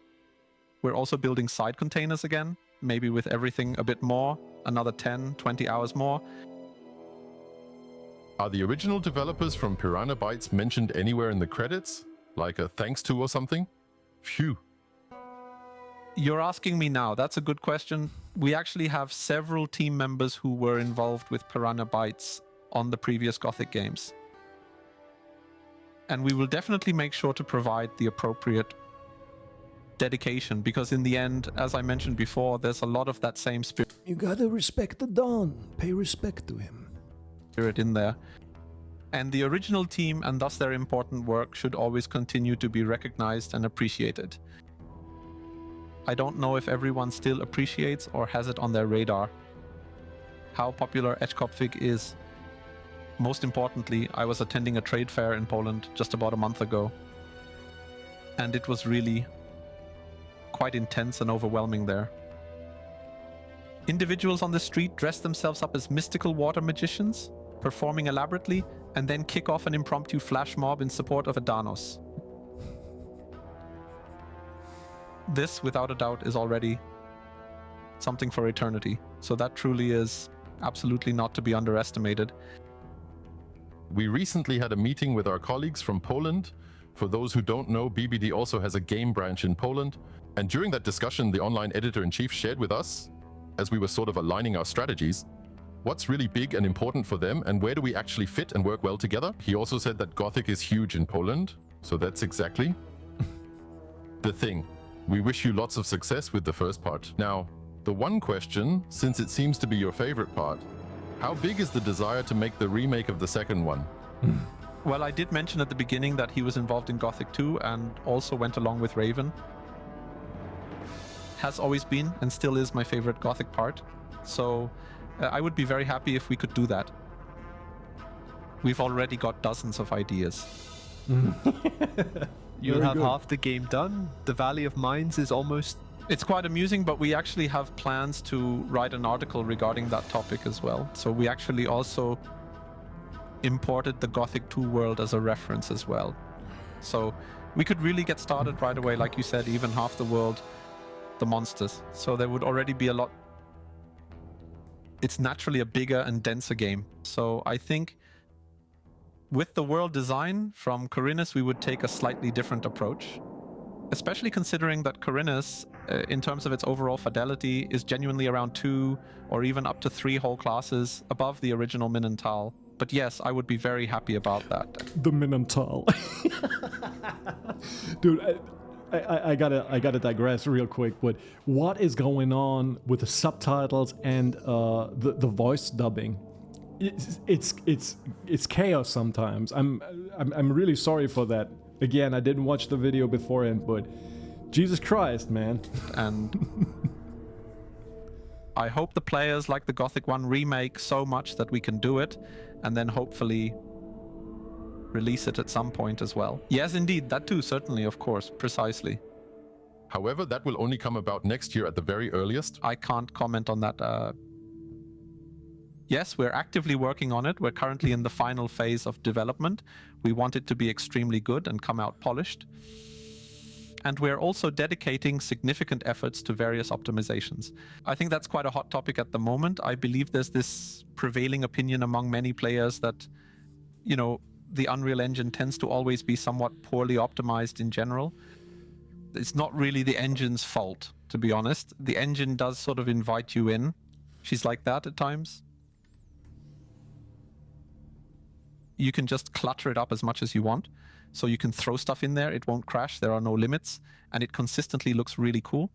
We're also building side containers again, maybe with everything a bit more, another 10, 20 hours more. Are the original developers from Piranha Bytes mentioned anywhere in the credits? Like a thanks to or something? Phew. You're asking me now. That's a good question. We actually have several team members who were involved with Piranha Bytes on the previous Gothic games. And we will definitely make sure to provide the appropriate dedication, because in the end, as I mentioned before, there's a lot of that same spirit. You gotta respect the Don. Pay respect to him. In there. And the original team, and thus their important work, should always continue to be recognized and appreciated. I don't know if everyone still appreciates or has it on their radar how popular Edgekopfig is. Most importantly, I was attending a trade fair in Poland just about a month ago, and it was really quite intense and overwhelming there. Individuals on the street dress themselves up as mystical water magicians, performing elaborately, and then kick off an impromptu flash mob in support of Adanos. This, without a doubt, is already something for eternity. So that truly is absolutely not to be underestimated. We recently had a meeting with our colleagues from Poland. For those who don't know, BBD also has a game branch in Poland. And during that discussion, the online editor-in-chief shared with us, as we were sort of aligning our strategies, what's really big and important for them, and where do we actually fit and work well together? He also said that Gothic is huge in Poland, so that's exactly the thing. We wish you lots of success with the first part. Now, the one question, since it seems to be your favorite part, how big is the desire to make the remake of the second one? Well, I did mention at the beginning that he was involved in Gothic 2 and also went along with Raven. Has always been and still is my favorite Gothic part. So I would be very happy if we could do that. We've already got dozens of ideas. You'll have half the game done. The Valley of Mines is almost... It's quite amusing, but we actually have plans to write an article regarding that topic as well. So we actually also imported the Gothic 2 world as a reference as well. So we could really get started right away, like you said, even half the world, the monsters. So there would already be a lot. It's naturally a bigger and denser game. So I think with the world design from Corinus, we would take a slightly different approach, especially considering that Corinus, in terms of its overall fidelity, is genuinely around 2 or even up to 3 whole classes above the original Minental. But yes, I would be very happy about that. The Minental. Dude, I gotta digress real quick, but what is going on with the subtitles and the voice dubbing? it's chaos sometimes. I'm really sorry for that. Again, I didn't watch the video beforehand, but Jesus Christ, man. And I hope the players like the Gothic 1 remake so much that we can do it, and then hopefully release it at some point as well. Yes, indeed, that too, certainly, of course, precisely. However, that will only come about next year at the very earliest. I can't comment on that. Yes, we're actively working on it. We're currently in the final phase of development. We want it to be extremely good and come out polished. And we're also dedicating significant efforts to various optimizations. I think that's quite a hot topic at the moment. I believe there's this prevailing opinion among many players that, you know, the Unreal Engine tends to always be somewhat poorly optimized in general. It's not really the engine's fault, to be honest. The engine does sort of invite you in. She's like that at times. You can just clutter it up as much as you want. So you can throw stuff in there, it won't crash, there are no limits, and it consistently looks really cool.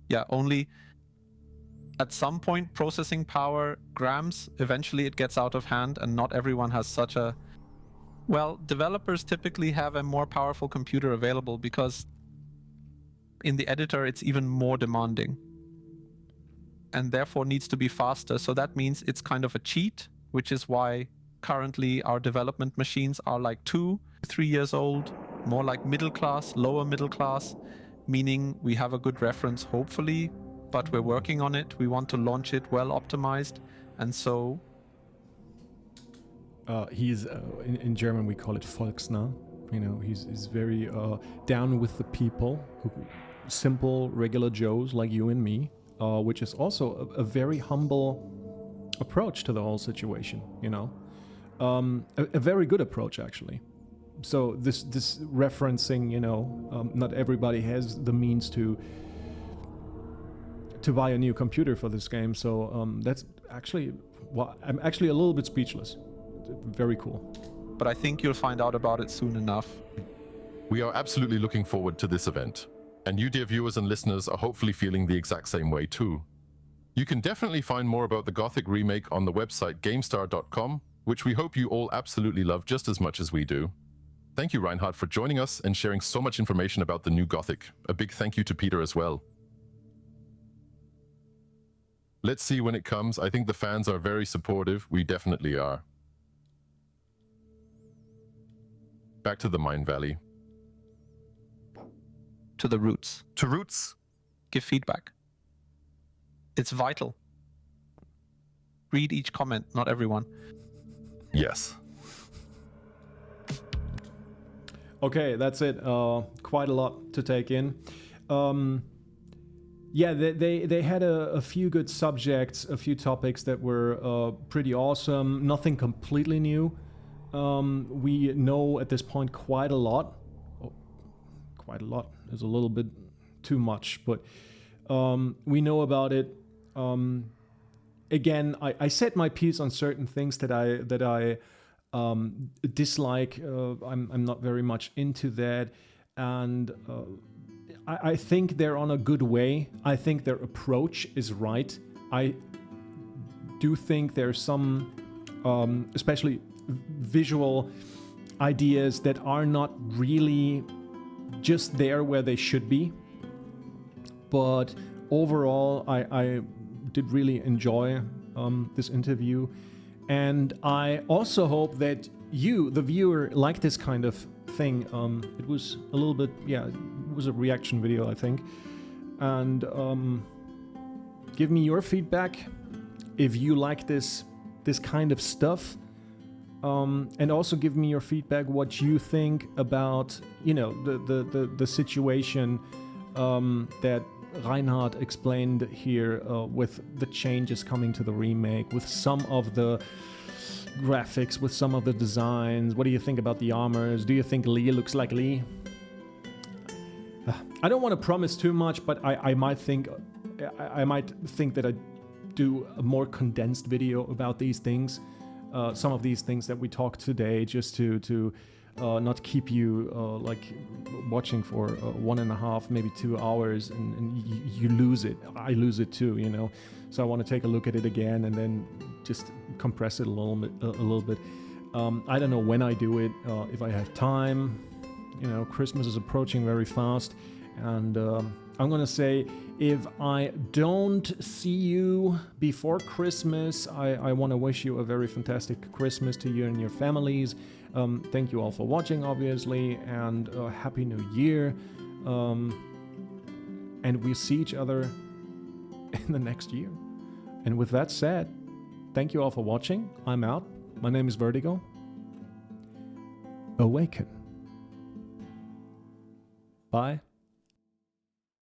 Yeah, only at some point processing power grams, eventually it gets out of hand, and not everyone has such a... Well, developers typically have a more powerful computer available because in the editor it's even more demanding and therefore needs to be faster. So that means it's kind of a cheat, which is why currently our development machines are like 2-3 years old, more like middle class, lower middle class, meaning we have a good reference hopefully, but we're working on it. We want to launch it well optimized, and so he's in German we call it Volksnah. You know, he's very down with the people, simple regular Joes like you and me, which is also a very humble approach to the whole situation. You know, a very good approach actually. So this referencing, you know, not everybody has the means to buy a new computer for this game. So that's actually, well, I'm actually a little bit speechless. Very cool. But I think you'll find out about it soon enough. We are absolutely looking forward to this event. And you, dear viewers and listeners, are hopefully feeling the exact same way too. You can definitely find more about the Gothic remake on the website Gamestar.com, which we hope you all absolutely love just as much as we do. Thank you, Reinhard, for joining us and sharing so much information about the new Gothic. A big thank you to Peter as well. Let's see when it comes. I think the fans are very supportive. We definitely are. Back to the Mind Valley. To the roots. To roots. Give feedback. It's vital. Read each comment, not everyone. Yes. Okay, that's it. Quite a lot to take in. Yeah, they had a few good subjects, a few topics that were pretty awesome. Nothing completely new. We know at this point quite a lot. Oh, quite a lot is a little bit too much, but we know about it. Again, I said my piece on certain things that I dislike. I'm not very much into that, and I think they're on a good way. I think their approach is right. I do think there's some, especially visual ideas that are not really just there where they should be. But overall, I did really enjoy this interview. And I also hope that you, the viewer, like this kind of thing. It was a little bit, yeah, it was a reaction video, I think. And give me your feedback if you like this kind of stuff. And also give me your feedback what you think about, you know, the situation that Reinhard explained here with the changes coming to the remake, with some of the graphics, with some of the designs. What do you think about the armors? Do you think Lee looks like Lee? I don't want to promise too much, but I might think that I do a more condensed video about these things. Some of these things that we talked today, just to not keep you like watching for 1.5, maybe 2 hours, and you lose it. I lose it too, you know. So I want to take a look at it again and then just compress it a little bit. I don't know when I do it, if I have time. You know, Christmas is approaching very fast, and I'm gonna say, if I don't see you before Christmas, I want to wish you a very fantastic Christmas to you and your families. Thank you all for watching, obviously, and Happy New Year. And we'll see each other in the next year. And with that said, thank you all for watching. I'm out. My name is Vertigo. Awaken. Bye.